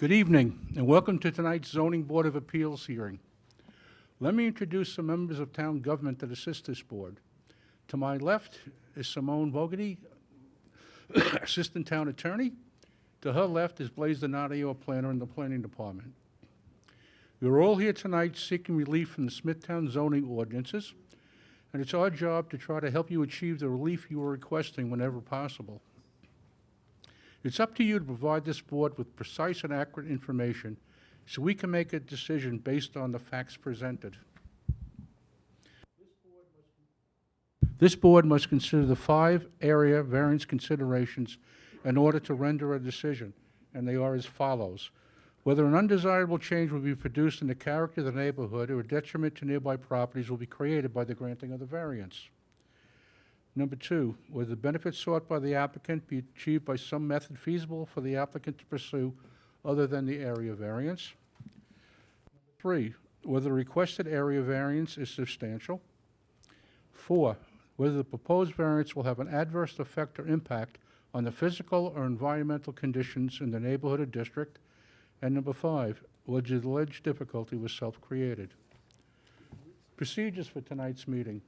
Good evening, and welcome to tonight's Zoning Board of Appeals hearing. Let me introduce some members of town government that assist this board. To my left is Simone Bogarty, Assistant Town Attorney. To her left is Blaise Donadio, Planner in the Planning Department. We are all here tonight seeking relief from the Smithtown zoning ordinances, and it's our job to try to help you achieve the relief you are requesting whenever possible. It's up to you to provide this board with precise and accurate information so we can make a decision based on the facts presented. This board must consider the 5 area variance considerations in order to render a decision, and they are as follows. Whether an undesirable change will be produced in the character of the neighborhood or a detriment to nearby properties will be created by the granting of the variance. Number 2, whether the benefits sought by the applicant be achieved by some method feasible for the applicant to pursue other than the area variance. 3, whether the requested area variance is substantial. 4, whether the proposed variance will have an adverse effect or impact on the physical or environmental conditions in the neighborhood or district. And number 5, whether the alleged difficulty was self-created. Procedures for tonight's meeting.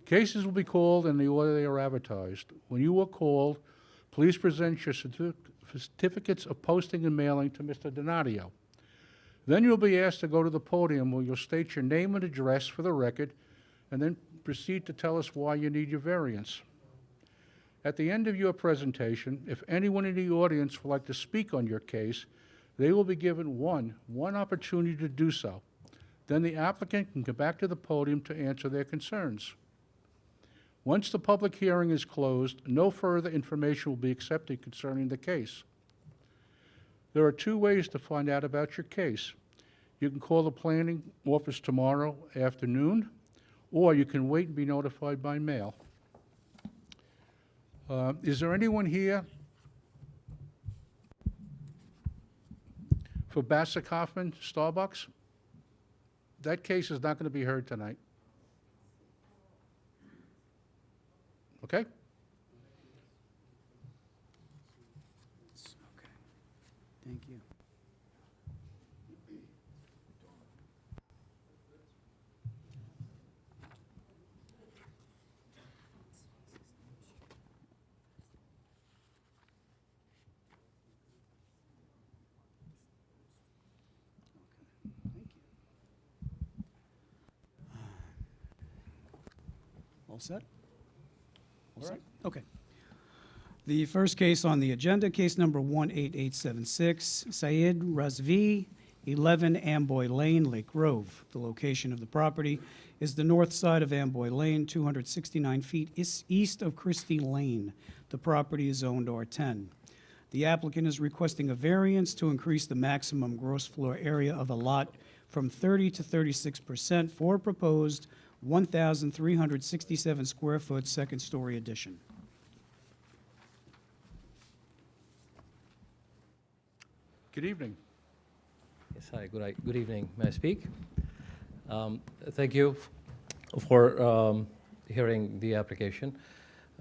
Cases will be called in the order they are advertised. When you are called, please present your certificates of posting and mailing to Mr. Donadio. Then you'll be asked to go to the podium where you'll state your name and address for the record, and then proceed to tell us why you need your variance. At the end of your presentation, if anyone in the audience would like to speak on your case, they will be given one opportunity to do so. Then the applicant can come back to the podium to answer their concerns. Once the public hearing is closed, no further information will be accepted concerning the case. There are 2 ways to find out about your case. You can call the planning office tomorrow afternoon, or you can wait and be notified by mail. Is there anyone here for Bassett Hoffman, Starbucks? That case is not going to be heard tonight. Okay? Okay. Thank you. All set? All right. Okay. The first case on the agenda, case number 18876, Syed Razvi, 11 Amboy Lane, Lake Grove. The location of the property is the north side of Amboy Lane, 269 feet east of Christie Lane. The property is zoned R10. The applicant is requesting a variance to increase the maximum gross floor area of a lot from 30 to 36% for a proposed 1,367 square foot second-story addition. Good evening. Yes, hi, good evening. May I speak? Thank you for hearing the application.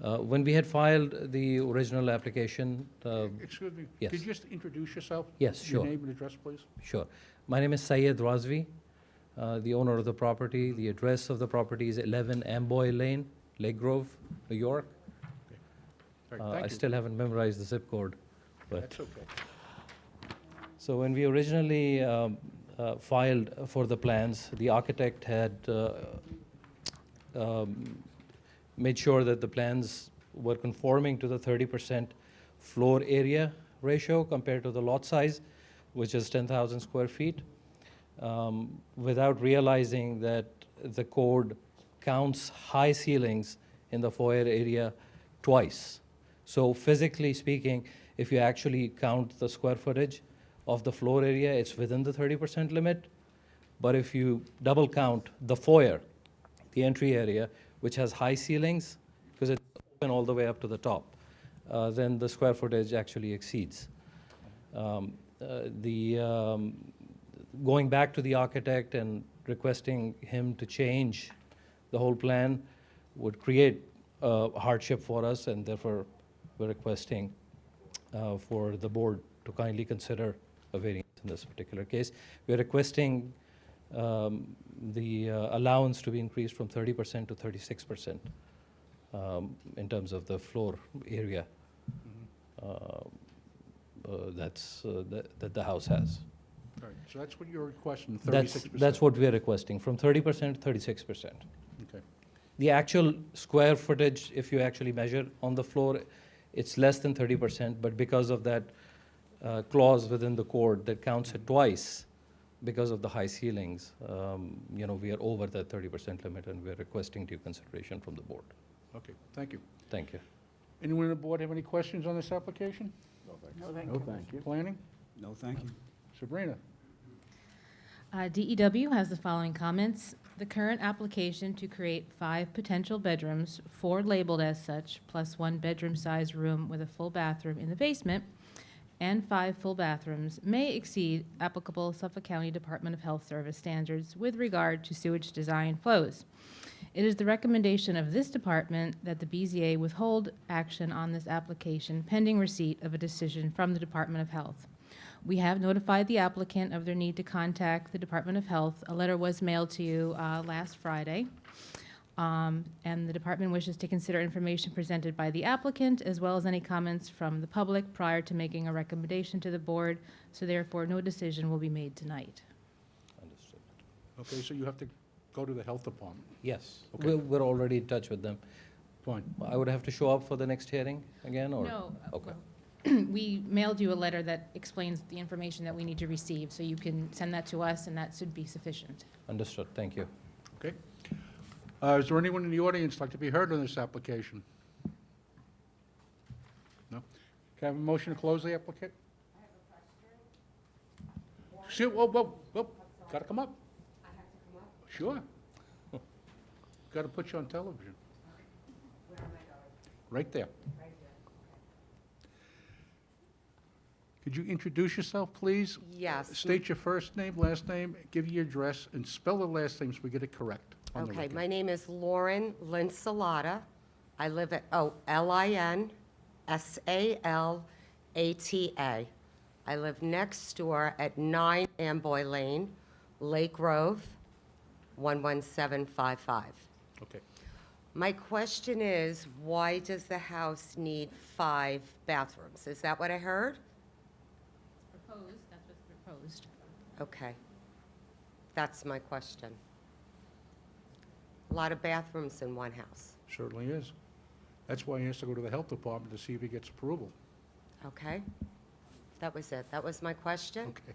When we had filed the original application, Excuse me, yes. could you just introduce yourself? Yes, Your sure. name and address, please? Sure. My name is Syed Razvi, the owner of the property. The address of the property is 11 Amboy Lane, Lake Grove, New York. All right, thank I you. still haven't memorized the zip code, but. That's okay. So when we originally filed for the plans, the architect had made sure that the plans were conforming to the 30% floor area ratio compared to the lot size, which is 10,000 square feet, without realizing that the code counts high ceilings in the foyer area twice. So physically speaking, if you actually count the square footage of the floor area, it's within the 30% limit. But if you double count the foyer, the entry area, which has high ceilings, because it's open all the way up to the top, then the square footage actually exceeds. Going back to the architect and requesting him to change the whole plan would create hardship for us, and therefore we're requesting for the board to kindly consider a variance in this particular case. We're requesting the allowance to be increased from 30% to 36% in terms of the floor area that the house has. All right, so that's what you're requesting, That's 36%? what we're requesting, from 30% to 36%. Okay, The actual square footage, if you actually measure on the floor, it's less than 30%, but because of that clause within the code that counts it twice, because of the high ceilings, we are over that 30% limit, and we're requesting due consideration from the board. okay, thank you. Thank you. Anyone on the board have any questions on this application? No, thank you. Planning? No, thank you. Sabrina? DEW has the following comments. The current application to create 5 potential bedrooms, 4 labeled as such, plus 1 bedroom-sized room with a full bathroom in the basement, and 5 full bathrooms may exceed applicable Suffolk County Department of Health Service standards with regard to sewage design flows. It is the recommendation of this department that the BZA withhold action on this application pending receipt of a decision from the Department of Health. We have notified the applicant of their need to contact the Department of Health. A letter was mailed to you last Friday. And the department wishes to consider information presented by the applicant as well as any comments from the public prior to making a recommendation to the board, so therefore no decision will be made tonight. Understood. Okay, so you have to go to the health department. Yes, Okay. we're already in touch with them. Fine. I would have to show up for the next hearing again, or? No. Okay. We mailed you a letter that explains the information that we need to receive, so you can send that to us, and that should be sufficient. Understood, thank you. Okay. Is there anyone in the audience like to be heard on this application? No? Can I have a motion to close the application? I have a question. Whoa, gotta come up. I have to come up? Sure. Gotta put you on television. Where am I going? Right there. Could you introduce yourself, please? Yes. State your first name, last name, give your address, and spell the last name so we get it correct on the Okay, record. my name is Lauren Linsalata. I live at, Linsalata. I live next door at 9 Amboy Lane, Lake Grove, 11755. Okay. My question is, why does the house need 5 bathrooms? Is that what I heard? Proposed, that's what's proposed. Okay. That's my question. A lot of bathrooms in one house. Certainly is. That's why he has to go to the health department to see if he gets approval. Okay? That was it. That was my question. Okay.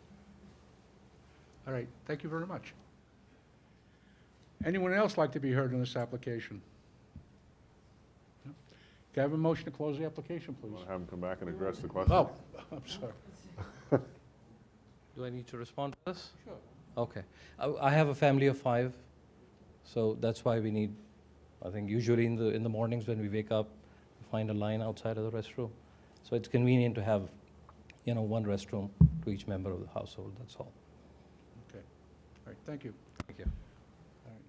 All right, thank you very much. Anyone else like to be heard on this application? No? Can I have a motion to close the application, please? Want to have him come back and address the question? Oh, I'm sorry. Do I need to respond to this? Sure. Okay. I have a family of 5, so that's why we need, I think usually in the mornings when we wake up, we find a line outside of the restroom. So it's convenient to have, one restroom to each member of the household, that's all. Okay. All right, thank you. Thank you. All right.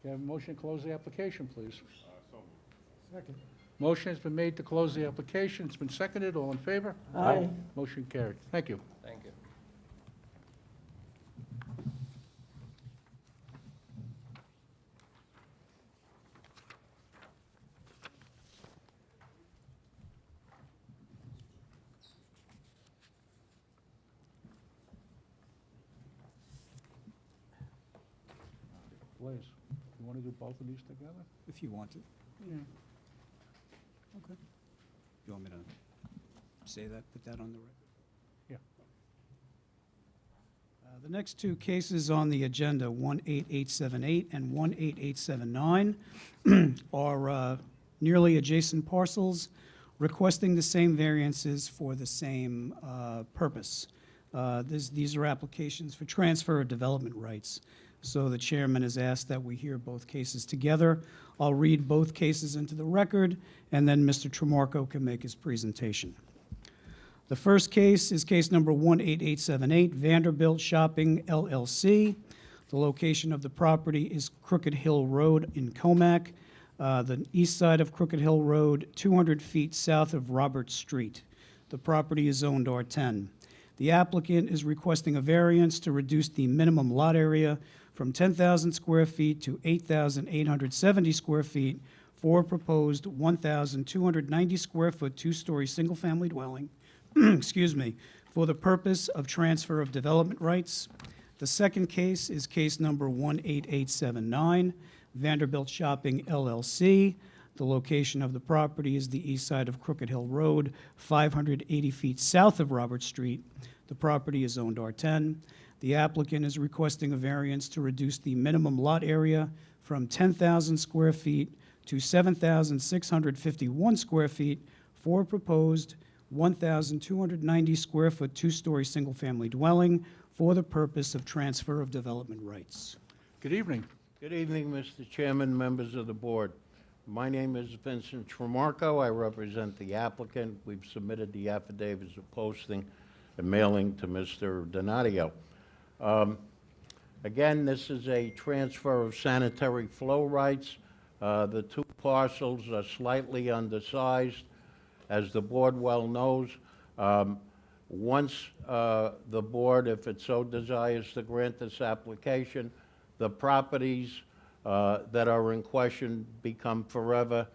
Can I have a motion to close the application, please? Second. Motion has been made to close the application. It's been seconded. All in favor? Aye. Motion carried. Thank you. Thank you. Liz, you want to do both of these together? If you want to. Yeah. Okay. You want me to say that, put that on the record? Yeah. The next 2 cases on the agenda, 18878 and 18879, are nearly adjacent parcels requesting the same variances for the same purpose. These are applications for transfer of development rights. So the chairman has asked that we hear both cases together. I'll read both cases into the record, and then Mr. Tramarko can make his presentation. The first case is case number 18878, Vanderbilt Shopping LLC. The location of the property is Crooked Hill Road in Comac, the east side of Crooked Hill Road, 200 feet south of Robert Street. The property is zoned R10. The applicant is requesting a variance to reduce the minimum lot area from 10,000 square feet to 8,870 square feet for a proposed 1,290 square foot, two-story, single-family dwelling, excuse me, for the purpose of transfer of development rights. The second case is case number 18879, Vanderbilt Shopping LLC. The location of the property is the east side of Crooked Hill Road, 580 feet south of Robert Street. The property is zoned R10. The applicant is requesting a variance to reduce the minimum lot area from 10,000 square feet to 7,651 square feet for a proposed 1,290 square foot, two-story, single-family dwelling for the purpose of transfer of development rights. Good evening. Good evening, Mr. Chairman, members of the board. My name is Vincent Tremarco. I represent the applicant. We've submitted the affidavits of posting and mailing to Mr. Donadio. Again, this is a transfer of sanitary flow rights. The two parcels are slightly undersized. As the board well knows, once the board, if it so desires to grant this application, the properties that are in question become forever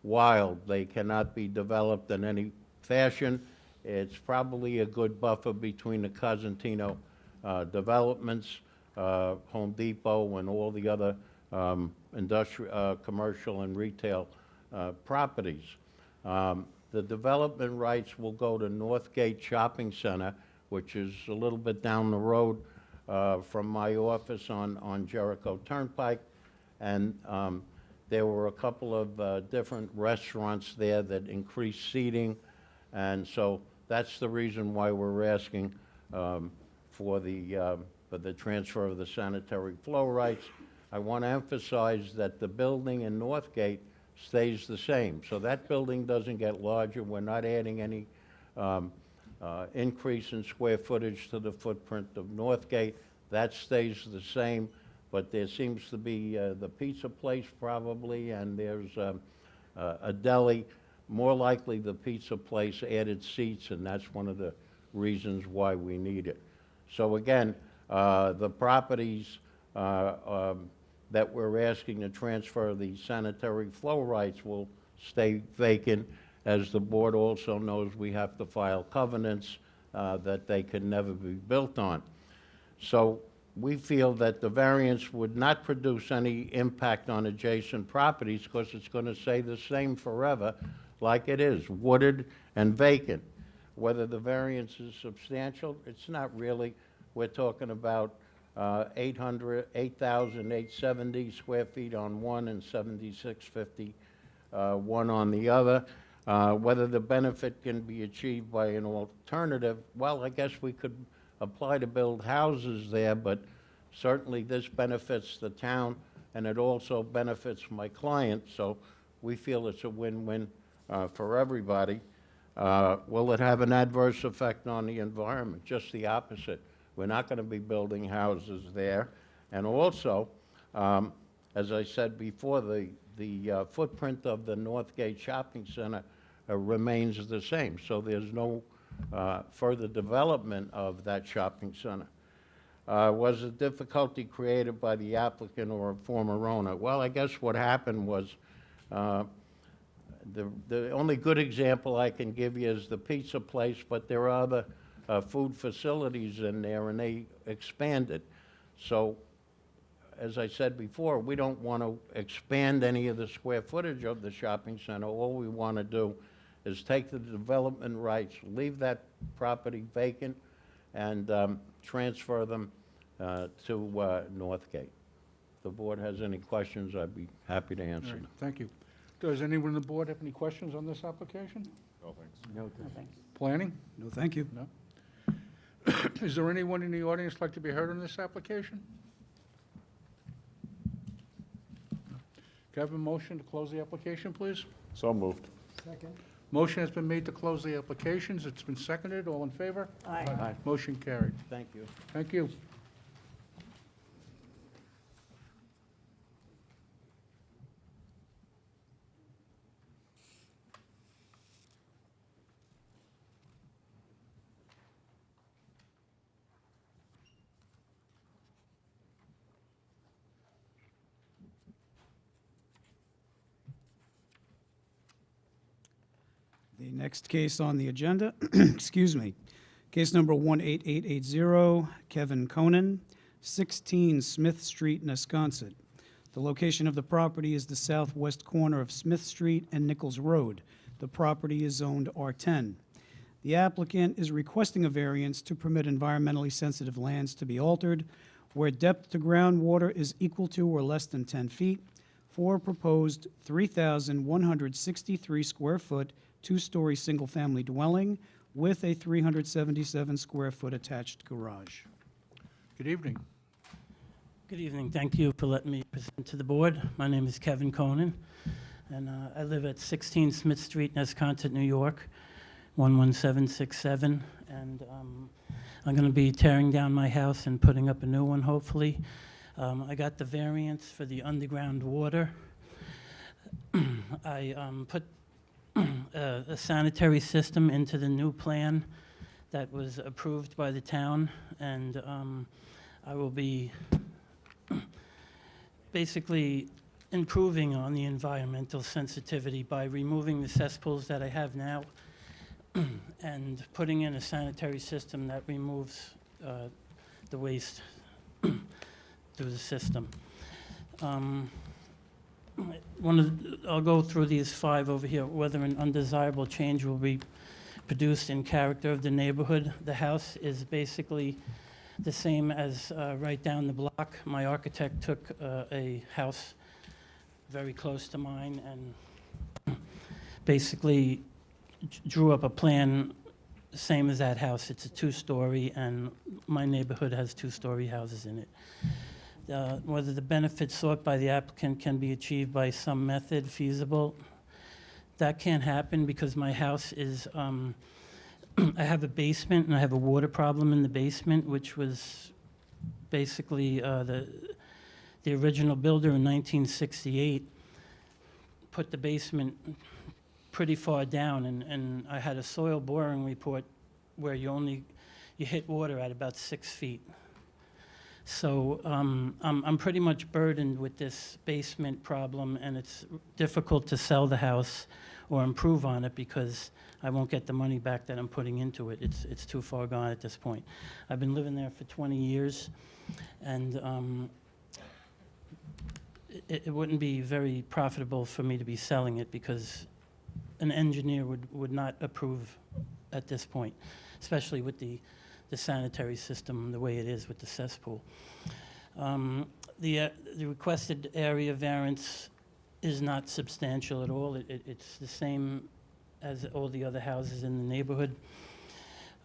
wild. They cannot be developed in any fashion. It's probably a good buffer between the Cosentino developments, Home Depot, and all the other industrial, commercial, and retail properties. The development rights will go to Northgate Shopping Center, which is a little bit down the road from my office on Jericho Turnpike. And there were a couple of different restaurants there that increased seating. And so that's the reason why we're asking for the transfer of the sanitary flow rights. I want to emphasize that the building in Northgate stays the same. So that building doesn't get larger. We're not adding any increase in square footage to the footprint of Northgate. That stays the same, but there seems to be the pizza place probably, and there's a deli. More likely the pizza place added seats, and that's one of the reasons why we need it. So again, the properties that we're asking to transfer the sanitary flow rights will stay vacant. As the board also knows, we have to file covenants that they can never be built on. So we feel that the variance would not produce any impact on adjacent properties because it's going to stay the same forever like it is, wooded and vacant. Whether the variance is substantial, it's not really. We're talking about 8,870 square feet on one and 7,650 one on the other. Whether the benefit can be achieved by an alternative, well, I guess we could apply to build houses there, but certainly this benefits the town and it also benefits my client, so we feel it's a win-win for everybody. Will it have an adverse effect on the environment? Just the opposite. We're not going to be building houses there. And also, as I said before, the footprint of the Northgate Shopping Center remains the same. So there's no further development of that shopping center. Was a difficulty created by the applicant or a former owner? Well, I guess what happened was the only good example I can give you is the pizza place, but there are other food facilities in there, and they expanded. So, as I said before, we don't want to expand any of the square footage of the shopping center. All we want to do is take the development rights, leave that property vacant, and transfer them to Northgate. If the board has any questions, I'd be happy to All answer right, them. thank you. Does anyone on the board have any questions on this application? No, thanks. No, thanks. Planning? No, thank you. No? Is there anyone in the audience like to be heard on this application? Can I have a motion to close the application, please? So moved. Motion has been made to close the applications. It's been seconded. All in favor? Aye. Motion carried. Thank you. Thank you. The next case on the agenda, excuse me, case number 18880, Kevin Conan, 16 Smith Street, Nesconset. The location of the property is the southwest corner of Smith Street and Nichols Road. The property is zoned R10. The applicant is requesting a variance to permit environmentally sensitive lands to be altered where depth to groundwater is equal to or less than 10 feet for a proposed 3,163 square foot, two-story single-family dwelling with a 377 square foot attached garage. Good evening. Good evening. Thank you for letting me present to the board. My name is Kevin Conan, and I live at 16 Smith Street, Nesconset, New York, 11767. And I'm going to be tearing down my house and putting up a new one, hopefully. I got the variance for the underground water. I put a sanitary system into the new plan that was approved by the town, and I will be basically improving on the environmental sensitivity by removing the cesspools that I have now and putting in a sanitary system that removes the waste through the system. I'll go through these 5 over here, whether an undesirable change will be produced in character of the neighborhood. The house is basically the same as right down the block. My architect took a house very close to mine and basically drew up a plan same as that house. It's a 2-story, and my neighborhood has 2-story houses in it. Whether the benefits sought by the applicant can be achieved by some method feasible, that can't happen because my house is I have a basement and I have a water problem in the basement, which was basically the original builder in 1968 put the basement pretty far down, and I had a soil boring report where you hit water at about 6 feet. So I'm pretty much burdened with this basement problem, and it's difficult to sell the house or improve on it because I won't get the money back that I'm putting into it. It's too far gone at this point. I've been living there for 20 years, and it wouldn't be very profitable for me to be selling it because an engineer would not approve at this point, especially with the sanitary system the way it is with the cesspool. The requested area variance is not substantial at all. It's the same as all the other houses in the neighborhood.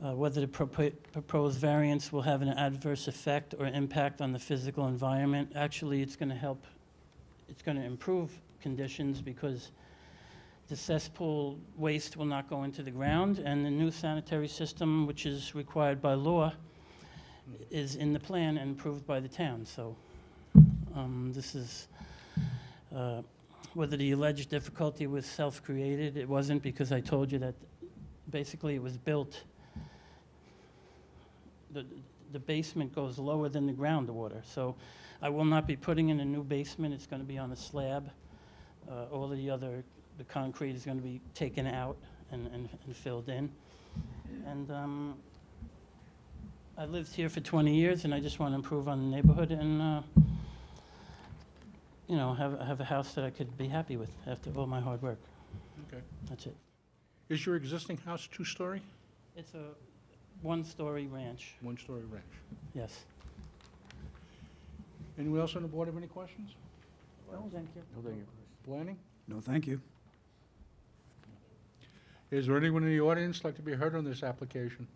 Whether the proposed variance will have an adverse effect or impact on the physical environment, actually it's going to help, it's going to improve conditions because the cesspool waste will not go into the ground, and the new sanitary system, which is required by law, is in the plan and approved by the town. So this is, whether the alleged difficulty was self-created, it wasn't, because I told you that basically it was built, the basement goes lower than the groundwater. So I will not be putting in a new basement. It's going to be on a slab. All the concrete is going to be taken out and filled in. And I lived here for 20 years, and I just want to improve on the neighborhood and, you know, have a house that I could be happy with after all my hard work. Okay. That's it. Is your existing house 2-story? It's a 1-story ranch, 1-story ranch? yes. Anyone else on the board have any questions? No, thank you. No, thank you. Planning? No, thank you. Is there anyone in the audience like to be heard on this application?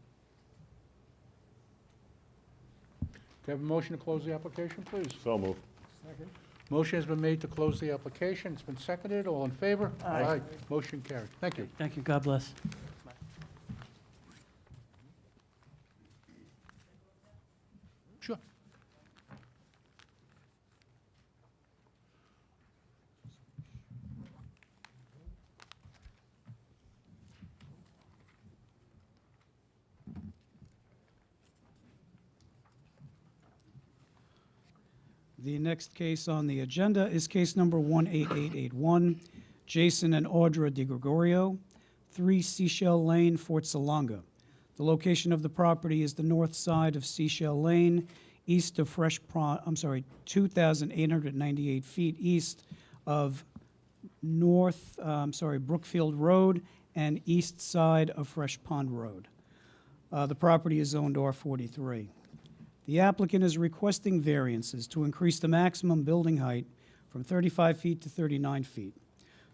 Can I have a motion to close the application, please? So moved. Motion has been made to close the application. It's been seconded. All in favor? Aye. Motion carried. Thank you. Thank you, God bless. Sure. The next case on the agenda is case number 18881, Jason and Audra DiGregorio, 3 Seashell Lane, Fort Salonga. The location of the property is the north side of Seashell Lane, east of 2,898 feet east of Brookfield Road, and east side of Fresh Pond Road. The property is zoned R43. The applicant is requesting variances to increase the maximum building height from 35 feet to 39 feet,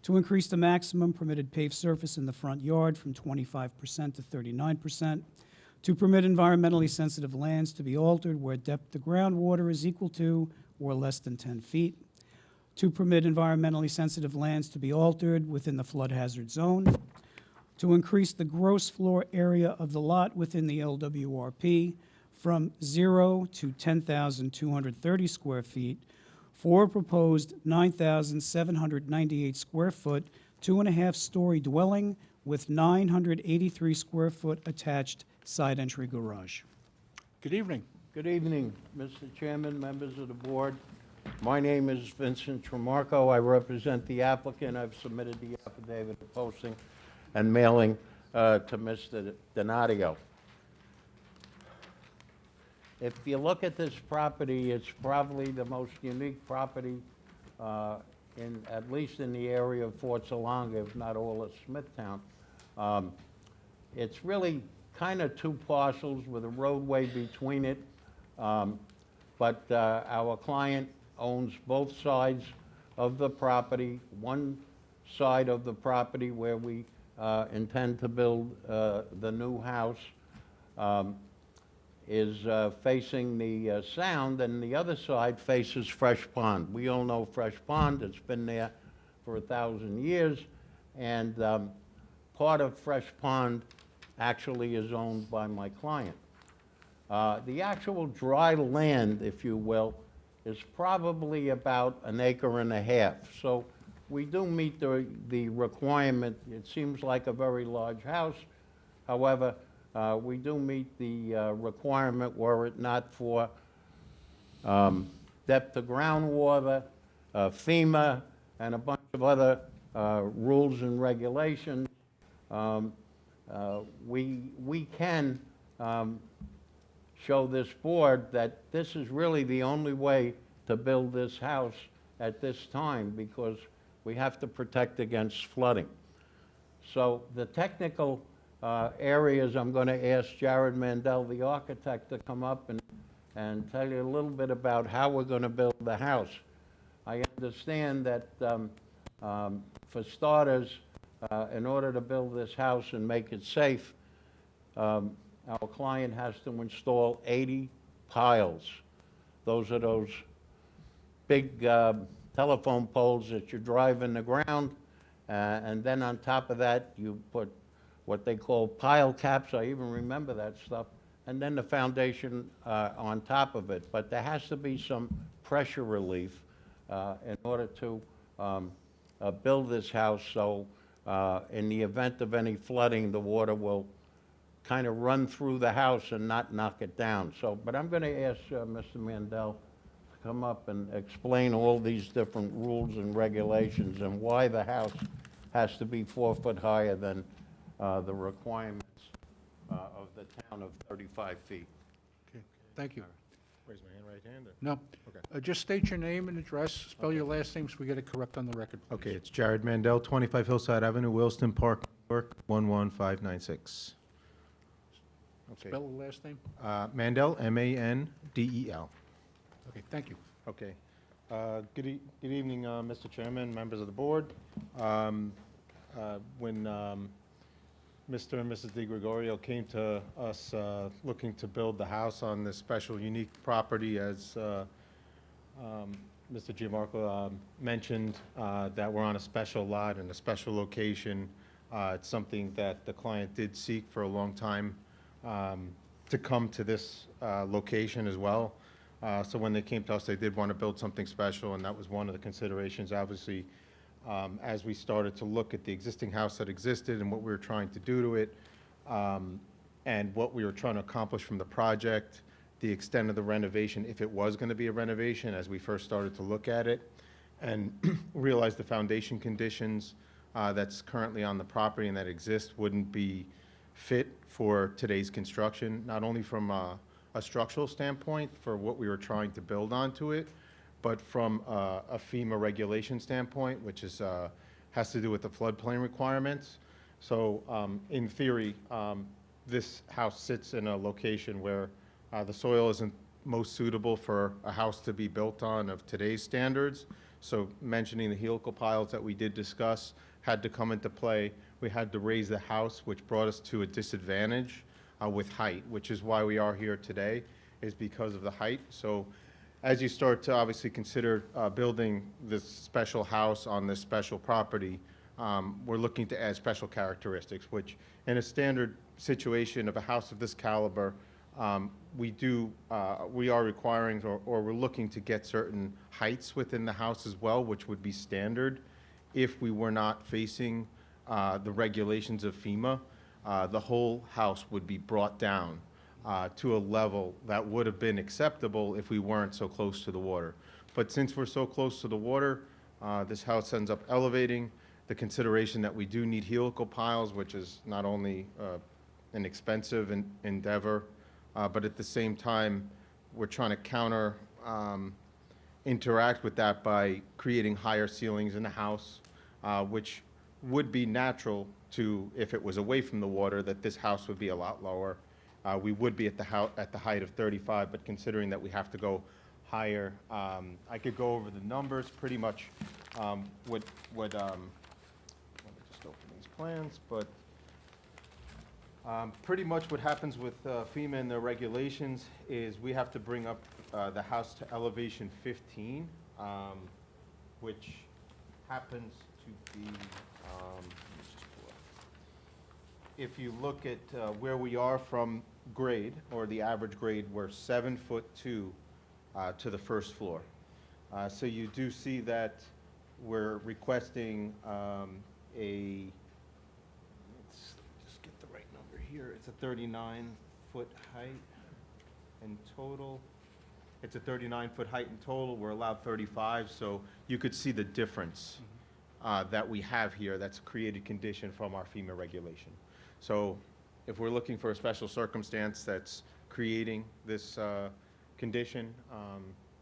to increase the maximum permitted paved surface in the front yard from 25% to 39%, to permit environmentally sensitive lands to be altered where depth to groundwater is equal to or less than 10 feet, to permit environmentally sensitive lands to be altered within the flood hazard zone, to increase the gross floor area of the lot within the LWRP from 0 to 10,230 square feet for a proposed 9,798 square foot, 2.5-story dwelling with 983 square foot attached side entry garage. Good evening. Good evening, Mr. Chairman, members of the board. My name is Vincent Tremarco. I represent the applicant. I've submitted the affidavit of posting and mailing to Mr. Donadio. If you look at this property, it's probably the most unique property at least in the area of Fort Salonga, if not all of Smithtown. It's really kind of two parcels with a roadway between it, but our client owns both sides of the property. One side of the property where we intend to build the new house is facing the sound, and the other side faces Fresh Pond. We all know Fresh Pond. It's been there for 1,000 years, and part of Fresh Pond actually is owned by my client. The actual dry land, if you will, is probably about 1.5 acres. So we do meet the requirement. It seems like a very large house. However, we do meet the requirement were it not for depth to groundwater, FEMA, and a bunch of other rules and regulations. We can show this board that this is really the only way to build this house at this time, because we have to protect against flooding. So the technical areas, I'm going to ask Jared Mandel, the architect, to come up and tell you a little bit about how we're going to build the house. I understand that for starters, in order to build this house and make it safe, our client has to install 80 piles. Those are those big telephone poles that you drive in the ground, and then on top of that, you put what they call pile caps. I even remember that stuff. And then the foundation on top of it. But there has to be some pressure relief in order to build this house, so in the event of any flooding, the water will kind of run through the house and not knock it down. So, but I'm going to ask Mr. Mandel to come up and explain all these different rules and regulations and why the house has to be 4 foot higher than the requirements of the town of 35 feet. Okay, thank you. Raise my hand right-handed. No, Okay. just state your name and address, spell your last name so we get it correct on the record, please. Okay, it's Jared Mandel, 25 Hillside Avenue, Williston Park, New York, 11596. Okay. Spell the last name? Mandel, M-A-N-D-E-L. Okay, thank you. Okay. Good evening, Mr. Chairman, members of the board. When Mr. and Mrs. DiGregorio came to us looking to build the house on this special, unique property, as Mr. Gianmarco mentioned, that we're on a special lot and a special location. It's something that the client did seek for a long time, to come to this location as well. So when they came to us, they did want to build something special, and that was one of the considerations. Obviously, as we started to look at the existing house that existed and what we were trying to do to it, and what we were trying to accomplish from the project, the extent of the renovation, if it was going to be a renovation, as we first started to look at it, and realized the foundation conditions, that's currently on the property and that exists wouldn't be fit for today's construction, not only from a structural standpoint for what we were trying to build onto it, but from a FEMA regulation standpoint, which is, has to do with the floodplain requirements. So in theory, this house sits in a location where the soil isn't most suitable for a house to be built on of today's standards. So mentioning the helical piles that we did discuss had to come into play. We had to raise the house, which brought us to a disadvantage with height, which is why we are here today, is because of the height. So as you start to obviously consider building this special house on this special property, we're looking to add special characteristics, which in a standard situation of a house of this caliber, we are requiring or we're looking to get certain heights within the house as well, which would be standard if we were not facing the regulations of FEMA. The whole house would be brought down to a level that would have been acceptable if we weren't so close to the water. But since we're so close to the water, this house ends up elevating. The consideration that we do need helical piles, which is not only an expensive endeavor, but at the same time, we're trying to interact with that by creating higher ceilings in the house, which would be natural to, if it was away from the water, that this house would be a lot lower. We would be at the height of 35, but considering that we have to go higher, I could go over the numbers pretty much. Let me just open these plans, but pretty much what happens with FEMA and their regulations is we have to bring up the house to elevation 15, which happens to be, let me just pull up. If you look at where we are from grade, or the average grade, we're 7'2" to the first floor. So you do see that we're requesting let's just get the right number here. It's a 39-foot height in total. It's a 39-foot height in total. We're allowed 35, so you could see the difference that we have here. That's a created condition from our FEMA regulation. So if we're looking for a special circumstance that's creating this condition,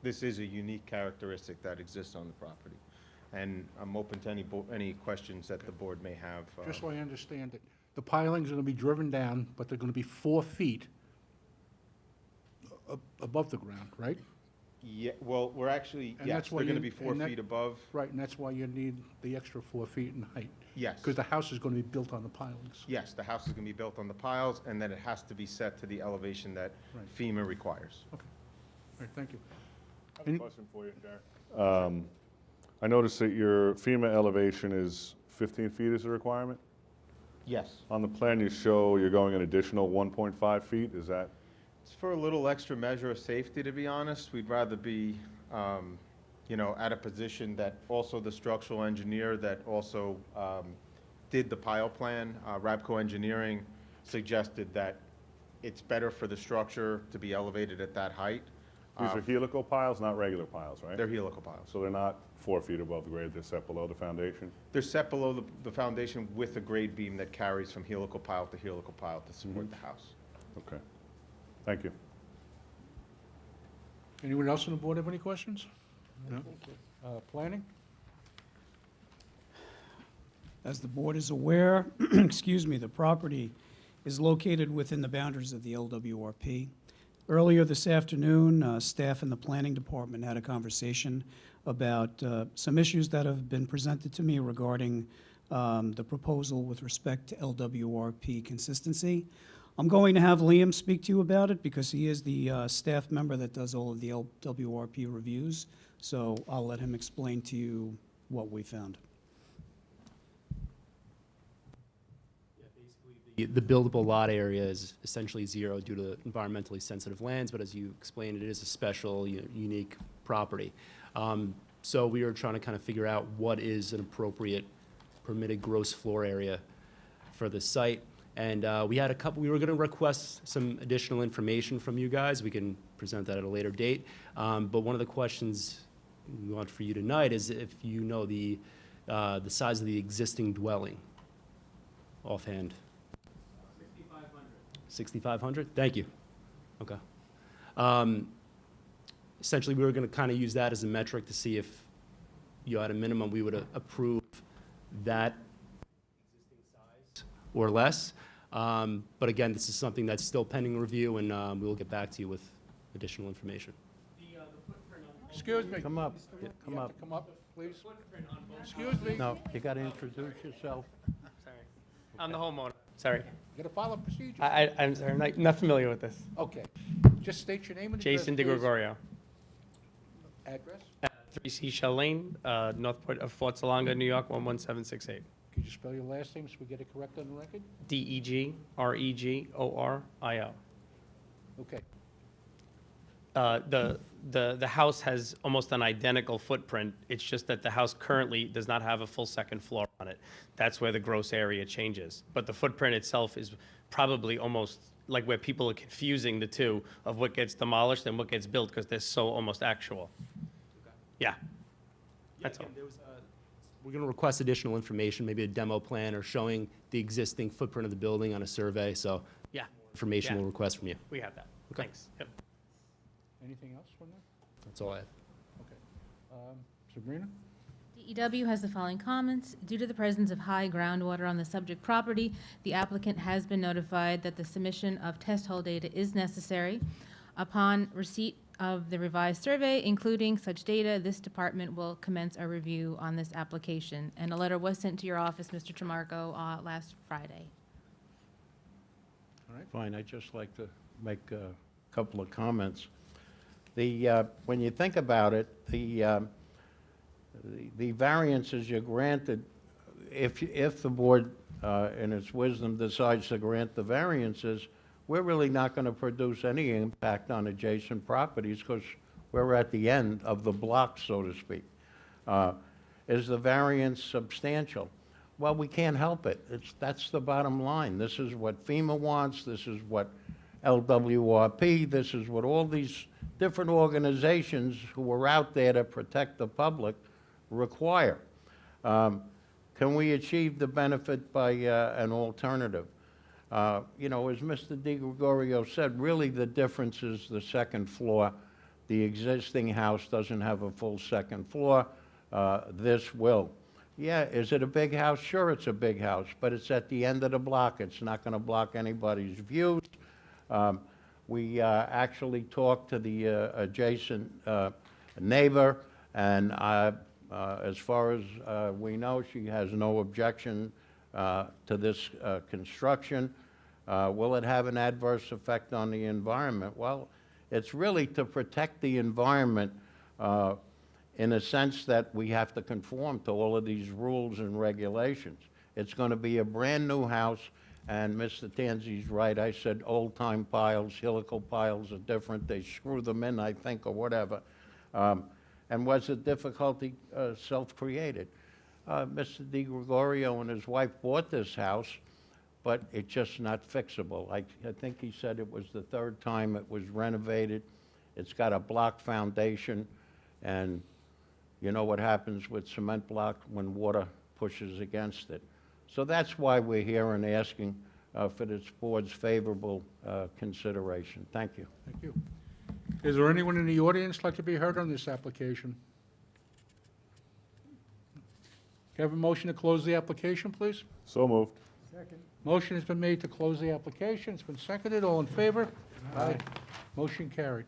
this is a unique characteristic that exists on the property. And I'm open to any questions that the board may have. Just so I understand it, the pilings are going to be driven down, but they're going to be 4 feet above the ground, right? Yeah, well, we're actually, And yes, that's why they're going to you- be 4 and that- feet above. Right, and that's why you need the extra 4 feet in height. Yes. Because the house is going to be built on the pilings. Yes, the house is going to be built on the piles, and then it has to be set to the elevation that Right. FEMA requires. All right, thank you. I have a Any- question for you, Derek. I noticed that your FEMA elevation is 15 feet is a requirement. Yes. On the plan you show you're going an additional 1.5 feet, is that? It's for a little extra measure of safety, to be honest. We'd rather be, at a position that also the structural engineer that also did the pile plan, Rabco Engineering, suggested that it's better for the structure to be elevated at that height. These are helical piles, not regular piles, right? They're helical piles. So they're not 4 feet above the grade, they're set below the foundation? They're set below the foundation with a grade beam that carries from helical pile to helical pile to support the house. Okay. Thank you. Anyone else on the board have any questions? No? Planning? As the board is aware, excuse me, the property is located within the boundaries of the LWRP. Earlier this afternoon, staff in the planning department had a conversation about some issues that have been presented to me regarding the proposal with respect to LWRP consistency. I'm going to have Liam speak to you about it because he is the staff member that does all of the LWRP reviews. So I'll let him explain to you what we found. The buildable lot area is essentially zero due to environmentally sensitive lands, but as you explained, it is a special, unique property. So we are trying to kind of figure out what is an appropriate permitted gross floor area for the site. And we were going to request some additional information from you guys. We can present that at a later date. But one of the questions we want for you tonight is if you know the the size of the existing dwelling? Offhand? 6,500. Thank you. Okay. Essentially, we were going to kind of use that as a metric to see if, at a minimum, we would approve that existing size or less. But again, this is something that's still pending review, and we will get back to you with additional information. Excuse me. Come up, come up. Come up, please. Excuse me. No, you got to introduce yourself. Sorry. I'm the homeowner. Sorry. You gotta follow procedure. I'm sorry. I'm not familiar with this. Okay. Just state your name and address, Jason please. DeGregorio. Address? 3 Seashell Lane, Northport of Fort Salonga, New York, 11768. Could you spell your last name so we get it correct on the record? DEGREGORIO. Okay. The house has almost an identical footprint. It's just that the house currently does not have a full second floor on it. That's where the gross area changes. But the footprint itself is probably almost like where people are confusing the two of what gets demolished and what gets built because they're so almost actual. Yeah. That's all. We're going to request additional information, maybe a demo plan or showing the existing footprint of the building on a survey. So Yeah, information Yeah. we'll request from you. we have that. Okay. Thanks. Yep. Anything else from there? That's all I have. Okay. Sabrina? DEW has the following comments. Due to the presence of high groundwater on the subject property, the applicant has been notified that the submission of test hole data is necessary. Upon receipt of the revised survey, including such data, this department will commence a review on this application. And a letter was sent to your office, Mr. Tramarko, last Friday. Fine, I'd just like to make a couple of comments. When you think about it, the variances you're granted, if the board, in its wisdom, decides to grant the variances, we're really not going to produce any impact on adjacent properties because we're at the end of the block, so to speak. Is the variance substantial? Well, we can't help it. That's the bottom line. This is what FEMA wants. This is what LWRP, this is what all these different organizations who are out there to protect the public require. Can we achieve the benefit by an alternative? As Mr. DeGregorio said, really the difference is the second floor. The existing house doesn't have a full second floor. This will. Yeah, is it a big house? Sure, it's a big house, but it's at the end of the block. It's not going to block anybody's views. We actually talked to the adjacent neighbor, and as far as we know, she has no objection to this construction. Will it have an adverse effect on the environment? Well, it's really to protect the environment in a sense that we have to conform to all of these rules and regulations. It's going to be a brand-new house, and Mr. Tanzi's right. I said old-time piles, helical piles are different. They screw them in, I think, or whatever. And was the difficulty self-created? Mr. DeGregorio and his wife bought this house, but it's just not fixable. I think he said it was the third time it was renovated. It's got a block foundation, and you know what happens with cement block when water pushes against it. So that's why we're here and asking for this board's favorable consideration. Thank you. Thank you. Is there anyone in the audience like to be heard on this application? Can I have a motion to close the application, please? So moved. Motion has been made to close the application. It's been seconded. All in favor? Aye. Motion carried.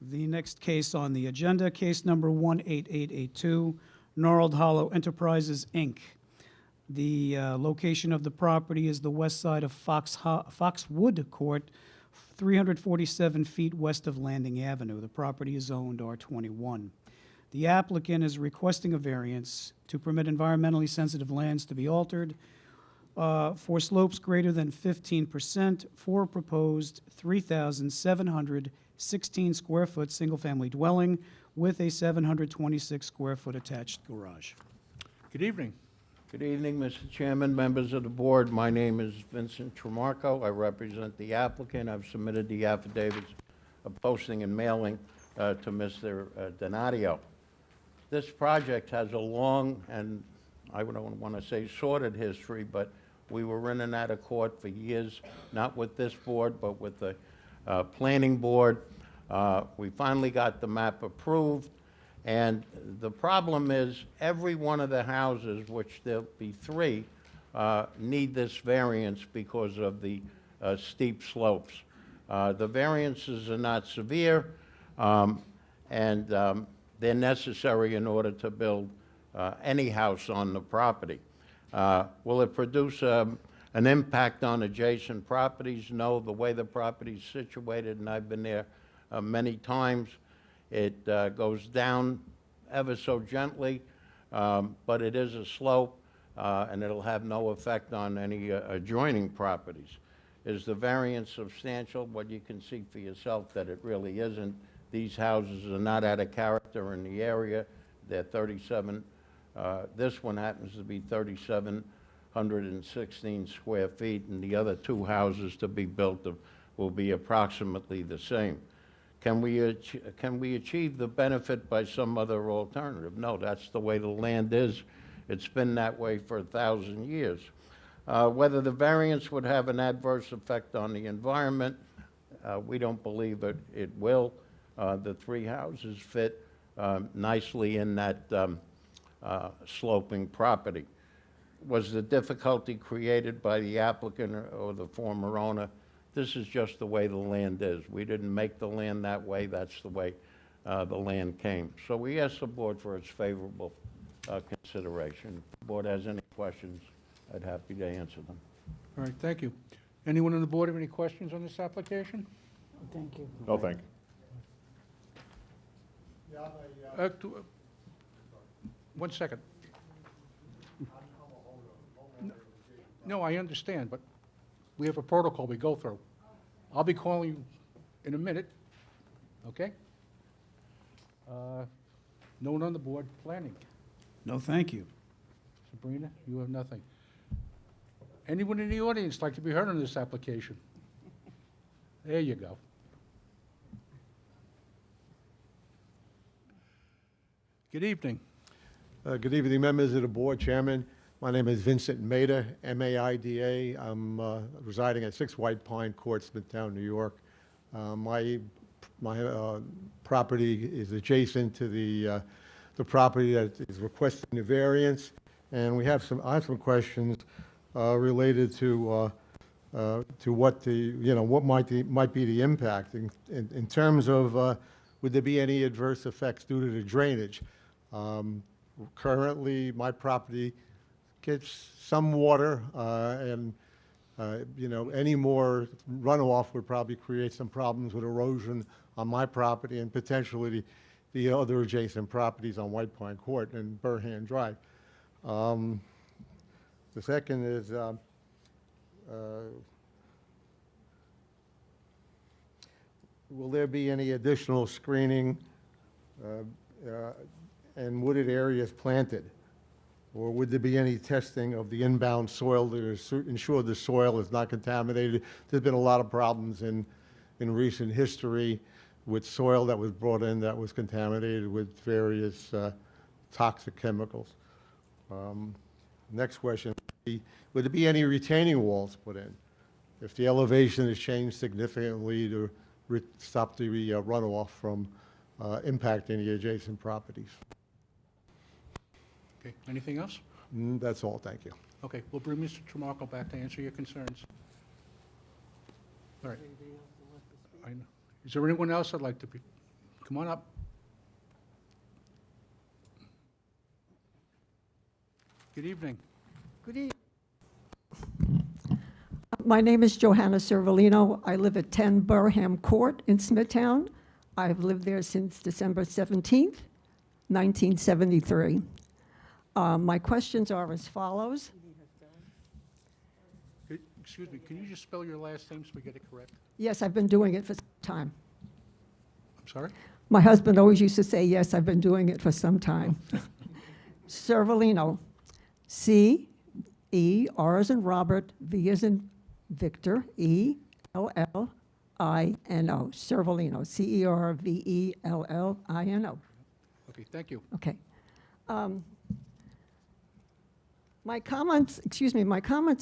The next case on the agenda, case number 18882, Gnarled Hollow Enterprises, Inc., The location of the property is the west side of Foxwood Court, 347 feet west of Landing Avenue. The property is zoned R21. The applicant is requesting a variance to permit environmentally sensitive lands to be altered for slopes greater than 15% for a proposed 3,716 square foot single-family dwelling with a 726 square foot attached garage. Good evening. Good evening, Mr. Chairman, members of the board. My name is Vincent Tramarko. I represent the applicant. I've submitted the affidavits of posting and mailing to Mr. Donadio. This project has a long, and I don't want to say sordid history, but we were in and out of court for years, not with this board, but with the planning board. We finally got the map approved. And the problem is, every one of the houses, which there'll be 3, need this variance because of the steep slopes. The variances are not severe, and they're necessary in order to build any house on the property. Will it produce an impact on adjacent properties? No, the way the property's situated, and I've been there many times, it goes down ever so gently, but it is a slope, and it'll have no effect on any adjoining properties. Is the variance substantial? Well, you can see for yourself that it really isn't. These houses are not out of character in the area. They're 37, this one happens to be 3,716 square feet, and the other 2 houses to be built will be approximately the same. Can we achieve the benefit by some other alternative? No, that's the way the land is. It's been that way for 1,000 years. Whether the variance would have an adverse effect on the environment, we don't believe it will. The 3 houses fit nicely in that sloping property. Was the difficulty created by the applicant or the former owner? This is just the way the land is. We didn't make the land that way. That's the way the land came. So we ask the board for its favorable consideration. If the board has any questions, I'd happy to answer them. All right, thank you. Anyone on the board have any questions on this application? Thank you. No, thank you. 1 second. No, I understand, but we have a protocol we go through. I'll be calling you in a minute, okay? No one on the board planning. No, thank you. Sabrina, you have nothing. Anyone in the audience like to be heard on this application? There you go. Good evening. Good evening, members of the board, Chairman. My name is Vincent Maida, M-A-I-D-A. I'm residing at 6 White Pine Court, Smithtown, New York. My property is adjacent to the property that is requesting the variance, and I have some questions related to what what might be the impact in terms of would there be any adverse effects due to the drainage? Currently, my property gets some water, and any more runoff would probably create some problems with erosion on my property and potentially the other adjacent properties on White Pine Court and Burhan Drive. The second is will there be any additional screening and wooded areas planted? Or would there be any testing of the inbound soil to ensure the soil is not contaminated? There's been a lot of problems in recent history with soil that was brought in that was contaminated with various toxic chemicals. Next question, would there be any retaining walls put in if the elevation is changed significantly to stop the runoff from impacting the adjacent properties? Okay, anything else? That's all, thank you. Okay, we'll bring Mr. Tramarko back to answer your concerns. All right. I know. Is there anyone else that'd like to be, come on up. Good evening. Good evening. My name is Johanna Cervellino. I live at 10 Burham Court in Smithtown. I've lived there since December 17th, 1973. My questions are as follows. Excuse me, can you just spell your last name so we get it correct? Yes, I've been doing it for some time. I'm sorry? My husband always used to say, yes, I've been doing it for some time. Cervellino, C-E, R as in Robert, V as in Victor, E-L-L-I-N-O, Cervellino, C-E-R-V-E-L-L-I-N-O. Okay, thank you. Okay. My comments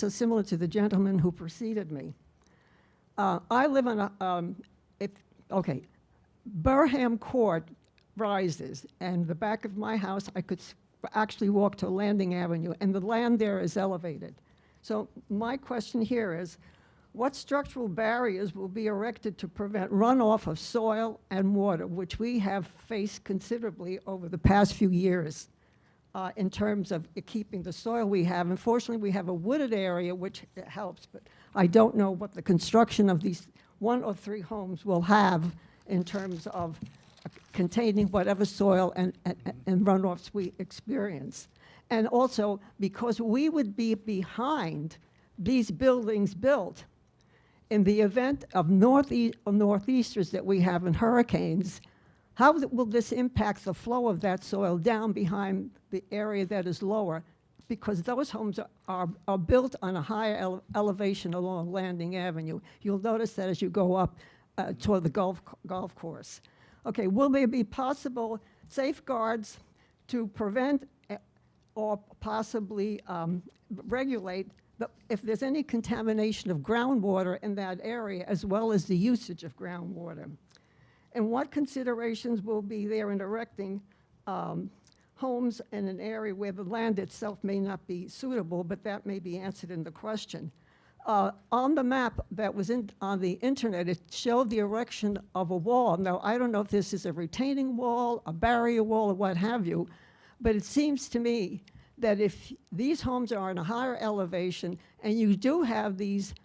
are similar to the gentleman who preceded me. I live on Burham Court rises, and the back of my house, I could actually walk to Landing Avenue, and the land there is elevated. So my question here is, what structural barriers will be erected to prevent runoff of soil and water, which we have faced considerably over the past few years in terms of keeping the soil we have? Unfortunately, we have a wooded area, which helps, but I don't know what the construction of these 1 or 3 homes will have in terms of containing whatever soil and runoffs we experience. And also, because we would be behind these buildings built, in the event of northeasters that we have in hurricanes, how will this impact the flow of that soil down behind the area that is lower? Because those homes are built on a higher elevation along Landing Avenue. You'll notice that as you go up toward the golf course. Okay, will there be possible safeguards to prevent or possibly regulate if there's any contamination of groundwater in that area, as well as the usage of groundwater? And what considerations will be there in erecting homes in an area where the land itself may not be suitable, but that may be answered in the question. On the map that was on the internet, it showed the erection of a wall. Now, I don't know if this is a retaining wall, a barrier wall, or what have you, but it seems to me that if these homes are on a higher elevation and you do have these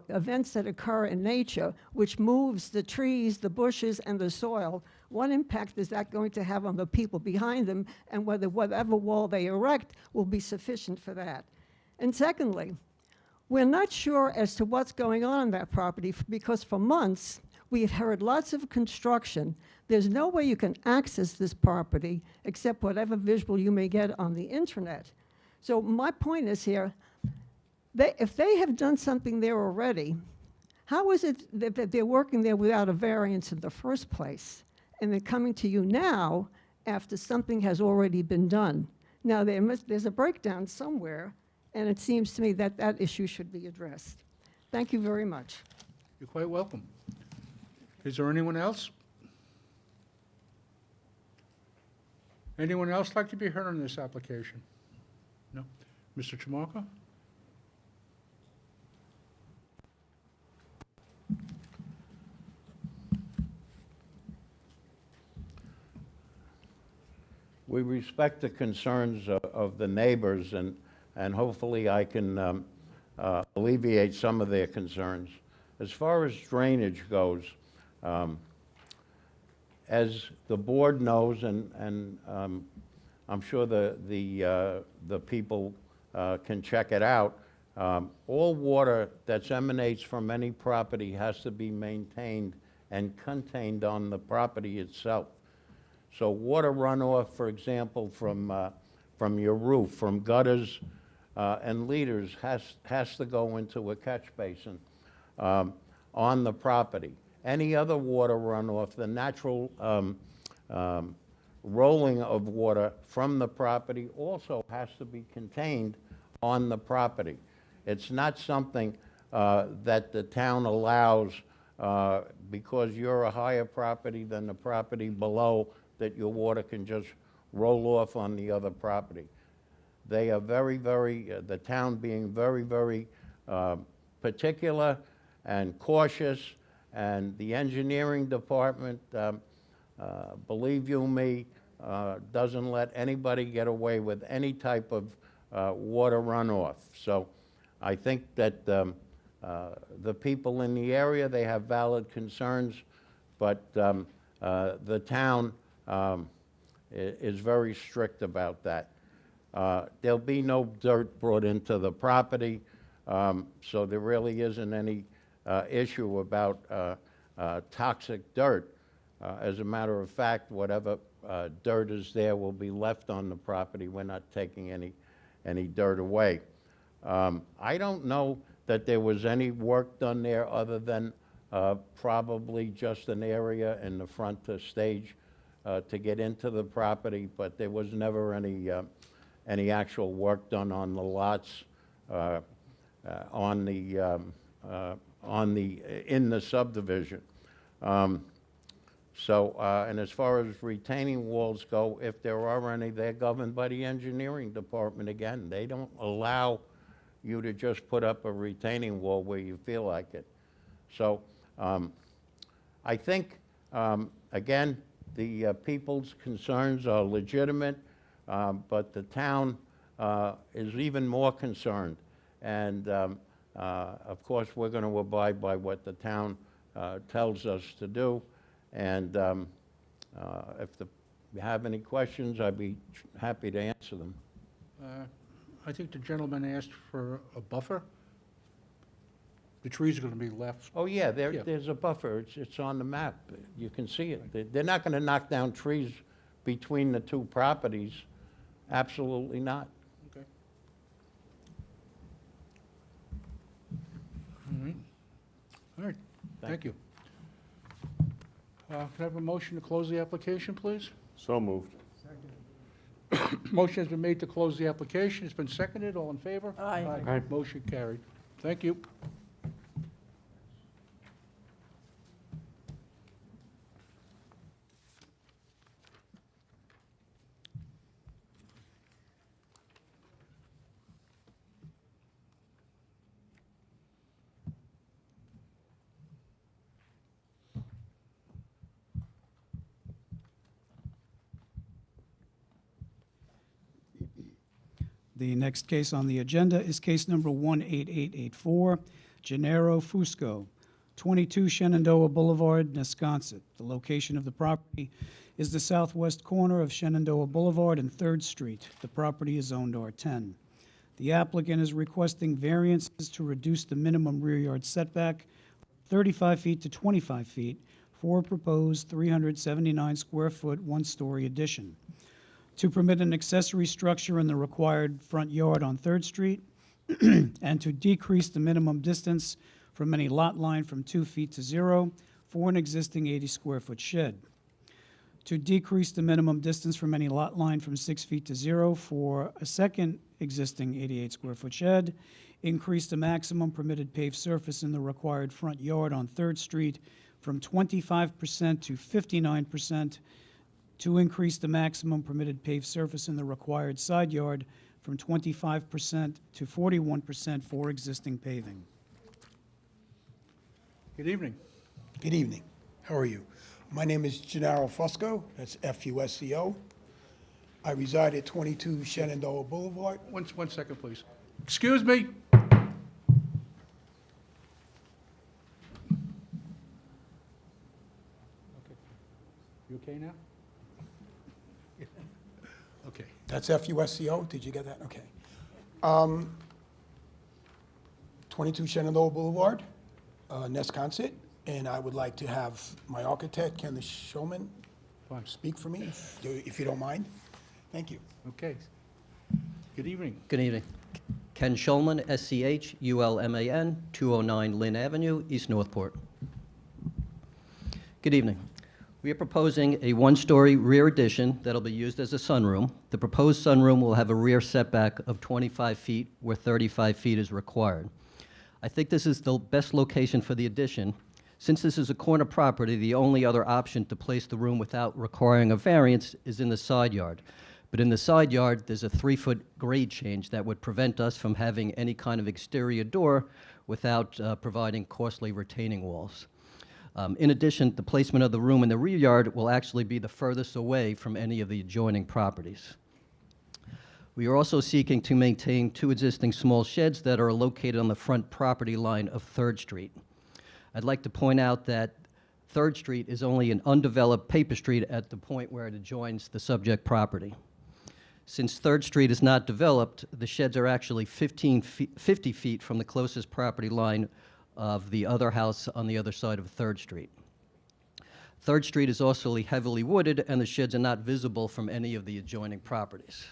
events that occur in nature, which moves the trees, the bushes, and the soil, what impact is that going to have on the people behind them, and whether whatever wall they erect will be sufficient for that? And secondly, we're not sure as to what's going on that property because for months we've heard lots of construction. There's no way you can access this property except whatever visual you may get on the internet. So my point is here, if they have done something there already, how is it that they're working there without a variance in the first place? And they're coming to you now after something has already been done. Now, there's a breakdown somewhere, and it seems to me that that issue should be addressed. Thank you very much. You're quite welcome. Is there anyone else? Anyone else like to be heard on this application? No? Mr. Chamarko? We respect the concerns of the neighbors, and hopefully I can alleviate some of their concerns. As far as drainage goes, as the board knows, and I'm sure the people can check it out, all water that emanates from any property has to be maintained and contained on the property itself. So water runoff, for example, from your roof, from gutters and leaders has to go into a catch basin on the property. Any other water runoff, the natural rolling of water from the property also has to be contained on the property. It's not something that the town allows because you're a higher property than the property below, that your water can just roll off on the other property. They are very, the town being very, very particular and cautious, and the engineering department, believe you me, doesn't let anybody get away with any type of water runoff. So I think that the people in the area, they have valid concerns, but the town is very strict about that. There'll be no dirt brought into the property, so there really isn't any issue about toxic dirt. As a matter of fact, whatever dirt is there will be left on the property. We're not taking any dirt away. I don't know that there was any work done there other than probably just an area in the front to stage to get into the property, but there was never any actual work done on the lots in the subdivision. And as far as retaining walls go, if there are any, they're governed by the engineering department again. They don't allow you to just put up a retaining wall where you feel like it. So I think, again, the people's concerns are legitimate, but the town is even more concerned. And of course, we're going to abide by what the town tells us to do. And if you have any questions, I'd be happy to answer them. I think the gentleman asked for a buffer. The trees are going to be left. Oh, yeah, Yeah. there's a buffer. It's on the map. You can see it. They're not going to knock down trees between the two properties. Absolutely not. Okay. All right. All right, thank you. Can I have a motion to close the application, please? So moved. Motion has been made to close the application. It's been seconded. All in favor? Aye. Motion carried. Thank you. The next case on the agenda is case number 18884, Gennaro Fusco, 22 Shenandoah Boulevard, Nesconset. The location of the property is the southwest corner of Shenandoah Boulevard and 3rd Street. The property is zoned R10. The applicant is requesting variances to reduce the minimum rear yard setback 35 feet to 25 feet for a proposed 379 square foot, one-story addition, to permit an accessory structure in the required front yard on 3rd Street, and to decrease the minimum distance from any lot line from 2 feet to 0 for an existing 80-square-foot shed, to decrease the minimum distance from any lot line from 6 feet to 0 for a second existing 88-square-foot shed, increase the maximum permitted paved surface in the required front yard on 3rd Street from 25% to 59%, to increase the maximum permitted paved surface in the required side yard from 25% to 41% for existing paving. Good evening. Good evening. How are you? My name is Gennaro Fusco. That's F-U-S-C-O. I reside at 22 Shenandoah Boulevard. One second, please. Excuse me. You okay now? Okay. That's F-U-S-C-O. Did you get that? Okay. 22 Shenandoah Boulevard, Nesconset. And I would like to have my architect, Ken Shulman, Fine. speak for me, if you don't mind. Thank you. Okay. Good evening. Good evening. Ken Schulman, S-C-H-U-L-M-A-N, 209 Lynn Avenue, East Northport. Good evening. We are proposing a one-story rear addition that'll be used as a sunroom. The proposed sunroom will have a rear setback of 25 feet where 35 feet is required. I think this is the best location for the addition. Since this is a corner property, the only other option to place the room without requiring a variance is in the side yard. But in the side yard, there's a 3-foot grade change that would prevent us from having any kind of exterior door without providing costly retaining walls. In addition, the placement of the room in the rear yard will actually be the furthest away from any of the adjoining properties. We are also seeking to maintain 2 existing small sheds that are located on the front property line of 3rd Street. I'd like to point out that 3rd Street is only an undeveloped paper street at the point where it adjoins the subject property. Since 3rd Street is not developed, the sheds are actually 50 feet from the closest property line of the other house on the other side of 3rd Street. 3rd Street is also heavily wooded, and the sheds are not visible from any of the adjoining properties.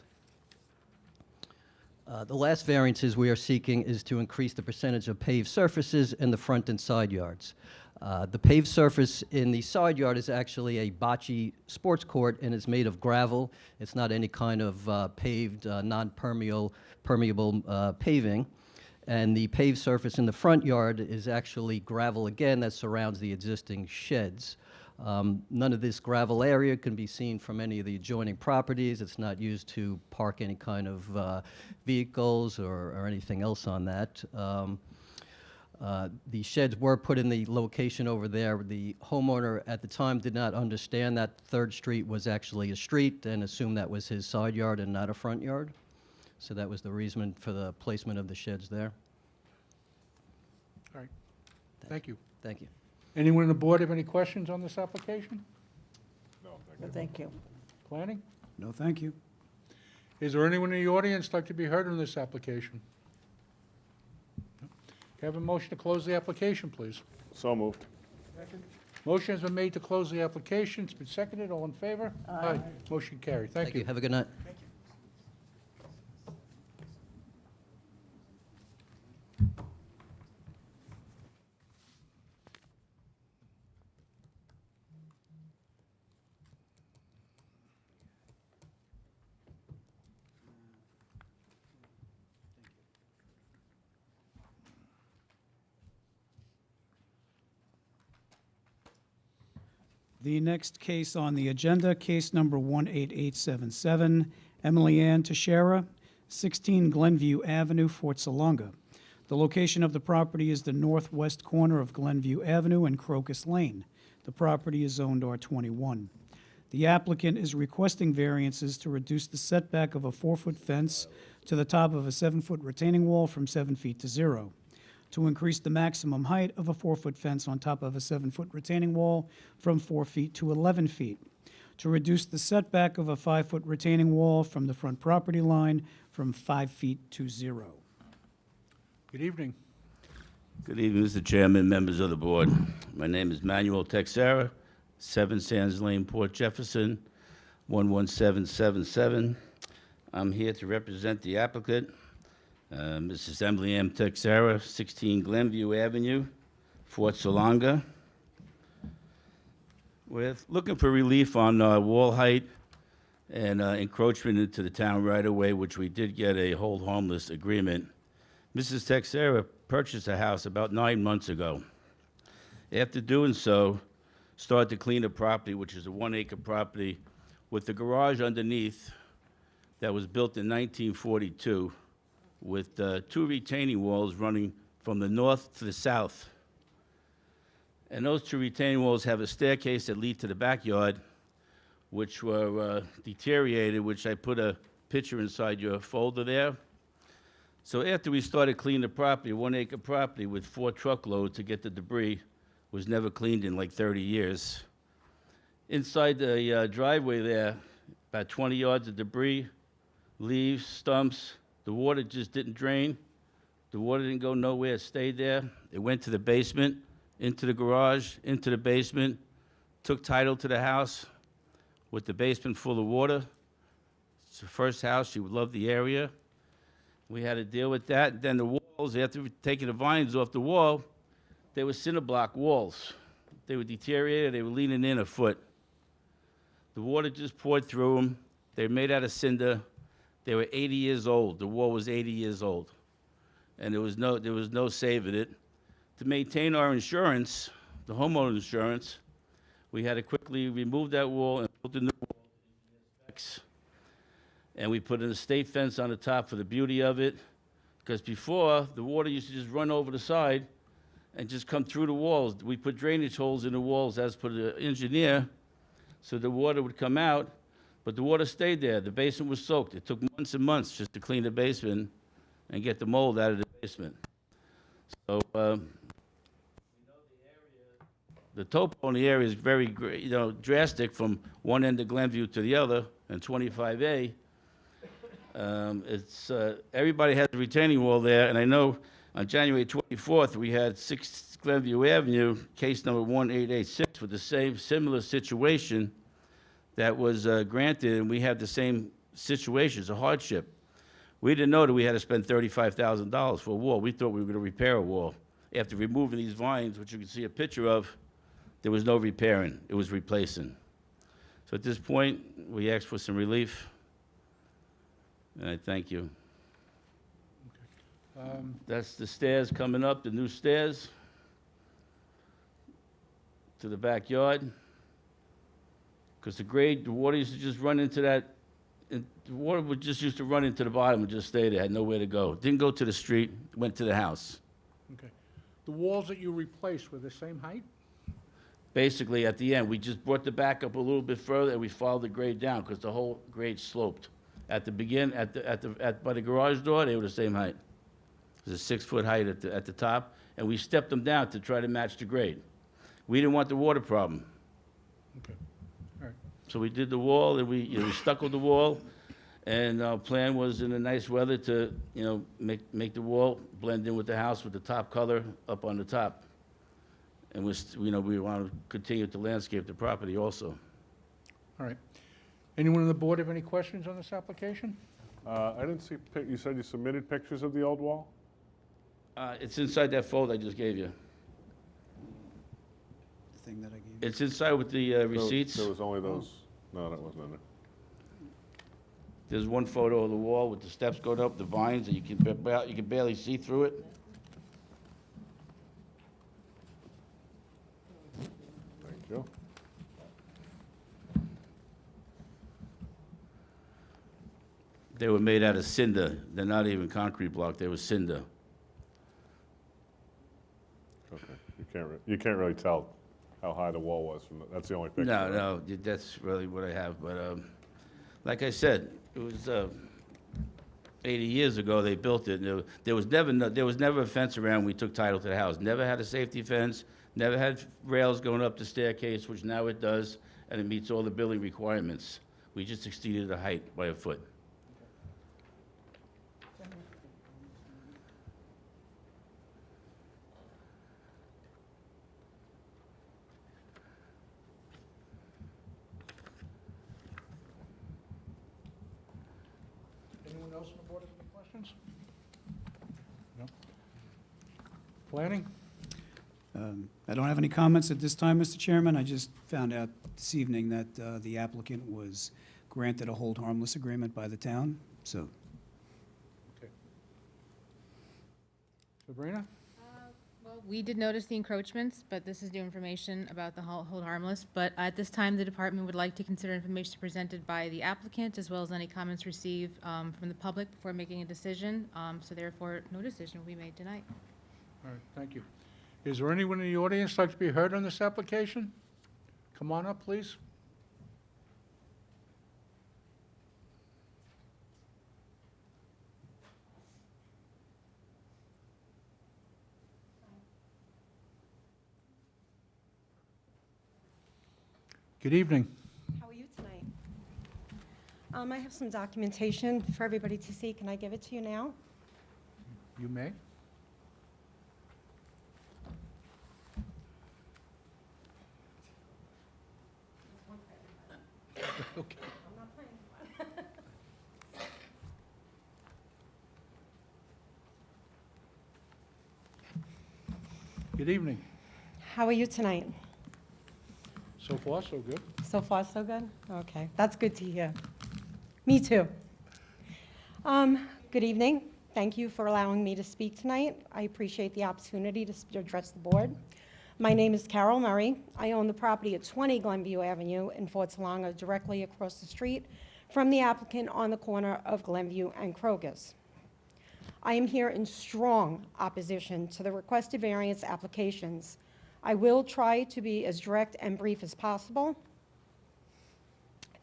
The last variances we are seeking is to increase the percentage of paved surfaces in the front and side yards. The paved surface in the side yard is actually a bocce sports court and is made of gravel. It's not any kind of paved, non-permeable paving. And the paved surface in the front yard is actually gravel again that surrounds the existing sheds. None of this gravel area can be seen from any of the adjoining properties. It's not used to park any kind of vehicles or anything else on that. The sheds were put in the location over there. The homeowner at the time did not understand that 3rd Street was actually a street and assumed that was his side yard and not a front yard. So that was the reason for the placement of the sheds there. All right. Thank you. Thank you. Anyone on the board have any questions on this application? Thank you. Planning? No, thank you. Is there anyone in the audience like to be heard on this application? No? Can I have a motion to close the application, please? So moved. Motion has been made to close the application. It's been seconded. All in favor? Aye. Motion carried. Thank you. Have a good night. The next case on the agenda, case number 18877, Emily Ann Teixeira, 16 Glenview Avenue, Fort Salonga. The location of the property is the northwest corner of Glenview Avenue and Crocus Lane. The property is zoned R21. The applicant is requesting variances to reduce the setback of a 4-foot fence to the top of a 7-foot retaining wall from 7 feet to 0, to increase the maximum height of a 4-foot fence on top of a 7-foot retaining wall from 4 feet to 11 feet, to reduce the setback of a 5-foot retaining wall from the front property line from 5 feet to 0. Good evening. Good evening, Mr. Chairman, members of the board. My name is Manuel Teixeira, 7 Sands Lane, Port Jefferson, 11777. I'm here to represent the applicant, Mrs. Emily M. Teixeira, 16 Glenview Avenue, Fort Salonga. We're looking for relief on wall height and encroachment into the town right-of-way, which we did get a hold harmless agreement. Mrs. Teixeira purchased a house about 9 months ago. After doing so, started to clean the property, which is a 1-acre property, with the garage underneath that was built in 1942, with 2 retaining walls running from the north to the south. And those 2 retaining walls have a staircase that lead to the backyard, which were deteriorated, which I put a picture inside your folder there. So after we started cleaning the property, 1-acre property with 4 truckloads to get the debris, was never cleaned in like 30 years. Inside the driveway there, about 20 yards of debris, leaves, stumps. The water just didn't drain. The water didn't go nowhere, it stayed there. It went to the basement, into the garage, into the basement, took title to the house with the basement full of water. It's the first house, she would love the area. We had to deal with that. Then the walls, after taking the vines off the wall, they were cinder block walls. They were deteriorated, they were leaning in a foot. The water just poured through them. They were made out of cinder. They were 80 years old. The wall was 80 years old. And there was no saving it. To maintain our insurance, the homeowner insurance, we had to quickly remove that wall and build a new wall. And we put an estate fence on the top for the beauty of it, because before, the water used to just run over the side and just come through the walls. We put drainage holes in the walls as per the engineer, so the water would come out. But the water stayed there. The basement was soaked. It took months and months just to clean the basement and get the mold out of the basement. So, the topo in the area is very, drastic from one end of Glenview to the other, and 25A. Everybody has a retaining wall there, and I know on January 24th, we had 6 Glenview Avenue, case number 1886, with the same similar situation that was granted, and we had the same situation, it's a hardship. We didn't know that we had to spend $35,000 for a wall. We thought we were going to repair a wall. After removing these vines, which you can see a picture of, there was no repairing, it was replacing. So at this point, we asked for some relief, and I thank you. That's the stairs coming up, the new stairs to the backyard. Because the water used to just run into that, the water would just used to run into the bottom and just stay there, had nowhere to go. Didn't go to the street, went to the house. Okay. The walls that you replaced were the same height? Basically, at the end, we just brought the back up a little bit further, and we followed the grade down, because the whole grade sloped. At the begin, by the garage door, they were the same height. It was a 6-foot height at the top, and we stepped them down to try to match the grade. We didn't want the water problem. Okay. All right. So we did the wall, and we stuccoed the wall, and our plan was in the nice weather to, make the wall blend in with the house with the top color up on the top. And we want to continue to landscape the property also. All right. Anyone on the board have any questions on this application? I didn't see, you said you submitted pictures of the old wall? It's inside that folder I just gave you. The thing that I gave you. It's inside with the receipts. There was only those, no, that wasn't in there. There's one photo of the wall with the steps going up, the vines, and you can barely see through it. Thank you. They were made out of cinder. They're not even concrete block, they were cinder. Okay, you can't really tell how high the wall was from, that's the only picture. No, right? no, that's really what I have, but, like I said, it was, 80 years ago, they built it. There was never a fence around when we took title to the house. Never had a safety fence, never had rails going up the staircase, which now it does, and it meets all the building requirements. We just exceeded the height by a foot. Anyone else on the board have any questions? No? Planning? I don't have any comments at this time, Mr. Chairman. I just found out this evening that the applicant was granted a hold harmless agreement by the town, so. Okay. Sabrina? Well, we did notice the encroachments, but this is new information about the hold harmless. But at this time, the department would like to consider information presented by the applicant, as well as any comments received from the public before making a decision. So therefore, no decision will be made tonight. All right, thank you. Is there anyone in the audience like to be heard on this application? Come on up, please. Good evening. How are you tonight? I have some documentation for everybody to see. Can I give it to you now? You may. Okay. I'm not playing. Good evening. How are you tonight? So far, so good. So far, so good? Okay, that's good to hear. Me too. Good evening. Thank you for allowing me to speak tonight. I appreciate the opportunity to address the board. My name is Carol Murray. I own the property at 20 Glenview Avenue in Fort Salonga, directly across the street from the applicant on the corner of Glenview and Crocus. I am here in strong opposition to the requested variance applications. I will try to be as direct and brief as possible.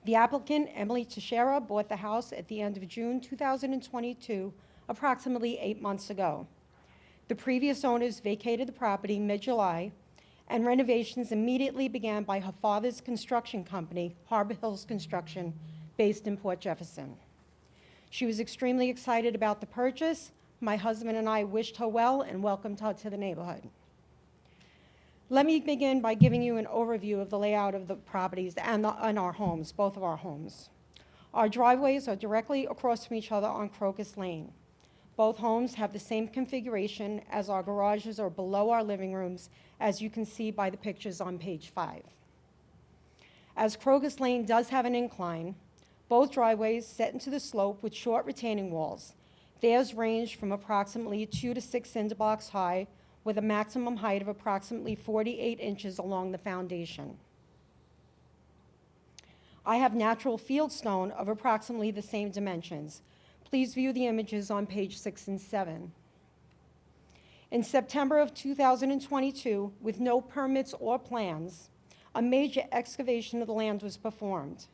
The applicant, Emily Teixeira, bought the house at the end of June 2022, approximately 8 months ago. The previous owners vacated the property mid-July, and renovations immediately began by her father's construction company, Harbor Hills Construction, based in Port Jefferson. She was extremely excited about the purchase. My husband and I wished her well and welcomed her to the neighborhood. Let me begin by giving you an overview of the layout of the properties and our homes, both of our homes. Our driveways are directly across from each other on Crocus Lane. Both homes have the same configuration, as our garages are below our living rooms, as you can see by the pictures on page 5. As Crocus Lane does have an incline, both driveways set into the slope with short retaining walls. Theirs range from approximately 2 to 6 cinder blocks high, with a maximum height of approximately 48 inches along the foundation. I have natural fieldstone of approximately the same dimensions. Please view the images on page 6 and 7. In September of 2022, with no permits or plans, a major excavation of the land was performed.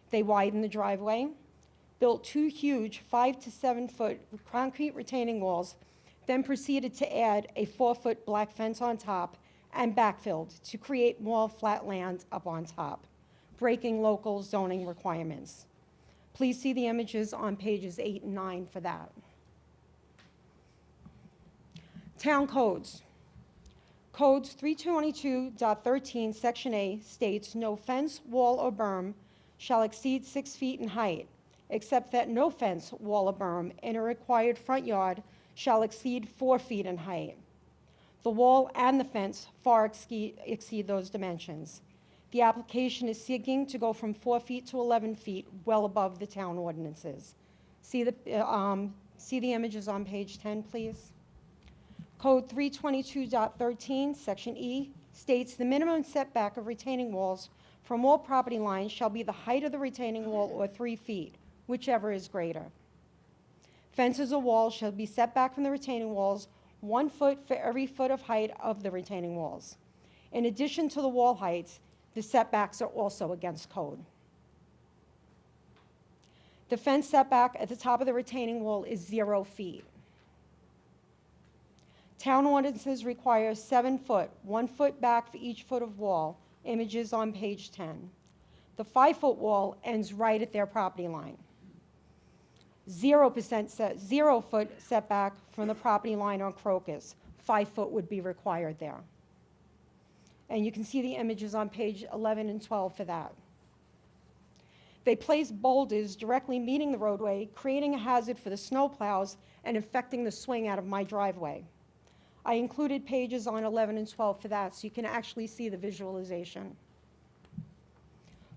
They widened the driveway, built 2 huge 5 to 7 foot concrete retaining walls, then proceeded to add a 4-foot black fence on top and backfilled to create more flat land up on top, breaking local zoning requirements. Please see the images on pages 8 and 9 for that. Town codes. Codes 322.13, Section A states no fence, wall, or berm shall exceed 6 feet in height, except that no fence, wall, or berm in a required front yard shall exceed 4 feet in height. The wall and the fence far exceed those dimensions. The application is seeking to go from 4 feet to 11 feet, well above the town ordinances. See the images on page 10, please. Code 322.13, Section E, states the minimum setback of retaining walls from all property lines shall be the height of the retaining wall or 3 feet, whichever is greater. Fences or walls shall be set back from the retaining walls 1 foot for every foot of height of the retaining walls. In addition to the wall heights, the setbacks are also against code. The fence setback at the top of the retaining wall is 0 feet. Town ordinances require 7 foot, 1 foot back for each foot of wall, images on page 10. The 5-foot wall ends right at their property line. 0 foot setback from the property line on Crocus. 5 foot would be required there. And you can see the images on page 11 and 12 for that. They place boulders directly meeting the roadway, creating a hazard for the snowplows and affecting the swing out of my driveway. I included pages on 11 and 12 for that, so you can actually see the visualization.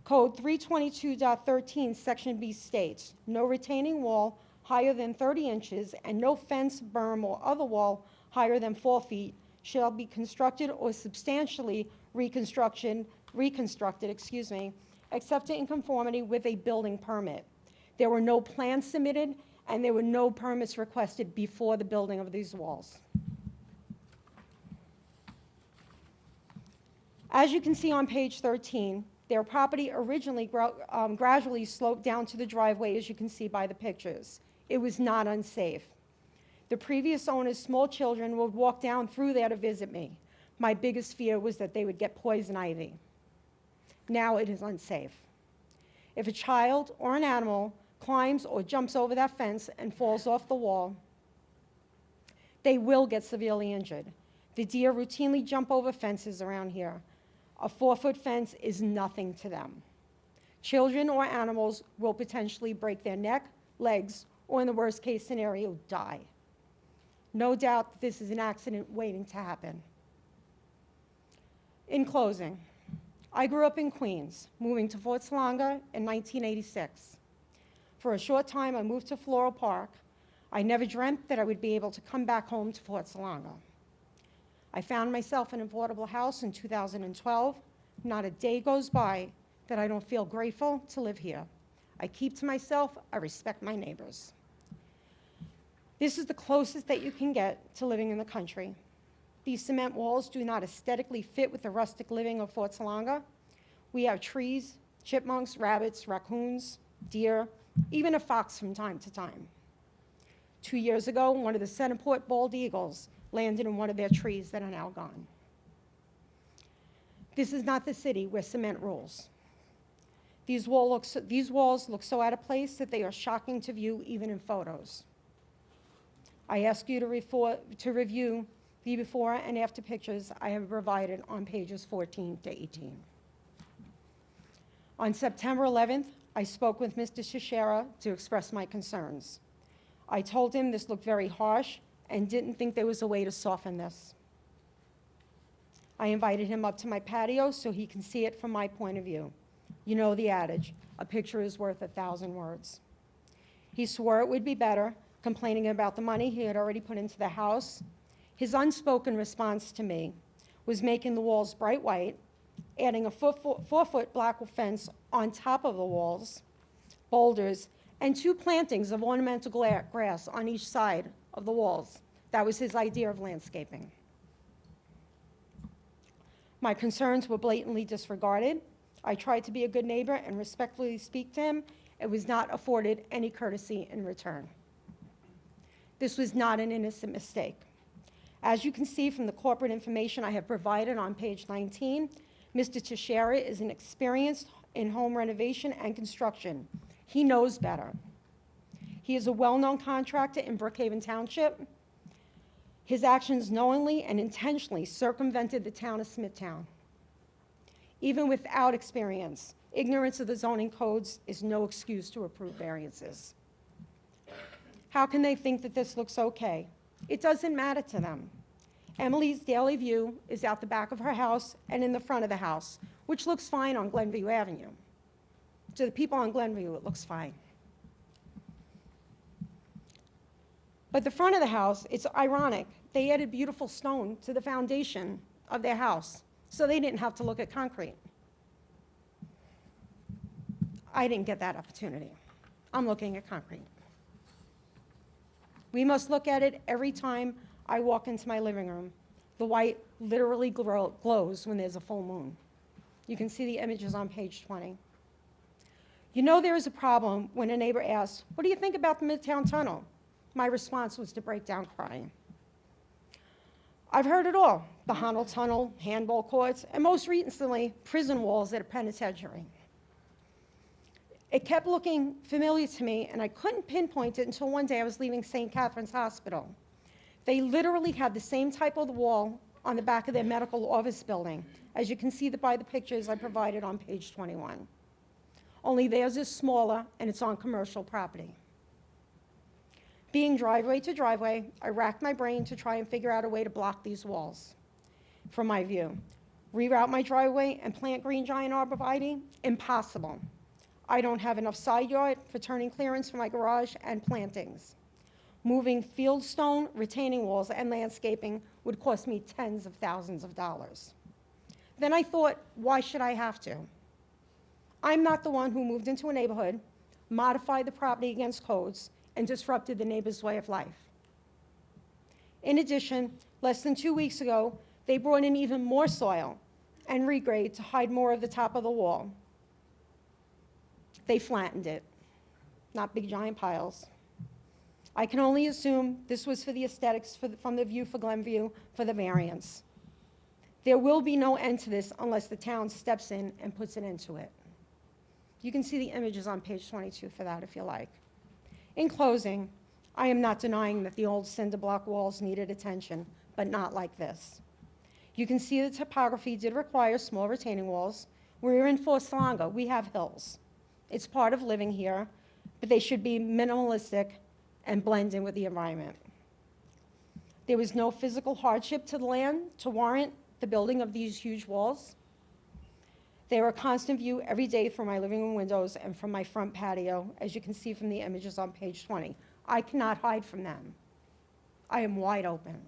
Code 322.13, Section B states, no retaining wall higher than 30 inches and no fence, berm, or other wall higher than 4 feet shall be constructed or substantially reconstructed, except in conformity with a building permit. There were no plans submitted, and there were no permits requested before the building of these walls. As you can see on page 13, their property originally gradually sloped down to the driveway, as you can see by the pictures. It was not unsafe. The previous owner's small children would walk down through there to visit me. My biggest fear was that they would get poison ivy. Now it is unsafe. If a child or an animal climbs or jumps over that fence and falls off the wall, they will get severely injured. The deer routinely jump over fences around here. A 4-foot fence is nothing to them. Children or animals will potentially break their neck, legs, or in the worst case scenario, die. No doubt that this is an accident waiting to happen. In closing, I grew up in Queens, moving to Fort Salonga in 1986. For a short time, I moved to Floral Park. I never dreamt that I would be able to come back home to Fort Salonga. I found myself an affordable house in 2012. Not a day goes by that I don't feel grateful to live here. I keep to myself, I respect my neighbors. This is the closest that you can get to living in the country. These cement walls do not aesthetically fit with the rustic living of Fort Salonga. We have trees, chipmunks, rabbits, raccoons, deer, even a fox from time to time. 2 years ago, one of the Centerport bald eagles landed in one of their trees that are now gone. This is not the city where cement rules. These walls look so out of place that they are shocking to view even in photos. I ask you to review the before and after pictures I have provided on pages 14 to 18. On September 11th, I spoke with Mr. Shishara to express my concerns. I told him this looked very harsh and didn't think there was a way to soften this. I invited him up to my patio so he can see it from my point of view. You know the adage, a picture is worth 1,000 words. He swore it would be better, complaining about the money he had already put into the house. His unspoken response to me was making the walls bright white, adding a 4-foot black fence on top of the walls, boulders, and 2 plantings of ornamental grass on each side of the walls. That was his idea of landscaping. My concerns were blatantly disregarded. I tried to be a good neighbor and respectfully speak to him. It was not afforded any courtesy in return. This was not an innocent mistake. As you can see from the corporate information I have provided on page 19, Mr. Teixeira is an experienced in home renovation and construction. He knows better. He is a well-known contractor in Brookhaven Township. His actions knowingly and intentionally circumvented the town of Smithtown. Even without experience, ignorance of the zoning codes is no excuse to approve variances. How can they think that this looks okay? It doesn't matter to them. Emily's daily view is out the back of her house and in the front of the house, which looks fine on Glenview Avenue. To the people on Glenview, it looks fine. But the front of the house, it's ironic. They added beautiful stone to the foundation of their house, so they didn't have to look at concrete. I didn't get that opportunity. I'm looking at concrete. We must look at it every time I walk into my living room. The white literally glows when there's a full moon. You can see the images on page 20. You know there is a problem when a neighbor asks, "What do you think about the Midtown Tunnel?" My response was to break down crying. I've heard it all, the Honnold Tunnel, handball courts, and most recently, prison walls at a penitentiary. It kept looking familiar to me, and I couldn't pinpoint it until one day I was leaving St. Catherine's Hospital. They literally had the same type of wall on the back of their medical office building, as you can see by the pictures I provided on page 21. Only theirs is smaller, and it's on commercial property. Being driveway to driveway, I racked my brain to try and figure out a way to block these walls from my view. Reroute my driveway and plant green giant arborvitae? Impossible. I don't have enough side yard for turning clearance for my garage and plantings. Moving fieldstone, retaining walls, and landscaping would cost me tens of thousands of dollars. Then I thought, why should I have to? I'm not the one who moved into a neighborhood, modified the property against codes, and disrupted the neighbor's way of life. In addition, less than 2 weeks ago, they brought in even more soil and regrade to hide more of the top of the wall. They flattened it, not big giant piles. I can only assume this was for the aesthetics from the view for Glenview for the variance. There will be no end to this unless the town steps in and puts an end to it. You can see the images on page 22 for that if you like. In closing, I am not denying that the old cinder block walls needed attention, but not like this. You can see the topography did require small retaining walls. We're in Fort Salonga, we have hills. It's part of living here, but they should be minimalistic and blend in with the environment. There was no physical hardship to the land to warrant the building of these huge walls. They are a constant view every day from my living room windows and from my front patio, as you can see from the images on page 20. I cannot hide from them. I am wide open.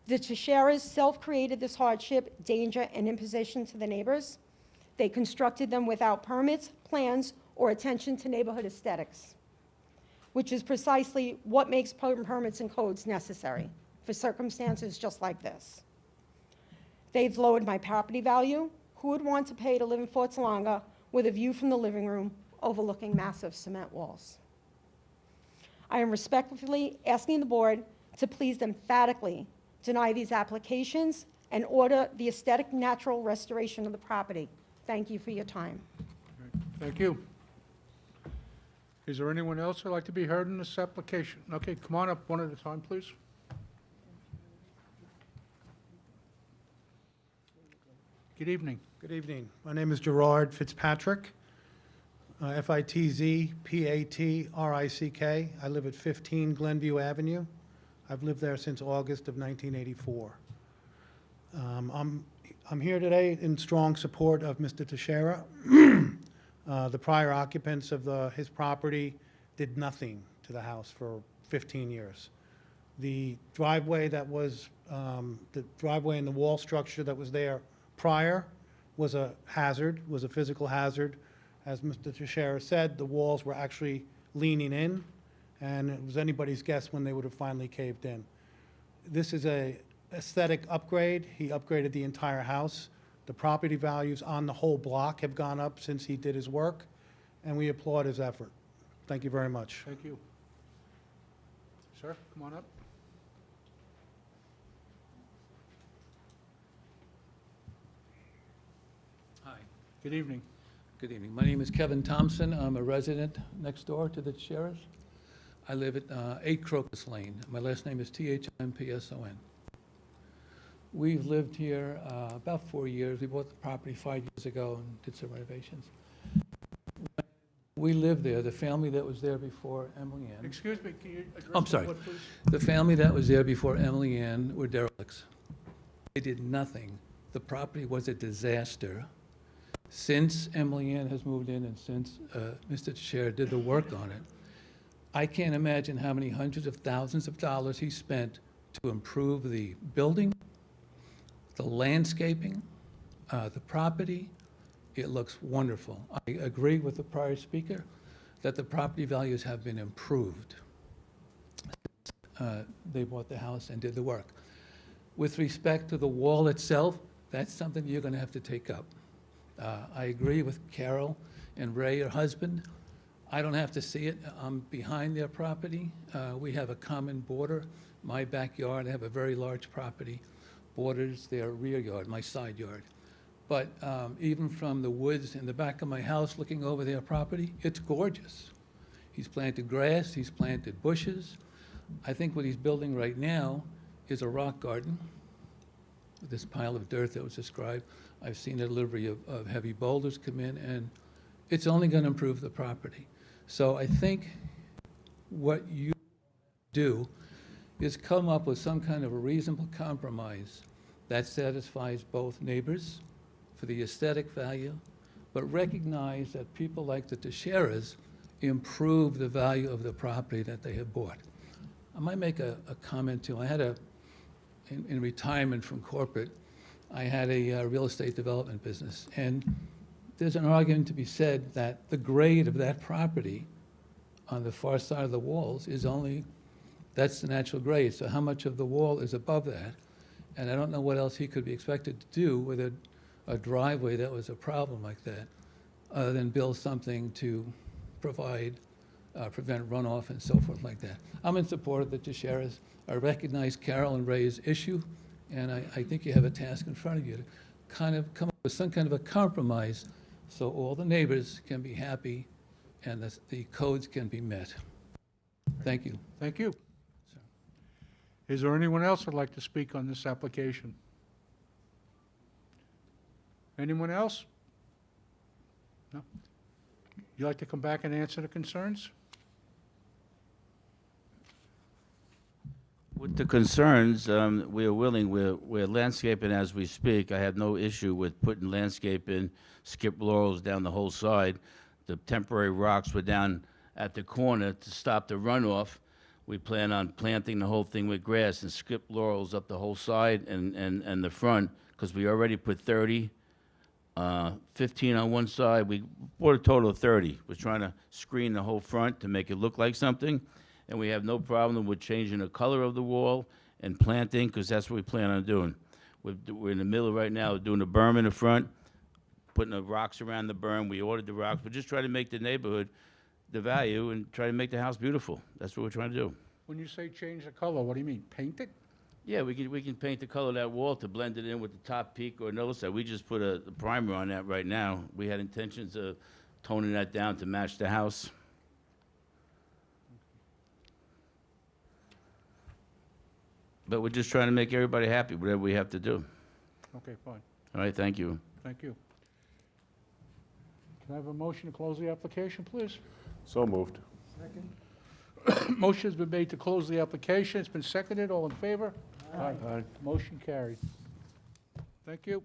The Teixeiras self-created this hardship, danger, and imposition to the neighbors. They constructed them without permits, plans, or attention to neighborhood aesthetics, which is precisely what makes permits and codes necessary for circumstances just like this. They've lowered my property value, Who would want to pay to live in Fort Salonga with a view from the living room overlooking massive cement walls? I am respectfully asking the board to please emphatically deny these applications and order the aesthetic natural restoration of the property. Thank you for your time. Thank you. Is there anyone else who'd like to be heard in this application? Okay, come on up one at a time, please. Good evening. Good evening. My name is Gerard Fitzpatrick, Fitzpatrick. I live at 15 Glenview Avenue. I've lived there since August of 1984. I'm here today in strong support of Mr. Teixeira. The prior occupants of his property did nothing to the house for 15 years. The driveway and the wall structure that was there prior was a hazard, was a physical hazard. As Mr. Teixeira said, the walls were actually leaning in, and it was anybody's guess when they would have finally caved in. This is a aesthetic upgrade. He upgraded the entire house. The property values on the whole block have gone up since he did his work, and we applaud his effort. Thank you very much. Thank you. Sir, come on up. Hi, Good evening. good evening. My name is Kevin Thompson. I'm a resident next door to the Teixeiras. I live at 8 Crocus Lane. My last name is Thompson. We've lived here about 4 years. We bought the property 5 years ago and did some renovations. We lived there. The family that was there before Emily Ann. Excuse me, can you address I'm the sorry. board, please? The family that was there before Emily Ann were derelicts. They did nothing. The property was a disaster. Since Emily Ann has moved in and since Mr. Teixeira did the work on it, I can't imagine how many hundreds of thousands of dollars he spent to improve the building, the landscaping, the property. It looks wonderful. I agree with the prior speaker that the property values have been improved. They bought the house and did the work. With respect to the wall itself, that's something you're going to have to take up. I agree with Carol and Ray, her husband. I don't have to see it. I'm behind their property. We have a common border. My backyard, I have a very large property, borders their rear yard, my side yard. But even from the woods in the back of my house looking over their property, it's gorgeous. He's planted grass, he's planted bushes. I think what he's building right now is a rock garden, this pile of dirt that was described. I've seen a delivery of heavy boulders come in, and it's only going to improve the property. So I think what you do is come up with some kind of a reasonable compromise that satisfies both neighbors for the aesthetic value, but recognize that people like the Teixeiras improve the value of the property that they have bought. I might make a comment too. I had in retirement from corporate, I had a real estate development business, and there's an argument to be said that the grade of that property on the far side of the walls is that's the natural grade. So how much of the wall is above that? And I don't know what else he could be expected to do with a driveway that was a problem like that, other than build something to prevent runoff and so forth like that. I'm in support of the Teixeiras. I recognize Carol and Ray's issue, and I think you have a task in front of you to kind of come up with some kind of a compromise so all the neighbors can be happy and the codes can be met. Thank you. Thank you. Is there anyone else who'd like to speak on this application? Anyone else? No? You like to come back and answer the concerns? With the concerns, we are willing, we're landscaping as we speak. I have no issue with putting landscaping, skip laurels down the whole side. The temporary rocks were down at the corner to stop the runoff. We plan on planting the whole thing with grass and skip laurels up the whole side and the front, because we already put 30, 15 on one side. We bought a total of 30. We're trying to screen the whole front to make it look like something. And we have no problem with changing the color of the wall and planting, because that's what we plan on doing. We're in the middle right now of doing a berm in the front. putting the rocks around the berm. We ordered the rocks. We're just trying to make the neighborhood the value and try to make the house beautiful. That's what we're trying to do. When you say change the color, what do you mean, paint it? Yeah, we can paint the color of that wall to blend it in with the top peak or another side. We just put a primer on that right now. We had intentions of toning that down to match the house. But we're just trying to make everybody happy, whatever we have to do. Okay, fine. All right, thank you. Thank you. Can I have a motion to close the application, please? So moved. Motion's been made to close the application. It's been seconded. All in favor? Aye. Motion carried. Thank you.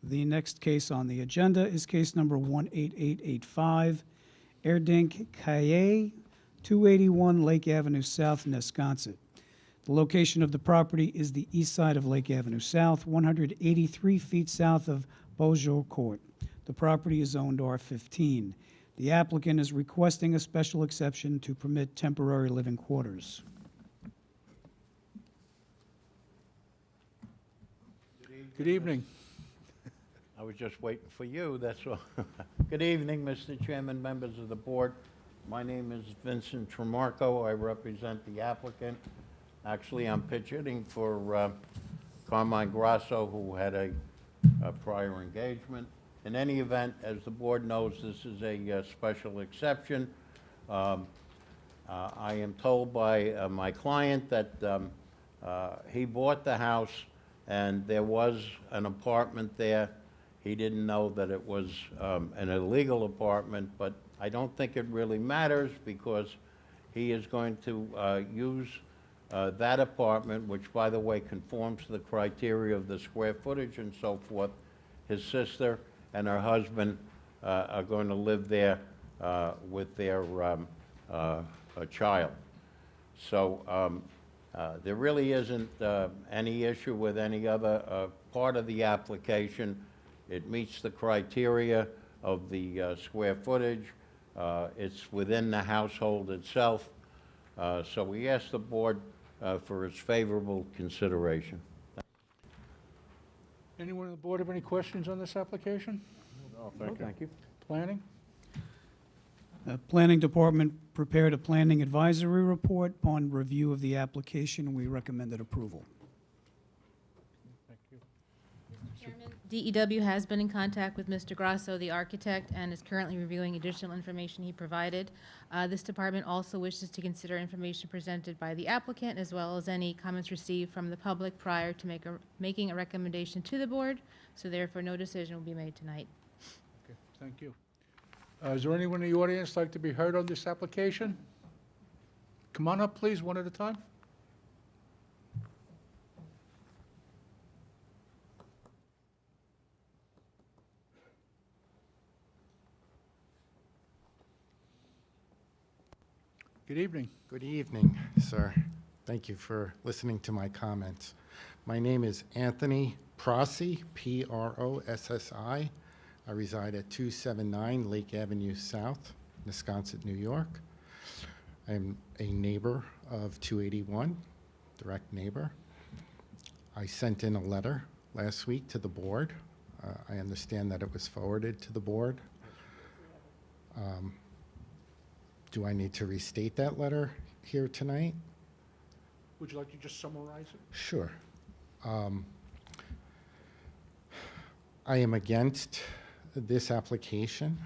The next case on the agenda is case number 18885, Erdink Kaye, 281 Lake Avenue South, Nesconset. The location of the property is the east side of Lake Avenue South, 183 feet south of Beaujeu Court. The property is zoned R15. The applicant is requesting a special exception to permit temporary living quarters. Good evening. I was just waiting for you, that's all. Good evening, Mr. Chairman, members of the board. My name is Vincent Tremarco. I represent the applicant. Actually, I'm pitching for Carmine Grasso, who had a prior engagement. In any event, as the board knows, this is a special exception. I am told by my client that he bought the house and there was an apartment there. He didn't know that it was an illegal apartment, but I don't think it really matters because he is going to use that apartment, which, by the way, conforms to the criteria of the square footage and so forth. His sister and her husband are going to live there with their child. So there really isn't any issue with any other part of the application. It meets the criteria of the square footage. It's within the household itself. So we ask the board for its favorable consideration. Anyone on the board have any questions on this application? No, thank you. Planning? The Planning Department prepared a planning advisory report. Upon review of the application, we recommended approval. Thank you. Chairman, DEW has been in contact with Mr. Grasso, the architect, and is currently reviewing additional information he provided. This department also wishes to consider information presented by the applicant, as well as any comments received from the public prior to making a recommendation to the board, so therefore no decision will be made tonight. Okay, thank you. Is there anyone in the audience like to be heard on this application? Come on up, please, one at a time. Good evening. Good evening, sir. Thank you for listening to my comments. My name is Anthony Prossi, Prossi. I reside at 279 Lake Avenue South, Nesconset, New York. I'm a neighbor of 281, direct neighbor. I sent in a letter last week to the board. I understand that it was forwarded to the board. Do I need to restate that letter here tonight? Would you like to just summarize it? Sure. I am against this application.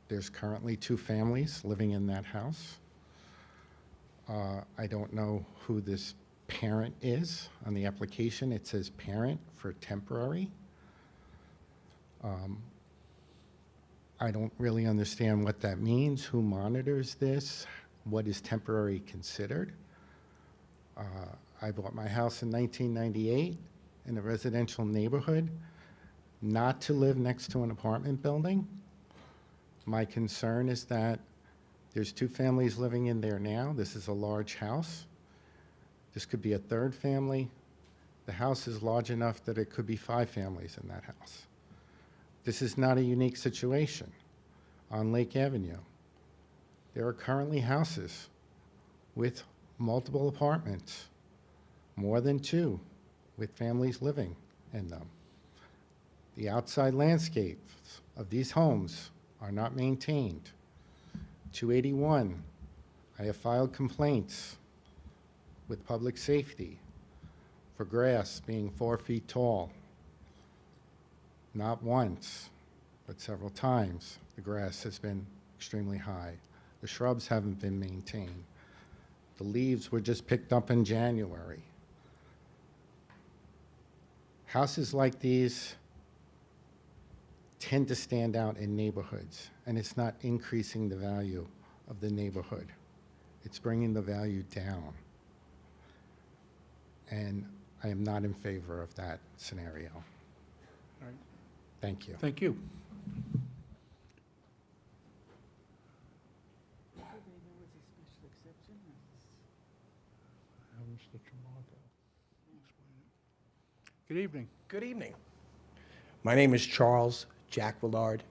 There's currently 2 families living in that house. I don't know who this parent is. On the application, it says parent for temporary. I don't really understand what that means, who monitors this, what is temporary considered. I bought my house in 1998 in a residential neighborhood, not to live next to an apartment building. My concern is that there's 2 families living in there now. This is a large house. This could be a 3rd family. The house is large enough that it could be 5 families in that house. This is not a unique situation on Lake Avenue. There are currently houses with multiple apartments, more than 2, with families living in them. The outside landscapes of these homes are not maintained. 281, I have filed complaints with public safety for grass being 4 feet tall. Not once, but several times, the grass has been extremely high. The shrubs haven't been maintained. The leaves were just picked up in January. Houses like these tend to stand out in neighborhoods, and it's not increasing the value of the neighborhood. It's bringing the value down. And I am not in favor of that scenario. All right. Thank you. Thank you. Good evening. Good evening. My name is Charles Jack Willard.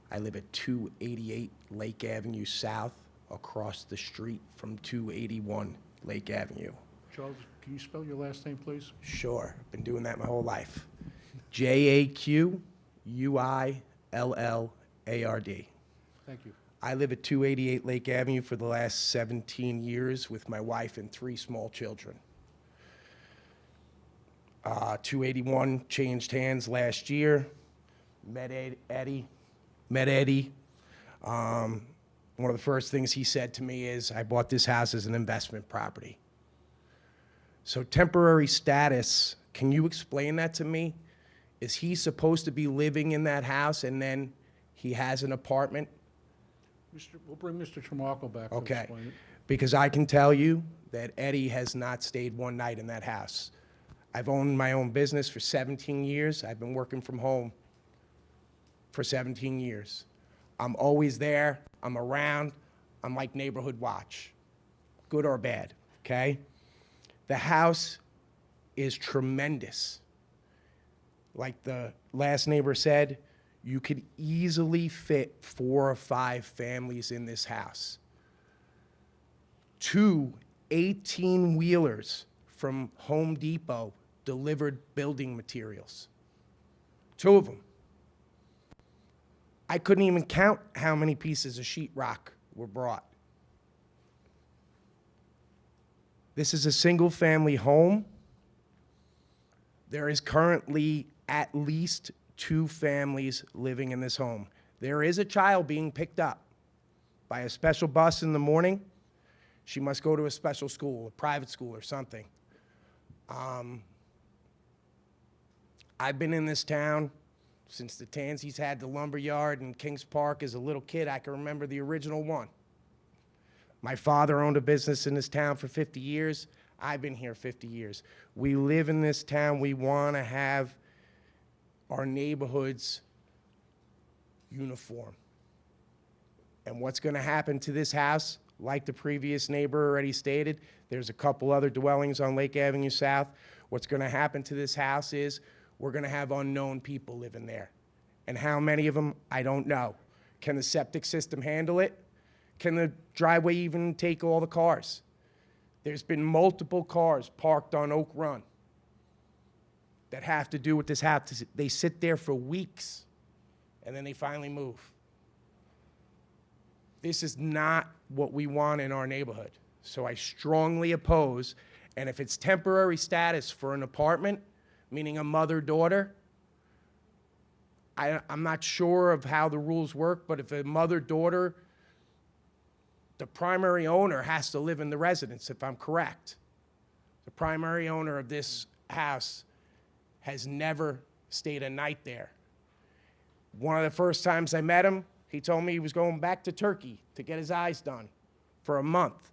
I live at 288 Lake Avenue South, across the street from 281 Lake Avenue. Charles, can you spell your last name, please? Sure, been doing that my whole life. Jaquillard. Thank you. I live at 288 Lake Avenue for the last 17 years with my wife and 3 small children. 281 changed hands last year. Met Eddie. One of the first things he said to me is, I bought this house as an investment property. So temporary status, can you explain that to me? Is he supposed to be living in that house and then he has an apartment? We'll bring Mr. Tramarko back to Okay. explain it. Because I can tell you that Eddie has not stayed one night in that house. I've owned my own business for 17 years. I've been working from home for 17 years. I'm always there. I'm around. I'm like neighborhood watch, good or bad, okay? The house is tremendous. Like the last neighbor said, you could easily fit 4 or 5 families in this house. 2 18-wheelers from Home Depot delivered building materials. 2 of them. I couldn't even count how many pieces of sheetrock were brought. This is a single-family home. There is currently at least 2 families living in this home. There is a child being picked up by a special bus in the morning. She must go to a special school, a private school or something. I've been in this town since the Tansies had the lumber yard in Kings Park. As a little kid, I can remember the original one. My father owned a business in this town for 50 years. I've been here 50 years. We live in this town. We want to have our neighborhoods uniform. And what's going to happen to this house, like the previous neighbor already stated, there's a couple other dwellings on Lake Avenue South. What's going to happen to this house is we're going to have unknown people living there. And how many of them, I don't know. Can the septic system handle it? Can the driveway even take all the cars? There's been multiple cars parked on Oak Run that have to do with this house. They sit there for weeks, and then they finally move. This is not what we want in our neighborhood. So I strongly oppose, and if it's temporary status for an apartment, meaning a mother-daughter, I'm not sure of how the rules work, but if a mother-daughter, the primary owner has to live in the residence, if I'm correct. The primary owner of this house has never stayed a night there. One of the first times I met him, He told me he was going back to Turkey to get his eyes done for a month.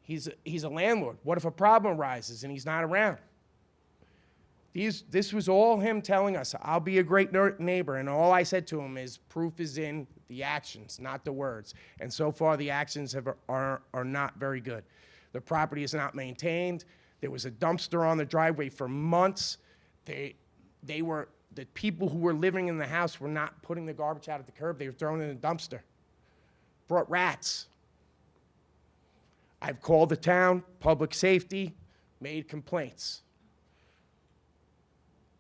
He's a landlord. What if a problem arises and he's not around? This was all him telling us, I'll be a great neighbor, and all I said to him is, proof is in the actions, not the words. And so far, the actions are not very good. The property is not maintained. There was a dumpster on the driveway for months. The people who were living in the house were not putting the garbage out at the curb. They were throwing it in the dumpster. Brought rats. I've called the town, public safety, made complaints.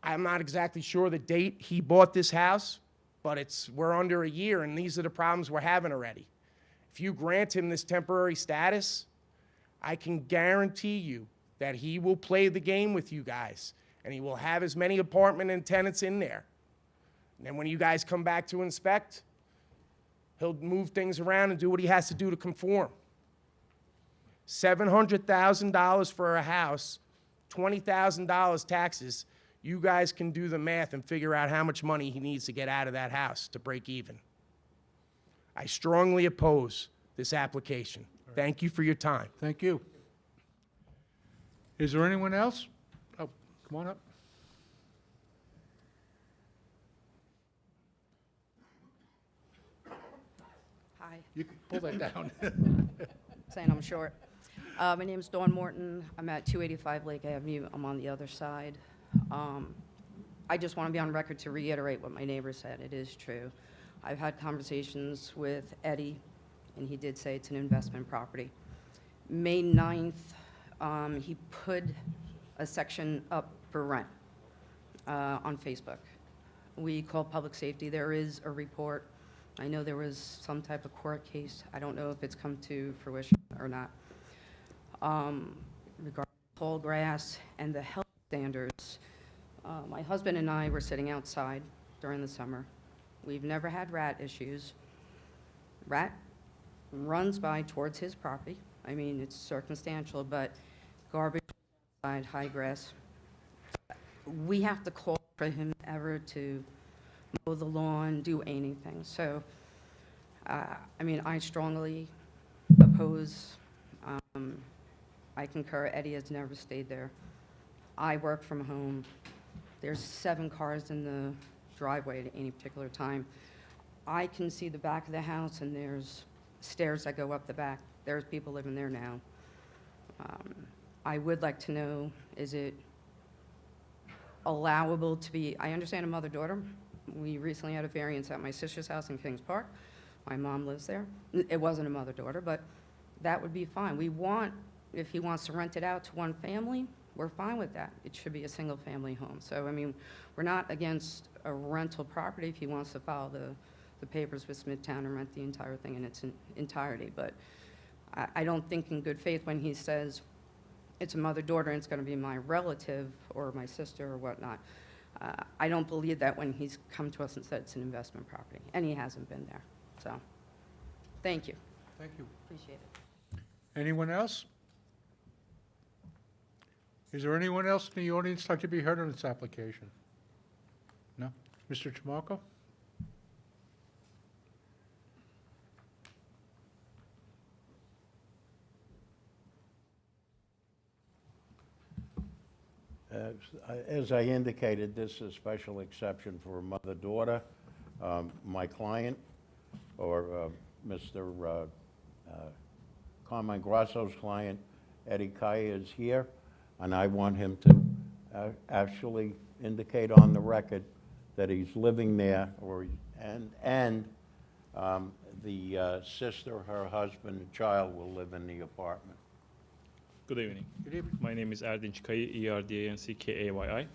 I'm not exactly sure the date he bought this house, but we're under a year, and these are the problems we're having already. If you grant him this temporary status, I can guarantee you that he will play the game with you guys, and he will have as many apartment and tenants in there. And then when you guys come back to inspect, he'll move things around and do what he has to do to conform. $700,000 for a house, $20,000 taxes. You guys can do the math and figure out how much money he needs to get out of that house to break even. I strongly oppose this application. Thank you for your time. Thank you. Is there anyone else? Oh, come on up. Hi. You can pull that down. Saying I'm short. My name is Dawn Morton. I'm at 285 Lake Avenue. I'm on the other side. I just want to be on record to reiterate what my neighbor said. It is true. I've had conversations with Eddie, and he did say it's an investment property. May 9th, he put a section up for rent on Facebook. We called public safety. There is a report. I know there was some type of court case. I don't know if it's come to fruition or not. Regarding tall grass and the health standards, my husband and I were sitting outside during the summer. We've never had rat issues. Rat runs by towards his property. I mean, it's circumstantial, but garbage outside, high grass. We have to call for him ever to mow the lawn, do anything. So, I mean, I strongly oppose. I concur, Eddie has never stayed there. I work from home. There's 7 cars in the driveway at any particular time. I can see the back of the house, and there's stairs that go up the back. There's people living there now. I would like to know, is it allowable to be, I understand a mother-daughter. We recently had a variance at my sister's house in Kings Park. My mom lives there. It wasn't a mother-daughter, but that would be fine. We want, if he wants to rent it out to one family, we're fine with that. It should be a single-family home. So, I mean, we're not against a rental property if he wants to file the papers with Smithtown and rent the entire thing in its entirety. But I don't think in good faith when he says it's a mother-daughter and it's going to be my relative or my sister or whatnot. I don't believe that when he's come to us and said it's an investment property, and he hasn't been there. So, thank you. Thank you. Appreciate it. Anyone else? Is there anyone else in the audience like to be heard on this application? No? Mr. Tramarko? As I indicated, this is a special exception for a mother-daughter. My client, or Mr. Carmine Grasso's client, Eddie Kaya, is here, and I want him to actually indicate on the record that he's living there, and the sister, her husband, and child will live in the apartment. Good evening. Good evening. My name is Erdinç Kayı, E-R-D-A-N-C-K-A-Y-I.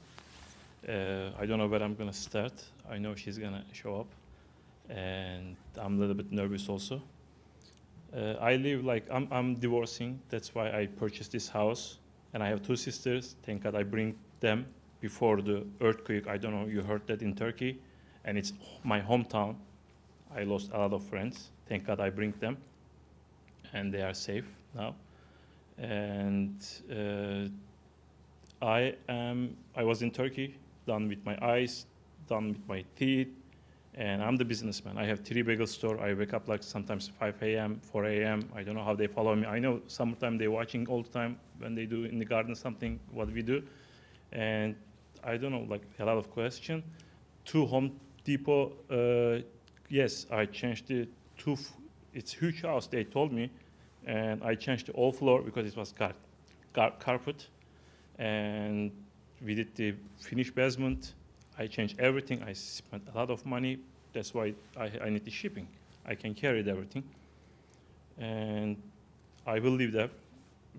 I don't know where I'm going to start. I know she's going to show up, and I'm a little bit nervous also. I live I'm divorcing. That's why I purchased this house, and I have 2 sisters. Thank God I bring them before the earthquake. I don't know, you heard that in Turkey, and it's my hometown. I lost a lot of friends. Thank God I bring them, and they are safe now. And I was in Turkey, done with my eyes, done with my teeth, And I'm the businessman. I have 3 bagel store. I wake up like sometimes 5 a.m., 4 a.m. I don't know how they follow me. I know sometimes they're watching all the time when they do in the garden something, what we do. And I don't know, like a lot of question. To Home Depot, yes, I changed the it's huge house, they told me. And I changed the all floor because it was carpet. And we did the finished basement. I changed everything. I spent a lot of money. That's why I need the shipping. I can carry everything. And I will leave that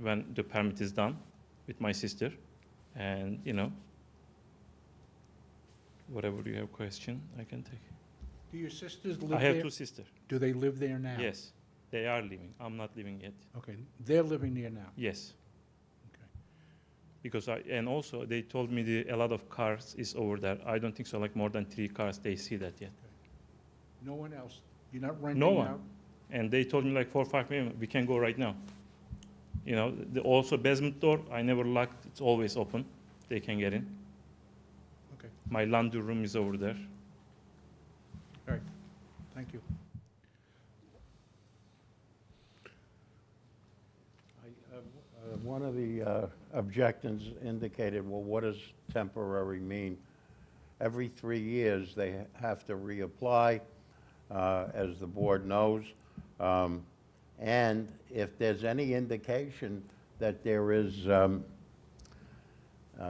when the permit is done with my sister. And, you know, whatever you have question, I can take. Do your sisters live I there? have 2 sisters. Do they live there now? Yes, they are living. I'm not living yet. Okay, they're living there now? Yes. Because and also they told me a lot of cars is over there. I don't think so, like more than 3 cars, they see that yet. No one else? You're not renting No one. out? And they told me like 4 or 5 a.m., we can go right now. You know, also basement door, I never locked, it's always open. They can get in. Okay, My laundry room is over there. all right, thank you. One of the objections indicated, well, what does temporary mean? Every 3 years, they have to reapply, as the board knows. And if there's any indication that there is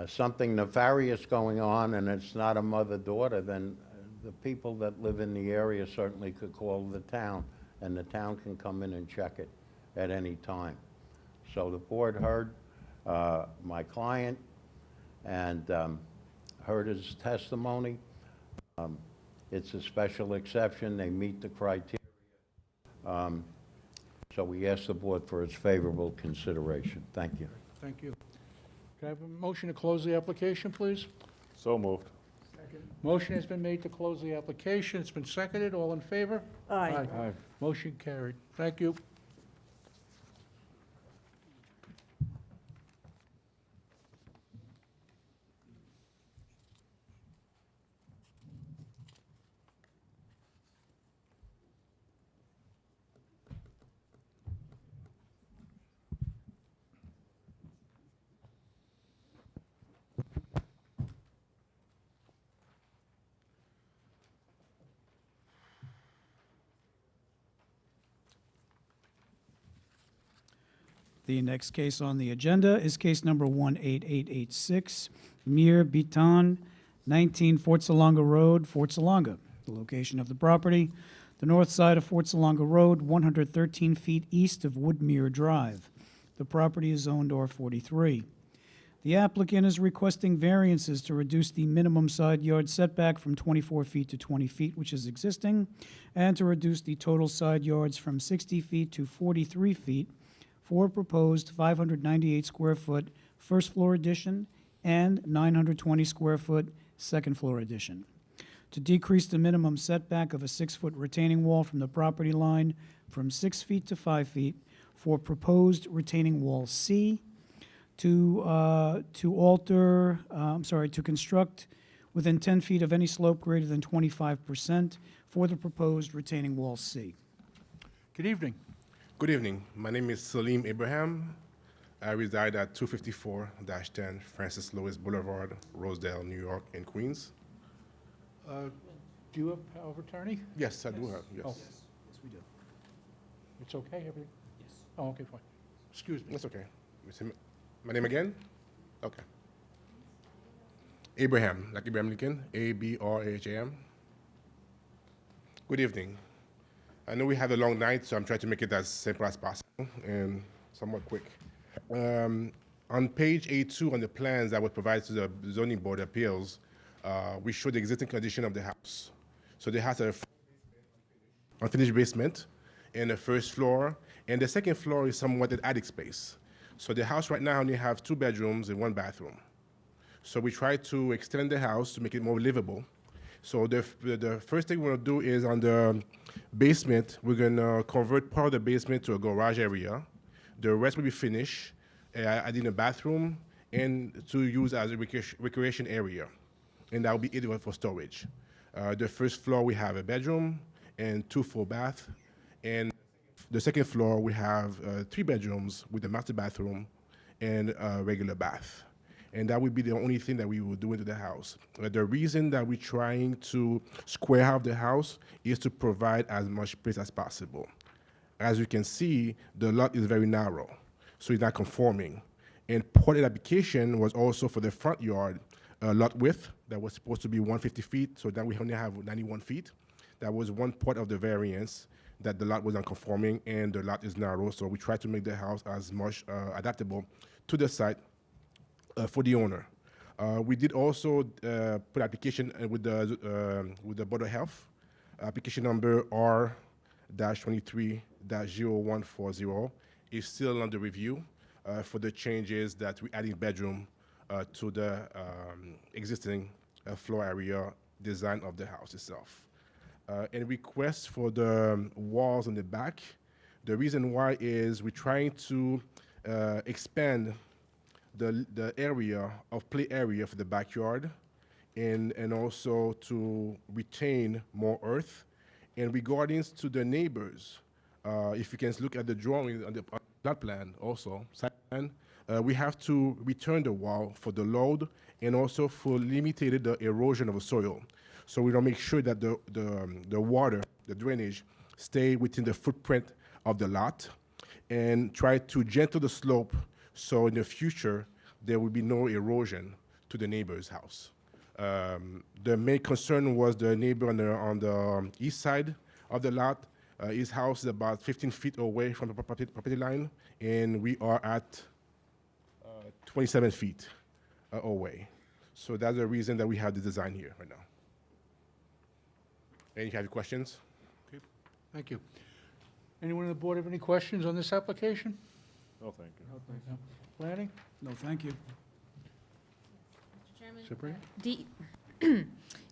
something nefarious going on and it's not a mother-daughter, then the people that live in the area certainly could call the town, and the town can come in and check it at any time. So the board heard my client and heard his testimony. It's a special exception. They meet the criteria. So we ask the board for its favorable consideration. Thank you. Thank you. Can I have a motion to close the application, please? So moved. Motion has been made to close the application. It's been seconded. All in favor? Aye. Motion carried. Thank you. The next case on the agenda is case number 18886, Mir Bitan, 19 Fort Salonga Road, Fort Salonga. The location of the property, the north side of Fort Salonga Road, 113 feet east of Woodmere Drive. The property is zoned R43. The applicant is requesting variances to reduce the minimum side yard setback from 24 feet to 20 feet, which is existing, and to reduce the total side yards from 60 feet to 43 feet for proposed 598 square foot first floor addition and 920 square foot second floor addition. To decrease the minimum setback of a 6-foot retaining wall from the property line from 6 feet to 5 feet for proposed retaining wall C, to construct within 10 feet of any slope greater than 25% for the proposed retaining wall C. Good evening. Good evening. My name is Salim Abraham. I reside at 254-10 Francis Lewis Boulevard, Rosedale, New York, in Queens. Do you have power of attorney? Yes, I do have, yes. Oh. Yes, we do. It's okay, everything? Yes. Oh, okay, fine. Excuse me. That's okay. My name again? Okay. Abraham, like Abraham Lincoln, A-B-R-A-H-A-M. Good evening. I know we had a long night, so I'm trying to make it as simple as possible and somewhat quick. On page A2 on the plans that were provided to the Zoning Board of Appeals, we show the existing condition of the house. So the house has a unfinished basement and the first floor, and the second floor is somewhat an attic space. So the house right now only have 2 bedrooms and 1 bathroom. So we try to extend the house to make it more livable. So the first thing we're gonna do is on the basement, we're gonna convert part of the basement to a garage area. The rest will be finished, adding a bathroom and to use as a recreation area. And that will be it for storage. The first floor, we have a bedroom and 2 full bath. And the second floor, we have 3 bedrooms with a master bathroom and a regular bath. And that would be the only thing that we will do into the house. The reason that we're trying to square half the house is to provide as much space as possible. As you can see, the lot is very narrow, so it's not conforming. And part of the application was also for the front yard lot width that was supposed to be 150 feet, so now we only have 91 feet. That was one part of the variance, that the lot was non-conforming and the lot is narrow, so we tried to make the house as much adaptable to the site for the owner. We did also put application with the Board of Health, application number R-23-0140 is still under review for the changes that we're adding bedroom to the existing floor area design of the house itself. And requests for the walls on the back. The reason why is we're trying to expand the area of play area for the backyard and also to retain more earth. And regarding to the neighbors, if you can look at the drawing on the plot plan also, site plan, we have to return the wall for the load and also for limited the erosion of the soil. So we don't make sure that the water, the drainage, stay within the footprint of the lot and try to gentle the slope so in the future there will be no erosion to the neighbor's house. The main concern was the neighbor on the east side of the lot. His house is about 15 feet away from the property line, and we are at 27 feet away. So that's the reason that we have the design here right now. Any have questions? Thank you. Anyone on the board have any questions on this application? No, thank you. No. Planning? No, thank you. Mr. Chairman, Sabrina?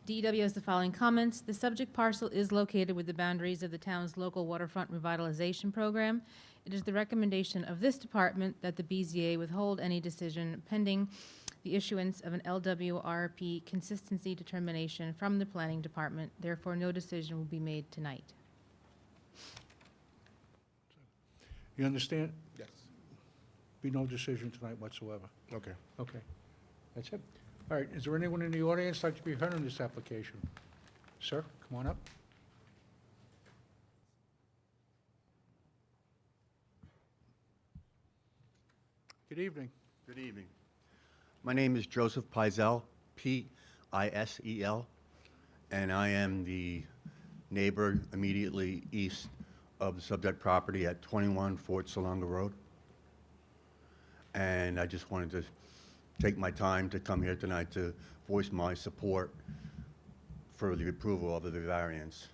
DEW has the following comments. The subject parcel is located with the boundaries of the town's local waterfront revitalization program. It is the recommendation of this department that the BZA withhold any decision pending the issuance of an LWRP consistency determination from the planning department. Therefore, no decision will be made tonight. You understand? Yes. Be no decision tonight whatsoever. Okay. Okay. That's it. All right, is there anyone in the audience like to be heard on this application? Sir, come on up. Good evening. Good evening. My name is Joseph Piesel, P-I-S-E-L, and I am the neighbor immediately east of the subject property at 21 Fort Salonga Road. And I just wanted to take my time to come here tonight to voice my support for the approval of the variance.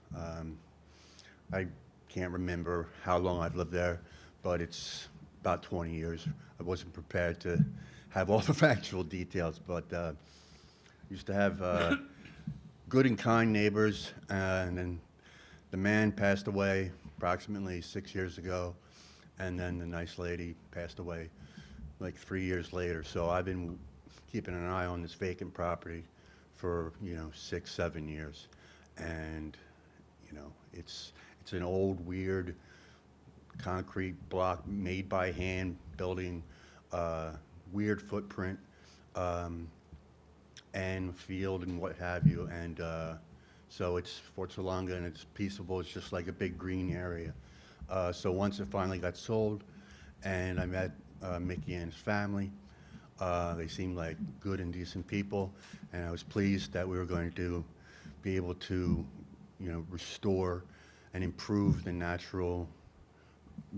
I can't remember how long I've lived there, but it's about 20 years. I wasn't prepared to have all the factual details, but used to have good and kind neighbors, and then the man passed away approximately 6 years ago, and then the nice lady passed away like 3 years later. So I've been keeping an eye on this vacant property for, 6, 7 years. And, it's an old, weird concrete block made by hand building, weird footprint, and field and what have you. And so it's Fort Salonga and it's peaceable. It's just like a big green area. So once it finally got sold and I met Mickey and his family, they seemed like good and decent people, and I was pleased that we were going to be able to, restore and improve the natural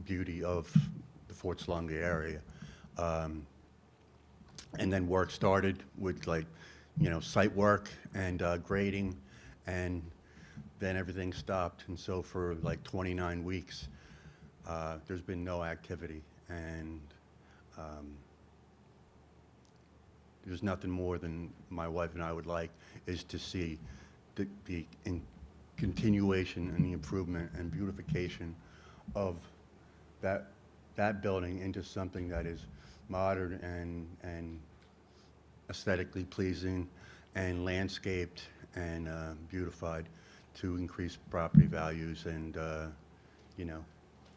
beauty of the Fort Salonga area. And then work started with site work and grading, and then everything stopped. And so for 29 weeks, there's been no activity, and there's nothing more than my wife and I would like is to see the continuation and the improvement and beautification of that building into something that is modern and aesthetically pleasing and landscaped and beautified to increase property values and, you know,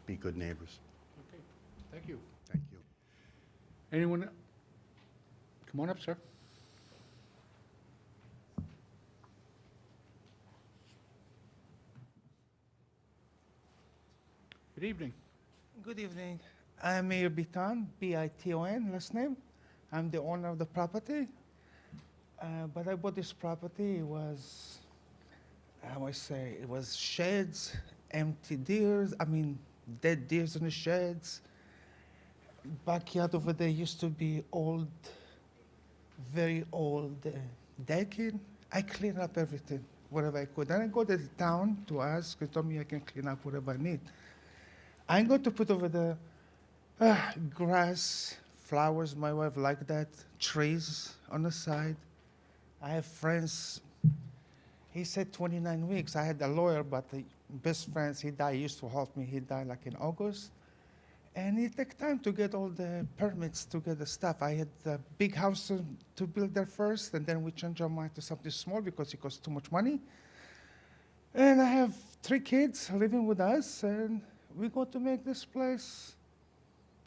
be good neighbors. Okay, thank you. Thank you. Anyone? Come on up, sir. Good evening. Good evening. I'm Mayor Biton, B-I-T-O-N, last name. I'm the owner of the property. But I bought this property, it was, how I say, it was sheds, empty deers, dead deers in the sheds. Backyard over there used to be old, very old decking. I cleaned up everything, whatever I could. Then I go to the town to ask, they told me I can clean up whatever I need. I'm going to put over the grass, flowers, my wife like that, trees on the side. I have friends, he said 29 weeks. I had a lawyer, but the best friends, he died, he used to help me. He died like in August. And it took time to get all the permits to get the stuff. I had a big house to build there first, and then we changed our mind to something small because it costs too much money. And I have 3 kids living with us, and we're going to make this place,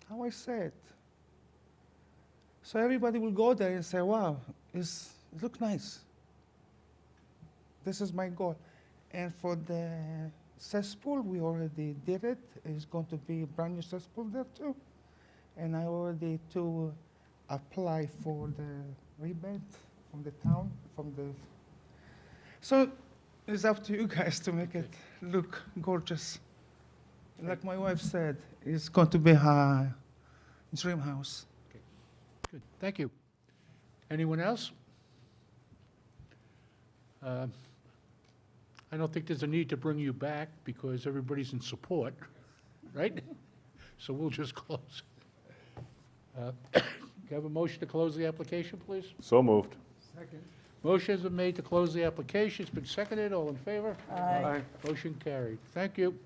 how I say it. So everybody will go there and say, wow, it looks nice. This is my goal. And for the cesspool, we already did it. It's going to be a brand new cesspool there too. And I already to apply for the rebate from the town, So it's up to you guys to make it look gorgeous. Like my wife said, it's going to be her dream house. Good, thank you. Anyone else? I don't think there's a need to bring you back because everybody's in support, right? So we'll just close. Can I have a motion to close the application, please? So moved. Second. Motion has been made to close the application. It's been seconded. All in favor? Aye. Motion carried. Thank you.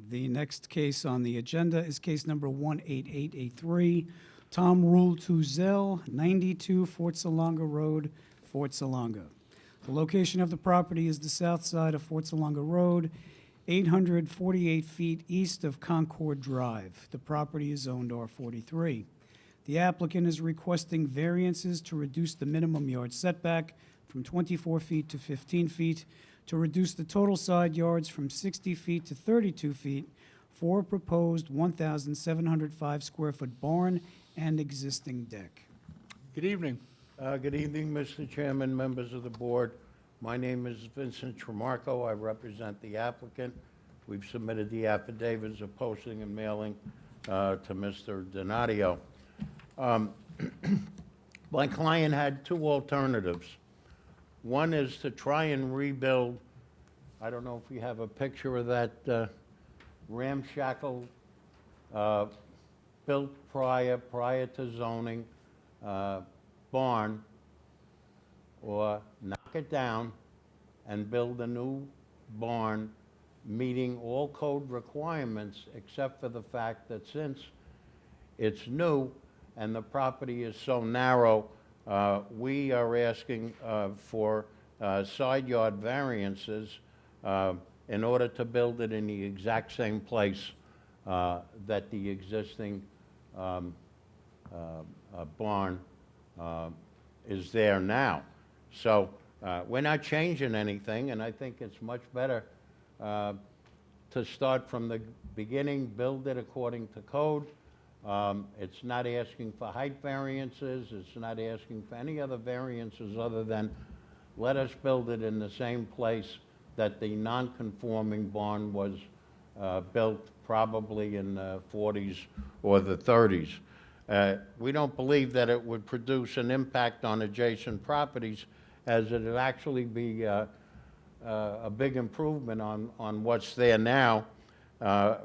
The next case on the agenda is case number 18883, Tom Rule Tuzel, 92 Fort Salonga Road, Fort Salonga. The location of the property is the south side of Fort Salonga Road, 848 feet east of Concord Drive. The property is zoned R43. The applicant is requesting variances to reduce the minimum yard setback from 24 feet to 15 feet, to reduce the total side yards from 60 feet to 32 feet for a proposed 1,705 square foot barn and existing deck. Good evening. Good evening, Mr. Chairman, members of the board. My name is Vincent Tremarco. I represent the applicant. We've submitted the affidavits of posting and mailing to Mr. Donadio. My client had 2 alternatives. One is to try and rebuild, I don't know if you have a picture of that ramshackle, built prior to zoning barn, or knock it down and build a new barn meeting all code requirements, except for the fact that since it's new and the property is so narrow, we are asking for side yard variances in order to build it in the exact same place that the existing barn is there now. So we're not changing anything, and I think it's much better to start from the beginning, build it according to code. It's not asking for height variances, it's not asking for any other variances other than let us build it in the same place that the non-conforming barn was built probably in the 40s or the 30s. We don't believe that it would produce an impact on adjacent properties, as it would actually be a big improvement on what's there now.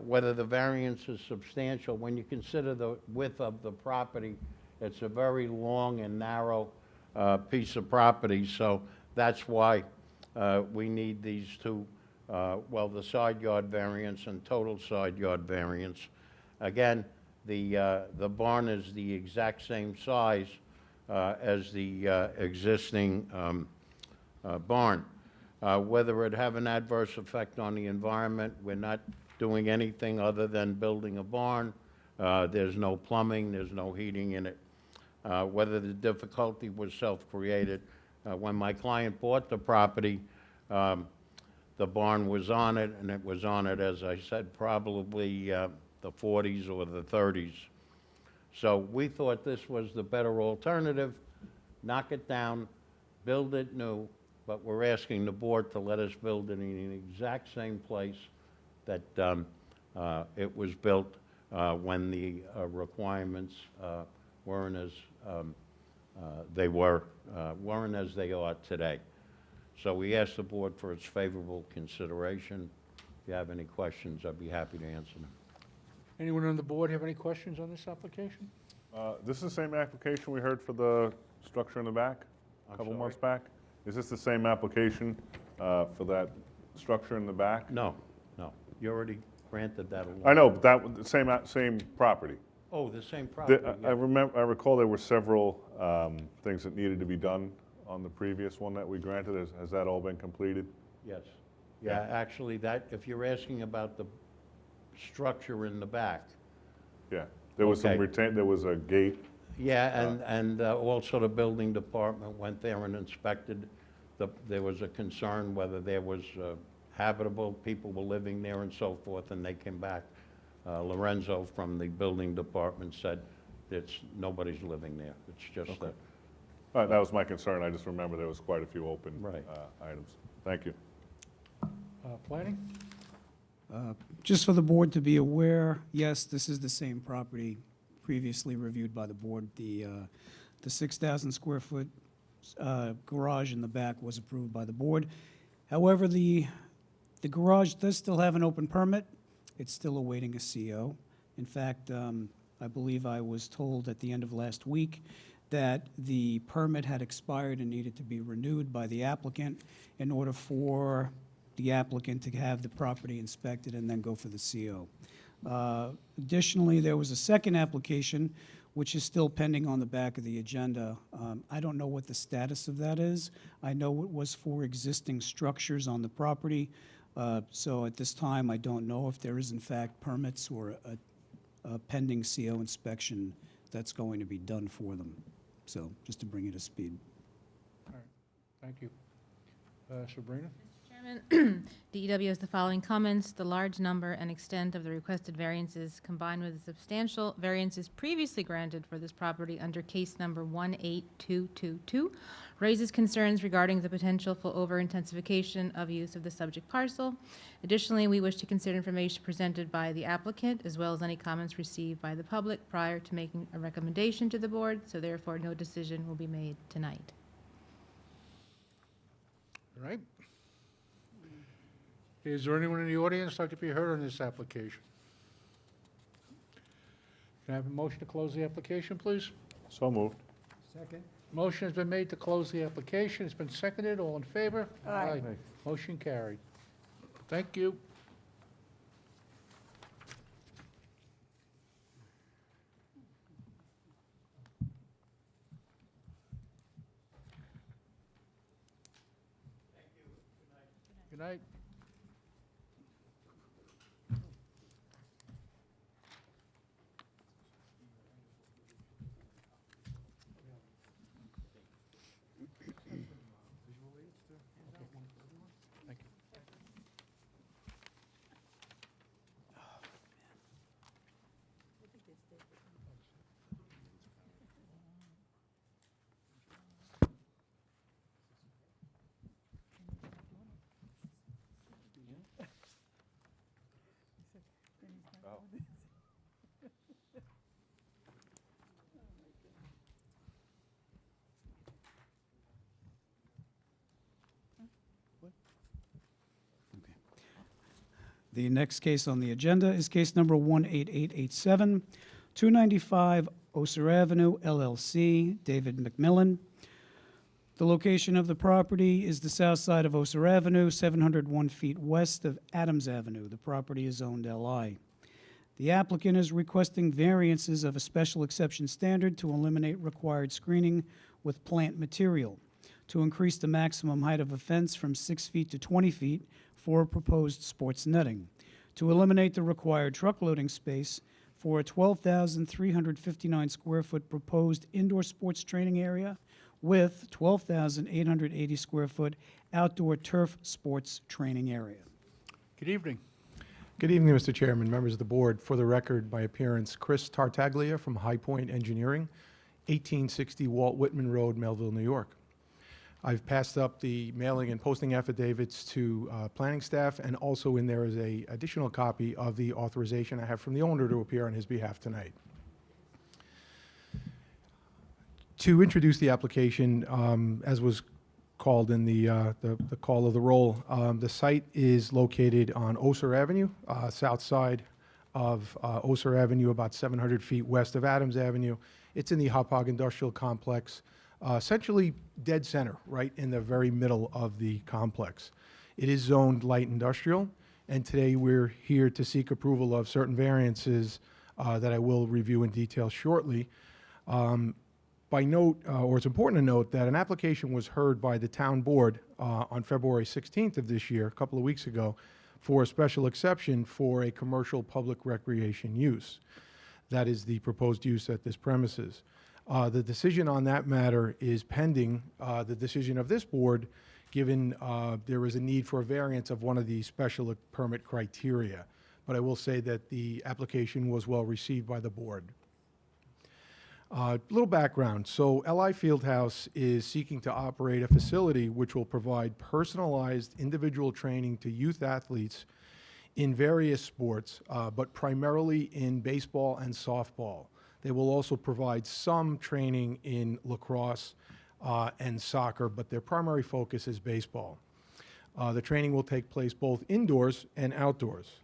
Whether the variance is substantial, when you consider the width of the property, it's a very long and narrow piece of property, so that's why we need these two, well, the side yard variance and total side yard variance. Again, the barn is the exact same size as the existing barn. Whether it have an adverse effect on the environment, we're not doing anything other than building a barn. There's no plumbing, there's no heating in it. Whether the difficulty was self-created. When my client bought the property, the barn was on it, and it was on it, as I said, probably the 40s or the 30s. So we thought this was the better alternative. Knock it down, build it new, but we're asking the board to let us build it in the exact same place that it was built when the requirements weren't as weren't as they are today. So we ask the board for its favorable consideration. If you have any questions, I'd be happy to answer them. Anyone on the board have any questions on this application? This is the same application we heard for the structure in the back a couple months back? Is this the same application for that structure in the back? No, no. You already granted that. I know, but that, the same property. Oh, the same property. I recall there were several things that needed to be done on the previous one that we granted. Has that all been completed? Yes. Yeah, actually, that, if you're asking about the structure in the back. Yeah, there was Okay. there was a gate. Yeah, and also the building department went there and inspected. There was a concern whether there was habitable, people were living there and so forth, and they came back. Lorenzo from the building department said nobody's living there. It's just that. That was my concern. I just remember there was quite a few open Right. items. Thank you. Planning? Just for the board to be aware, yes, this is the same property previously reviewed by the board. The 6,000 square foot garage in the back was approved by the board. However, the garage does still have an open permit. It's still awaiting a CO. In fact, I believe I was told at the end of last week that the permit had expired and needed to be renewed by the applicant in order for the applicant to have the property inspected and then go for the CO. Additionally, there was a second application, which is still pending on the back of the agenda. I don't know what the status of that is. I know it was for existing structures on the property. So at this time, I don't know if there is in fact permits or a pending CO inspection that's going to be done for them. So just to bring you to speed. All right, thank you. Sabrina? Chairman, DEW has the following comments. The large number and extent of the requested variances, combined with the substantial variances previously granted for this property under case number 18222, raises concerns regarding the potential for over-intensification of use of the subject parcel. Additionally, we wish to consider information presented by the applicant, as well as any comments received by the public prior to making a recommendation to the board, so therefore no decision will be made tonight. All right. Is there anyone in the audience like to be heard on this application? Can I have a motion to close the application, please? So moved. Second. Motion has been made to close the application. It's been seconded. All in favor? Aye. Motion carried. Thank you. Good night. The next case on the agenda is case number 18887, 295 Oser Avenue, LLC, David McMillan. The location of the property is the south side of Oser Avenue, 701 feet west of Adams Avenue. The property is zoned LI. The applicant is requesting variances of a special exception standard to eliminate required screening with plant material, to increase the maximum height of a fence from 6 feet to 20 feet for proposed sports netting, to eliminate the required truck loading space for a 12,359 square foot proposed indoor sports training area with 12,880 square foot outdoor turf sports training area. Good evening. Good evening, Mr. Chairman, members of the board. For the record, my appearance, Chris Tartaglia from High Point Engineering, 1860 Walt Whitman Road, Melville, New York. I've passed up the mailing and posting affidavits to planning staff, and also in there is a additional copy of the authorization I have from the owner to appear on his behalf tonight. To introduce the application, as was called in the call of the roll, the site is located on Oser Avenue, south side of Oser Avenue, about 700 feet west of Adams Avenue. It's in the Hauppauge Industrial Complex, essentially dead center, right in the very middle of the complex. It is zoned light industrial, and today we're here to seek approval of certain variances that I will review in detail shortly. By note, or it's important to note, that an application was heard by the town board on February 16th of this year, a couple of weeks ago, for a special exception for a commercial public recreation use. That is the proposed use at this premises. The decision on that matter is pending the decision of this board, given there is a need for a variance of one of the special permit criteria. But I will say that the application was well received by the board. Little background. So LI Fieldhouse is seeking to operate a facility which will provide personalized individual training to youth athletes in various sports, but primarily in baseball and softball. They will also provide some training in lacrosse and soccer, but their primary focus is baseball. The training will take place both indoors and outdoors.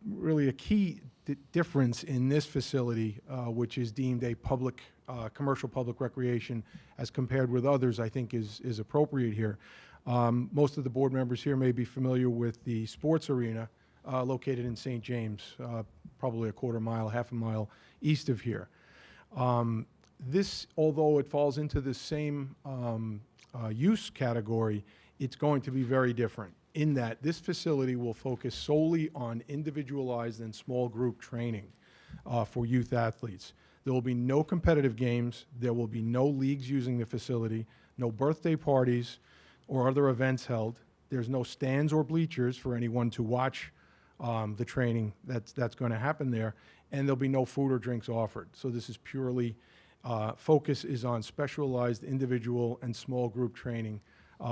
Really a key difference in this facility, which is deemed a public, commercial public recreation as compared with others, I think is appropriate here. Most of the board members here may be familiar with the sports arena located in St. James, probably a quarter mile, half a mile east of here. This, although it falls into the same use category, it's going to be very different in that this facility will focus solely on individualized and small group training for youth athletes. There will be no competitive games. There will be no leagues using the facility, no birthday parties or other events held. There's no stands or bleachers for anyone to watch the training that's going to happen there, and there'll be no food or drinks offered. So this is purely, focus is on specialized individual and small group training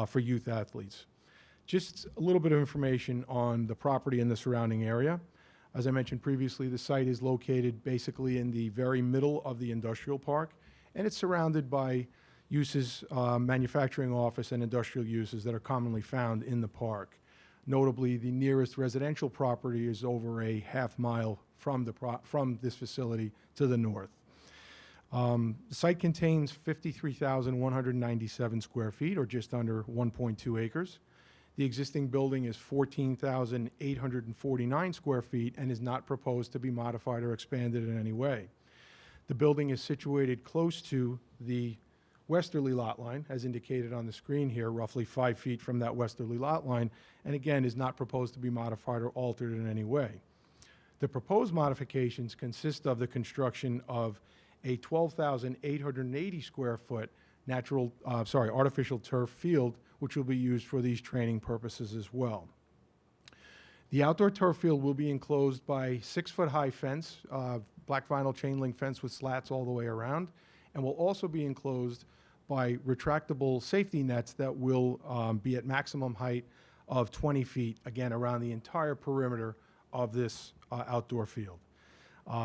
for youth athletes. Just a little bit of information on the property and the surrounding area. As I mentioned previously, the site is located basically in the very middle of the industrial park, and it's surrounded by uses, manufacturing office and industrial uses that are commonly found in the park. Notably, the nearest residential property is over a half mile from this facility to the north. The site contains 53,197 square feet, or just under 1.2 acres. The existing building is 14,849 square feet and is not proposed to be modified or expanded in any way. The building is situated close to the westerly lot line, as indicated on the screen here, roughly 5 feet from that westerly lot line, and again is not proposed to be modified or altered in any way. The proposed modifications consist of the construction of a 12,880 square foot artificial turf field, which will be used for these training purposes as well. The outdoor turf field will be enclosed by 6-foot-high fence, black vinyl chain link fence with slats all the way around, and will also be enclosed by retractable safety nets that will be at maximum height of 20 feet, again, around the entire perimeter of this outdoor field.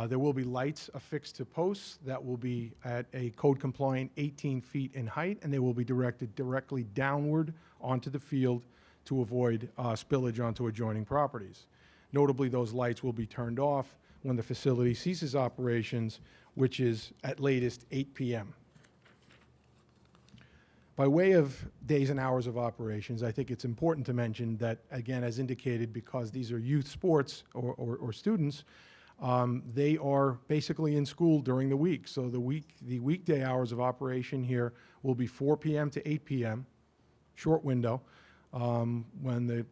There will be lights affixed to posts that will be at a code-compliant 18 feet in height, and they will be directed directly downward onto the field to avoid spillage onto adjoining properties. Notably, those lights will be turned off when the facility ceases operations, which is at latest 8 p.m. By way of days and hours of operations, I think it's important to mention that, again, as indicated, because these are youth sports or students, they are basically in school during the week. So the weekday hours of operation here will be 4 p.m. to 8 p.m., short window. When the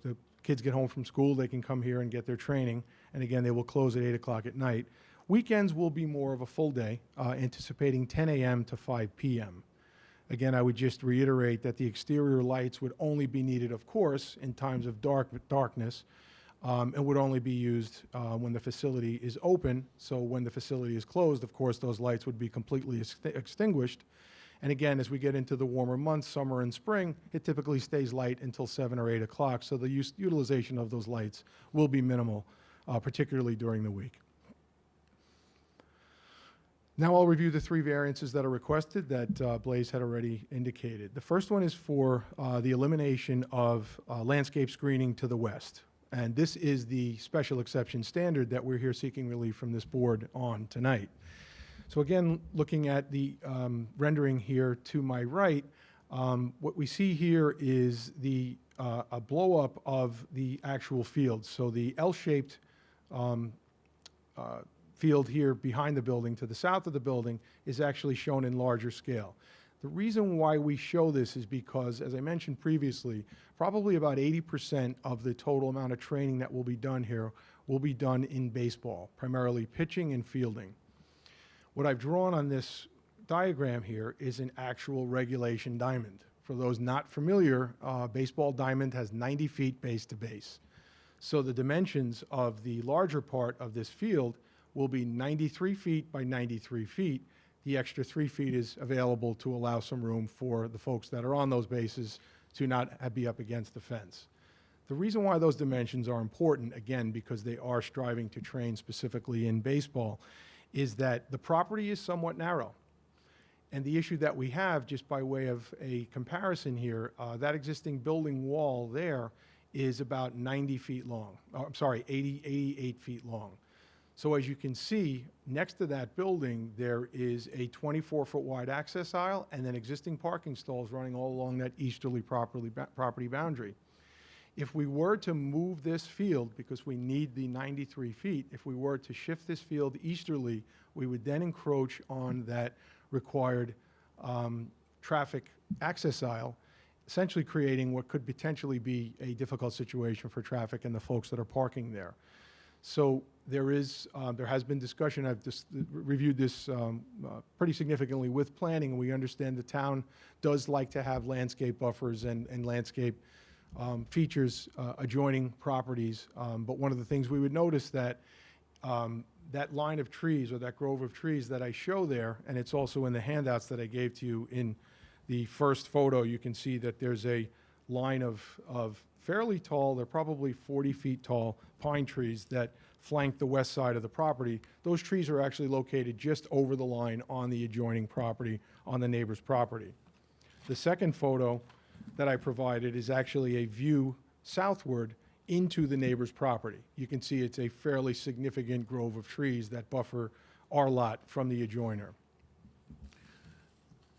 kids get home from school, they can come here and get their training. And again, they will close at 8 o'clock at night. Weekends will be more of a full day, anticipating 10 a.m. to 5 p.m. Again, I would just reiterate that the exterior lights would only be needed, of course, in times of darkness, and would only be used when the facility is open. So when the facility is closed, of course, those lights would be completely extinguished. And again, as we get into the warmer months, summer and spring, it typically stays light until 7 or 8 o'clock. So the utilization of those lights will be minimal, particularly during the week. Now I'll review the 3 variances that are requested that Blaise had already indicated. The first one is for the elimination of landscape screening to the west. And this is the special exception standard that we're here seeking relief from this board on tonight. So again, looking at the rendering here to my right, what we see here is a blow up of the actual field. So the L-shaped field here behind the building to the south of the building is actually shown in larger scale. The reason why we show this is because, as I mentioned previously, probably about 80% of the total amount of training that will be done here will be done in baseball, primarily pitching and fielding. What I've drawn on this diagram here is an actual regulation diamond. For those not familiar, baseball diamond has 90 feet base to base. So the dimensions of the larger part of this field will be 93 feet by 93 feet. The extra 3 feet is available to allow some room for the folks that are on those bases to not be up against the fence. The reason why those dimensions are important, again, because they are striving to train specifically in baseball, is that the property is somewhat narrow. And the issue that we have, just by way of a comparison here, that existing building wall there is about 90 feet long. I'm sorry, 88 feet long. So as you can see, next to that building, there is a 24-foot wide access aisle and then existing parking stalls running all along that easterly property boundary. If we were to move this field, because we need the 93 feet, if we were to shift this field easterly, we would then encroach on that required traffic access aisle, essentially creating what could potentially be a difficult situation for traffic and the folks that are parking there. So there has been discussion. I've just reviewed this pretty significantly with planning, and we understand the town does like to have landscape buffers and landscape features adjoining properties. But one of the things we would notice that that line of trees or that grove of trees that I show there, and it's also in the handouts that I gave to you in the first photo, you can see that there's a line of fairly tall, they're probably 40 feet tall pine trees that flank the west side of the property. Those trees are actually located just over the line on the adjoining property, on the neighbor's property. The second photo that I provided is actually a view southward into the neighbor's property. You can see it's a fairly significant grove of trees that buffer our lot from the adjoiner.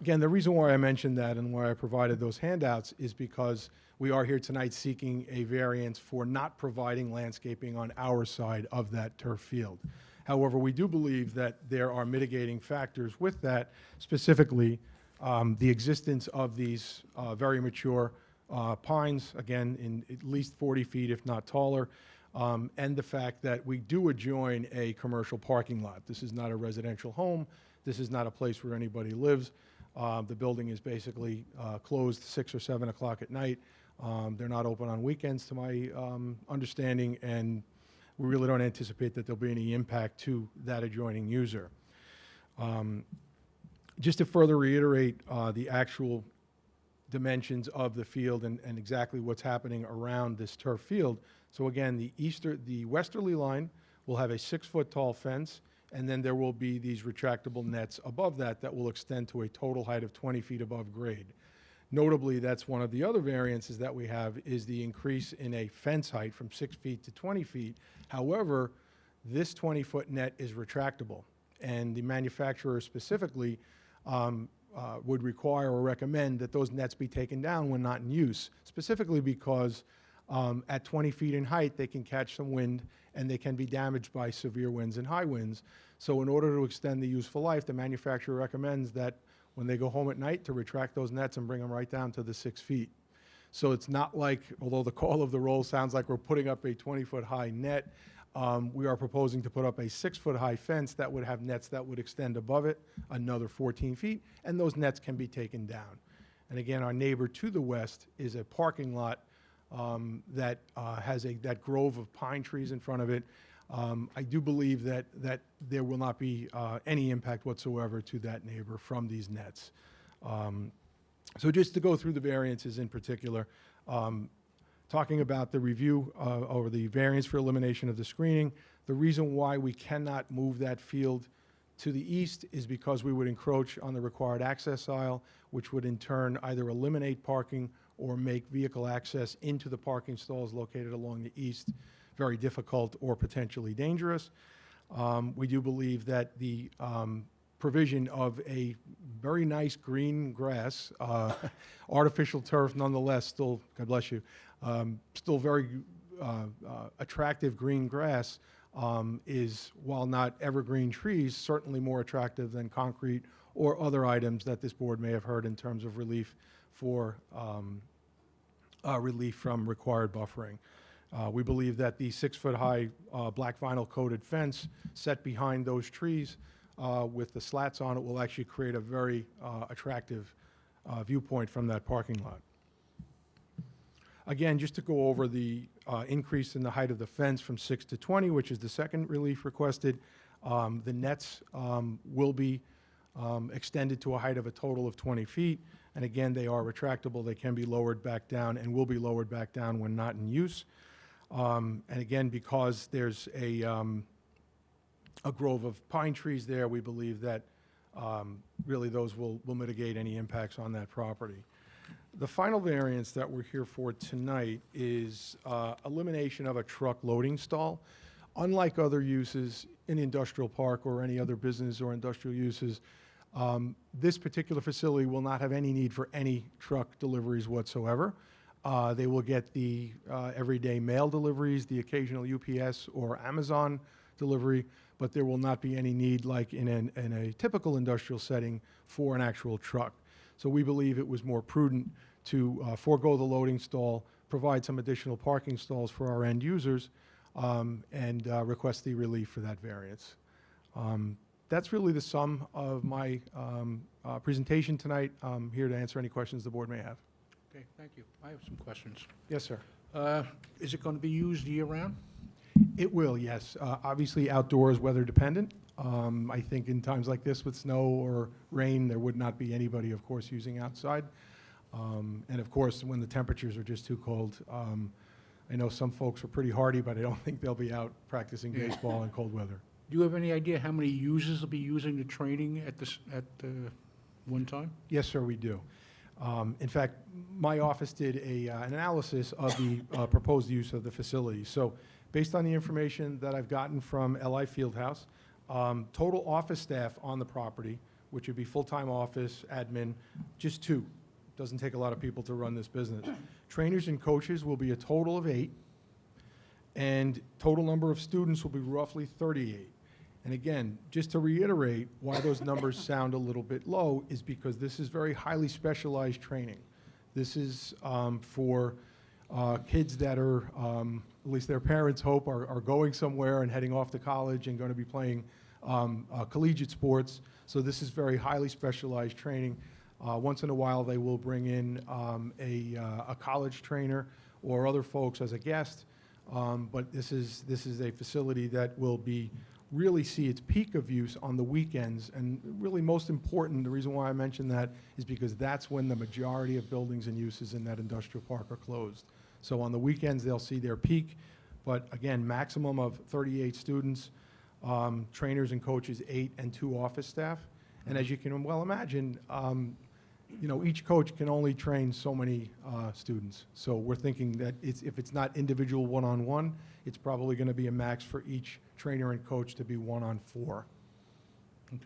Again, the reason why I mentioned that and why I provided those handouts is because we are here tonight seeking a variance for not providing landscaping on our side of that turf field. However, we do believe that there are mitigating factors with that, specifically the existence of these very mature pines, again, in at least 40 feet, if not taller, and the fact that we do adjoin a commercial parking lot. This is not a residential home. This is not a place where anybody lives. The building is basically closed 6 or 7 o'clock at night. They're not open on weekends, to my understanding, and we really don't anticipate that there'll be any impact to that adjoining user. Just to further reiterate the actual dimensions of the field and exactly what's happening around this turf field. So again, the westerly line will have a 6-foot tall fence, and then there will be these retractable nets above that that will extend to a total height of 20 feet above grade. Notably, that's one of the other variances that we have is the increase in a fence height from 6 feet to 20 feet. However, this 20-foot net is retractable, and the manufacturer specifically would require or recommend that those nets be taken down when not in use, specifically because at 20 feet in height, they can catch some wind and they can be damaged by severe winds and high winds. So in order to extend the useful life, the manufacturer recommends that when they go home at night to retract those nets and bring them right down to the 6 feet. So it's not like, although the call of the roll sounds like we're putting up a 20-foot high net, we are proposing to put up a 6-foot high fence that would have nets that would extend above it another 14 feet, and those nets can be taken down. And again, our neighbor to the west is a parking lot that has that grove of pine trees in front of it. I do believe that there will not be any impact whatsoever to that neighbor from these nets. So just to go through the variances in particular, talking about the review or the variance for elimination of the screening, the reason why we cannot move that field to the east is because we would encroach on the required access aisle, which would in turn either eliminate parking or make vehicle access into the parking stalls located along the east very difficult or potentially dangerous. We do believe that the provision of a very nice green grass, artificial turf nonetheless, still, God bless you, still very attractive green grass is, while not evergreen trees, certainly more attractive than concrete or other items that this board may have heard in terms of relief for relief from required buffering. We believe that the 6-foot high black vinyl coated fence set behind those trees with the slats on it will actually create a very attractive viewpoint from that parking lot. Again, just to go over the increase in the height of the fence from 6 to 20, which is the second relief requested, the nets will be extended to a height of a total of 20 feet. And again, they are retractable. They can be lowered back down and will be lowered back down when not in use. And again, because there's a grove of pine trees there, we believe that really those will mitigate any impacts on that property. The final variance that we're here for tonight is elimination of a truck loading stall. Unlike other uses in industrial park or any other business or industrial uses, this particular facility will not have any need for any truck deliveries whatsoever. They will get the everyday mail deliveries, the occasional UPS or Amazon delivery, but there will not be any need, like in a typical industrial setting, for an actual truck. So we believe it was more prudent to forego the loading stall, provide some additional parking stalls for our end users, and request the relief for that variance. That's really the sum of my presentation tonight. I'm here to answer any questions the board may have. Okay, thank you. I have some questions. Yes, sir. Is it going to be used year-round? It will, yes. Obviously, outdoors, weather dependent. I think in times like this with snow or rain, there would not be anybody, of course, using outside. And of course, when the temperatures are just too cold, I know some folks are pretty hardy, but I don't think they'll be out practicing baseball in cold weather. Do you have any idea how many users will be using the training at one time? Yes, sir, we do. In fact, my office did an analysis of the proposed use of the facility. So based on the information that I've gotten from LI Fieldhouse, total office staff on the property, which would be full-time office, admin, just 2. Doesn't take a lot of people to run this business. Trainers and coaches will be a total of 8, and total number of students will be roughly 38. And again, just to reiterate why those numbers sound a little bit low is because this is very highly specialized training. This is for kids that are, at least their parents hope, are going somewhere and heading off to college and going to be playing collegiate sports. So this is very highly specialized training. Once in a while, they will bring in a college trainer or other folks as a guest. But this is a facility that will be really see its peak of use on the weekends. And really most important, the reason why I mention that is because that's when the majority of buildings and uses in that industrial park are closed. So on the weekends, they'll see their peak. But again, maximum of 38 students, trainers and coaches 8, and 2 office staff. And as you can well imagine, you know, each coach can only train so many students. So we're thinking that if it's not individual one-on-one, it's probably going to be a max for each trainer and coach to be 1-on-4. Okay.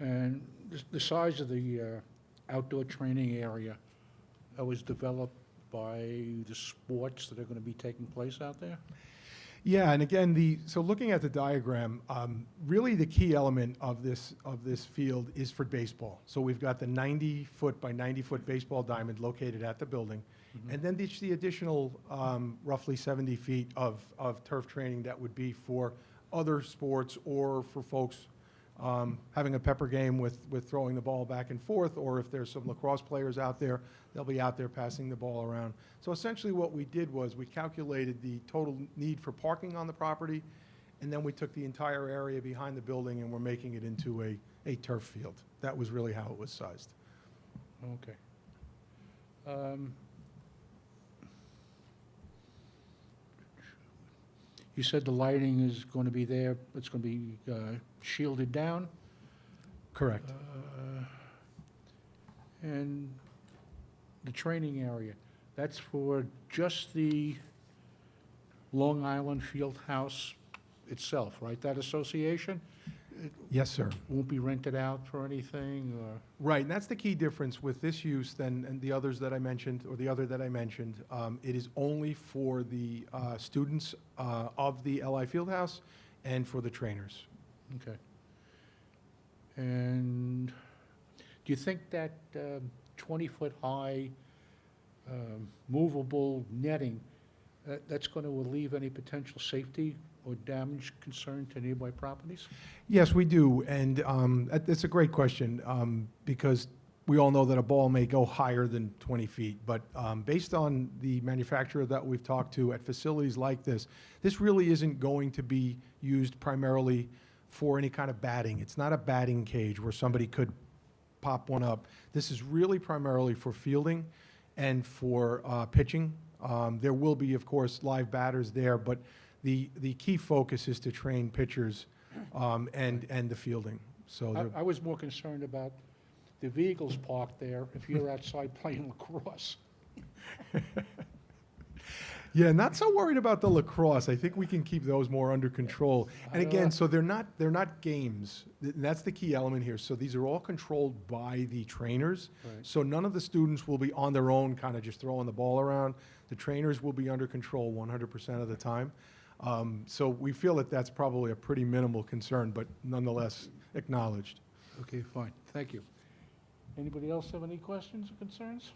And the size of the outdoor training area that was developed by the sports that are going to be taking place out there? Yeah, and again, so looking at the diagram, really the key element of this field is for baseball. So we've got the 90-foot by 90-foot baseball diamond located at the building, and then the additional roughly 70 feet of turf training that would be for other sports or for folks having a pepper game with throwing the ball back and forth, or if there's some lacrosse players out there, they'll be out there passing the ball around. So essentially what we did was we calculated the total need for parking on the property, and then we took the entire area behind the building and we're making it into a turf field. That was really how it was sized. Okay. You said the lighting is going to be there, it's going to be shielded down? Correct. And the training area, that's for just the Long Island Field House itself, right? That association? Yes, sir. Won't be rented out for anything, or? Right, and that's the key difference with this use and the others that I mentioned, or the other that I mentioned. It is only for the students of the LI Fieldhouse and for the trainers. Okay. And do you think that 20-foot high movable netting, that's going to relieve any potential safety or damage concern to nearby properties? Yes, we do, and it's a great question, because we all know that a ball may go higher than 20 feet, but based on the manufacturer that we've talked to at facilities like this, this really isn't going to be used primarily for any kind of batting. It's not a batting cage where somebody could pop one up. This is really primarily for fielding and for pitching. There will be, of course, live batters there, but the key focus is to train pitchers and the fielding. So I was more concerned about the vehicles parked there if you're outside playing lacrosse. yeah, not so worried about the lacrosse. I think we can keep those more under control. And again, so they're not games. That's the key element here. So these are all controlled by the trainers. Right. So none of the students will be on their own, kind of just throwing the ball around. The trainers will be under control 100% of the time. So we feel that that's probably a pretty minimal concern, but nonetheless acknowledged. Okay, fine, thank you. Anybody else have any questions or concerns?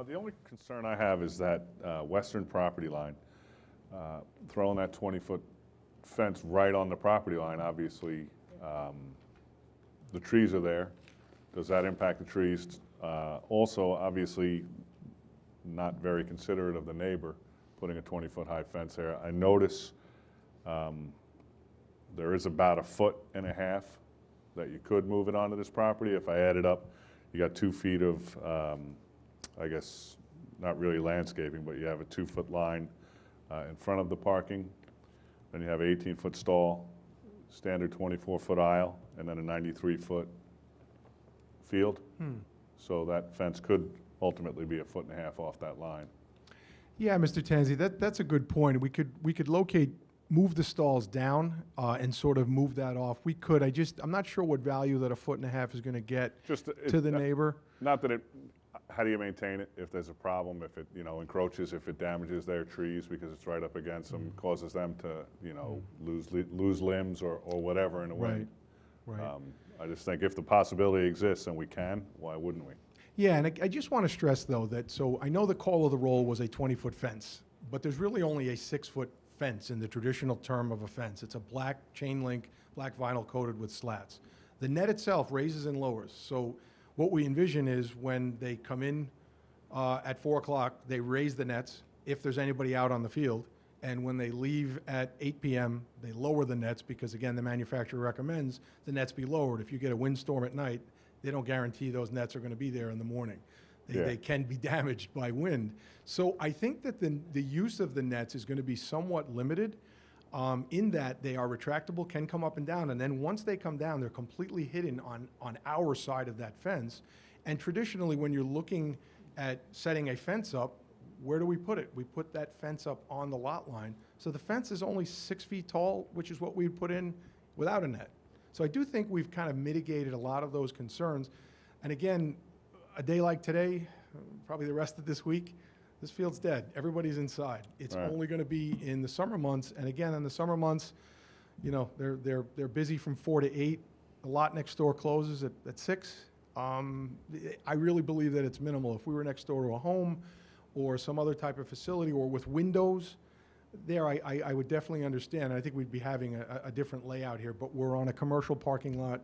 The only concern I have is that western property line. Throwing that 20-foot fence right on the property line, obviously, the trees are there. Does that impact the trees? Also, obviously, not very considerate of the neighbor, putting a 20-foot high fence there. I notice there is about 1.5 feet that you could move it onto this property. If I add it up, you got 2 feet of, I guess, not really landscaping, but you have a 2-foot line in front of the parking. Then you have an 18-foot stall, standard 24-foot aisle, and then a 93-foot field. So that fence could ultimately be 1.5 feet off that line. Yeah, Mr. Tanzi, that's a good point. We could move the stalls down and sort of move that off. We could. I'm not sure what value that 1.5 feet is going to get to the neighbor. Not that how do you maintain it if there's a problem, if it, encroaches, if it damages their trees because it's right up against them, causes them to, lose limbs or whatever in a way. Right. I just think if the possibility exists and we can, why wouldn't we? Yeah, and I just want to stress, though, that so I know the call of the roll was a 20-foot fence, but there's really only a 6-foot fence in the traditional term of a fence. It's a black chain link, black vinyl coated with slats. The net itself raises and lowers. So what we envision is when they come in at 4 o'clock, they raise the nets if there's anybody out on the field. And when they leave at 8 p.m., they lower the nets because, again, the manufacturer recommends the nets be lowered. If you get a windstorm at night, they don't guarantee those nets are going to be there in the morning. They can be damaged by wind. So I think that the use of the nets is going to be somewhat limited in that they are retractable, can come up and down, and then once they come down, they're completely hidden on our side of that fence. And traditionally, when you're looking at setting a fence up, where do we put it? We put that fence up on the lot line. So the fence is only 6 feet tall, which is what we would put in without a net. So I do think we've kind of mitigated a lot of those concerns. And again, a day like today, probably the rest of this week, this field's dead. Everybody's inside. It's Right. only going to be in the summer months. And again, in the summer months, you know, they're busy from 4 to 8. The lot next door closes at 6. I really believe that it's minimal. If we were next door to a home or some other type of facility or with windows, there I would definitely understand. I think we'd be having a different layout here, but we're on a commercial parking lot.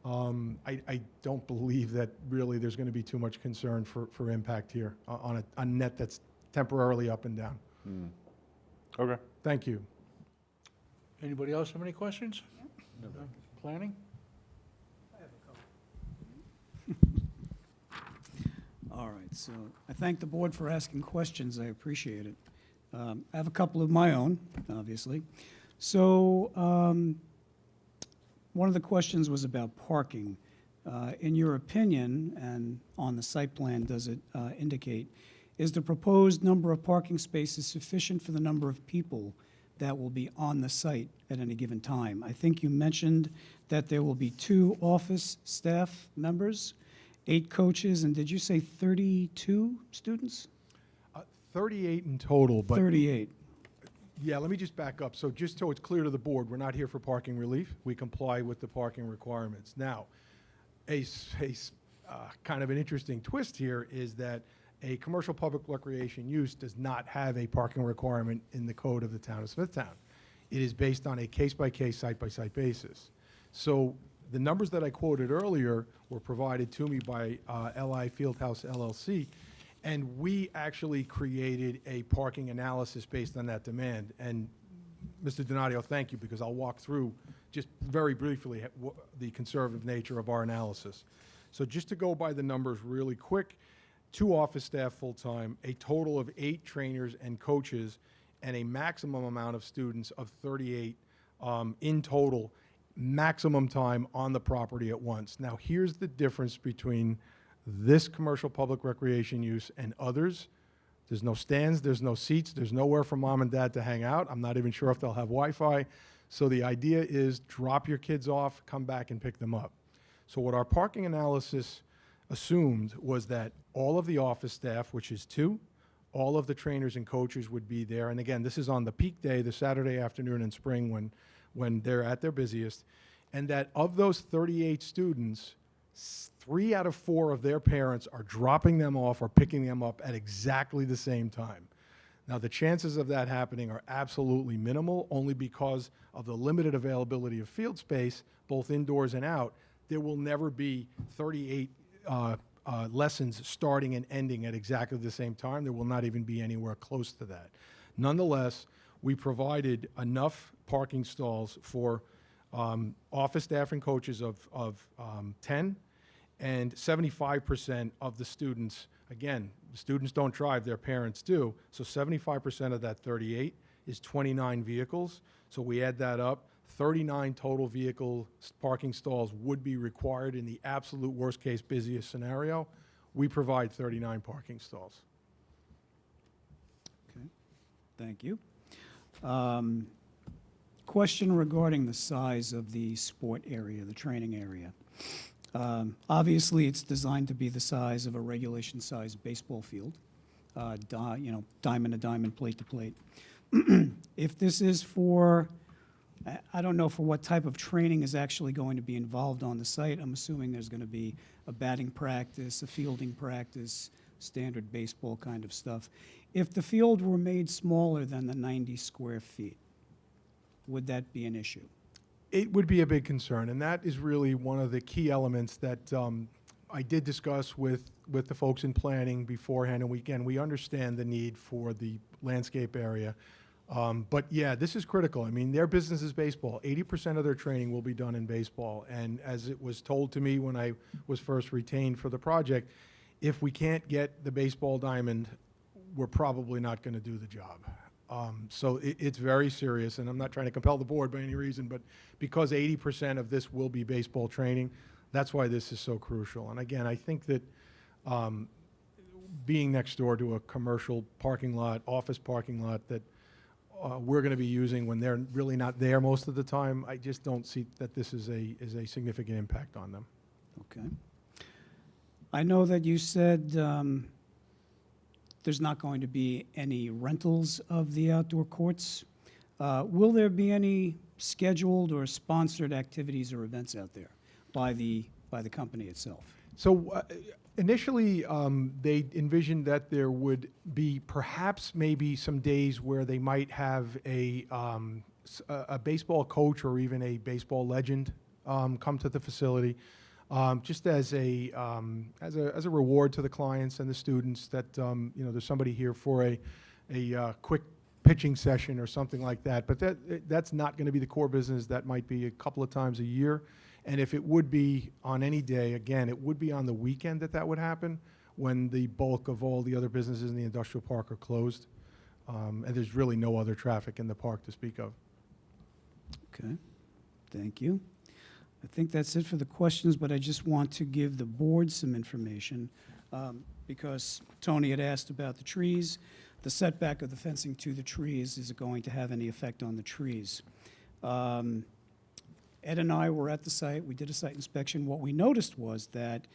I don't believe that really there's going to be too much concern for impact here on a net that's temporarily up and down. Okay. Thank you. Anybody else have any questions? Planning? All right, so I thank the board for asking questions. I appreciate it. I have a couple of my own, obviously. So one of the questions was about parking. In your opinion, and on the site plan, does it indicate, is the proposed number of parking spaces sufficient for the number of people that will be on the site at any given time? I think you mentioned that there will be 2 office staff members, 8 coaches, and did you say 32 students? 38 in total, but 38. yeah, let me just back up. So just so it's clear to the board, we're not here for parking relief. We comply with the parking requirements. Now, kind of an interesting twist here is that a commercial public recreation use does not have a parking requirement in the code of the town of Smithtown. It is based on a case-by-case, site-by-site basis. So the numbers that I quoted earlier were provided to me by LI Fieldhouse LLC, and we actually created a parking analysis based on that demand. And Mr. Donadio, thank you, because I'll walk through just very briefly the conservative nature of our analysis. So just to go by the numbers really quick, 2 office staff full-time, a total of 8 trainers and coaches, and a maximum amount of students of 38 in total, maximum time on the property at once. Now, here's the difference between this commercial public recreation use and others. There's no stands, there's no seats, there's nowhere for mom and dad to hang out. I'm not even sure if they'll have Wi-Fi. So the idea is drop your kids off, come back and pick them up. So what our parking analysis assumed was that all of the office staff, which is 2, all of the trainers and coaches would be there. And again, this is on the peak day, the Saturday afternoon in spring when they're at their busiest. And that of those 38 students, 3 out of 4 of their parents are dropping them off or picking them up at exactly the same time. Now, the chances of that happening are absolutely minimal, only because of the limited availability of field space, both indoors and out. There will never be 38 lessons starting and ending at exactly the same time. There will not even be anywhere close to that. Nonetheless, we provided enough parking stalls for office staff and coaches of 10, and 75% of the students, again, the students don't drive, their parents do, so 75% of that 38 is 29 vehicles. So we add that up, 39 total vehicle parking stalls would be required in the absolute worst-case busiest scenario. We provide 39 parking stalls. Okay, thank you. Question regarding the size of the sport area, the training area. Obviously, it's designed to be the size of a regulation-sized baseball field, diamond to diamond, plate to plate. If this is for, I don't know for what type of training is actually going to be involved on the site. I'm assuming there's going to be a batting practice, a fielding practice, standard baseball kind of stuff. If the field were made smaller than the 90 square feet, would that be an issue? It would be a big concern, and that is really one of the key elements that I did discuss with the folks in planning beforehand, and we understand the need for the landscape area. But yeah, this is critical. I mean, their business is baseball. 80% of their training will be done in baseball, and as it was told to me when I was first retained for the project, if we can't get the baseball diamond, we're probably not going to do the job. So it's very serious, and I'm not trying to compel the board by any reason, but because 80% of this will be baseball training, That's why this is so crucial. And again, I think that being next door to a commercial parking lot, office parking lot that we're going to be using when they're really not there most of the time, I just don't see that this is a significant impact on them. Okay. I know that you said there's not going to be any rentals of the outdoor courts. Will there be any scheduled or sponsored activities or events out there by the company itself? So initially, they envisioned that there would be perhaps maybe some days where they might have a baseball coach or even a baseball legend come to the facility, just as a reward to the clients and the students that there's somebody here for a quick pitching session or something like that. But that's not going to be the core business. That might be a couple of times a year. And if it would be on any day, again, it would be on the weekend that would happen, when the bulk of all the other businesses in the industrial park are closed. And there's really no other traffic in the park to speak of. Okay, thank you. I think that's it for the questions, but I just want to give the board some information, because Tony had asked about the trees. The setback of the fencing to the trees, is it going to have any effect on the trees? Ed and I were at the site, we did a site inspection. What we noticed was that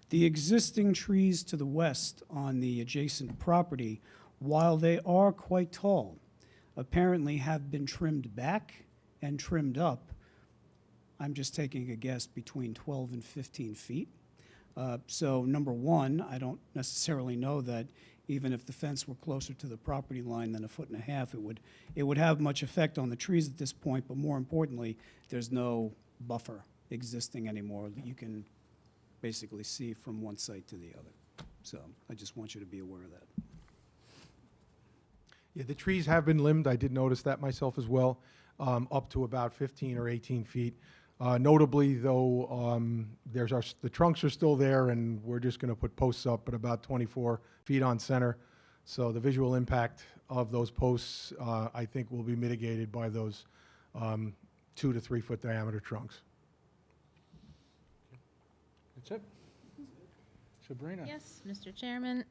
the existing trees to the west on the adjacent property, while they are quite tall, apparently have been trimmed back and trimmed up. I'm just taking a guess, between 12 and 15 feet. So number one, I don't necessarily know that even if the fence were closer to the property line than 1.5 feet, it would have much effect on the trees at this point, but more importantly, there's no buffer existing anymore that you can basically see from one site to the other. So I just want you to be aware of that. Yeah, the trees have been limbed. I did notice that myself as well, up to about 15 or 18 feet. Notably, though, the trunks are still there, and we're just going to put posts up at about 24 feet on center. So the visual impact of those posts, I think, will be mitigated by those 2 to 3 foot diameter trunks. That's it? Sabrina? Yes, Mr. Chairman.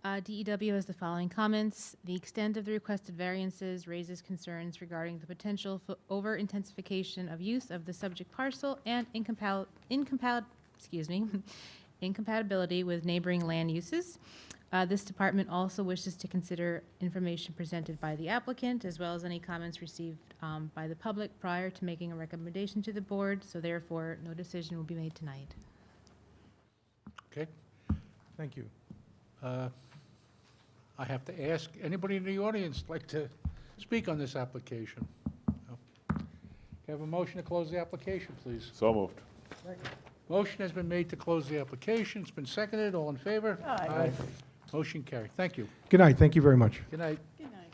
DEW has the following comments. The extent of the requested variances raises concerns regarding the potential for over-intensification of use of the subject parcel and incompatibility with neighboring land uses. This department also wishes to consider information presented by the applicant, as well as any comments received by the public prior to making a recommendation to the board, so therefore, no decision will be made tonight. Okay, thank you. I have to ask, anybody in the audience like to speak on this application? No? Can I have a motion to close the application, please? So moved. Motion has been made to close the application. It's been seconded. All in favor? Aye. Motion carried. Thank you. Good night. Thank you very much. Good night. Good night.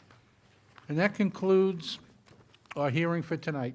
And that concludes our hearing for tonight.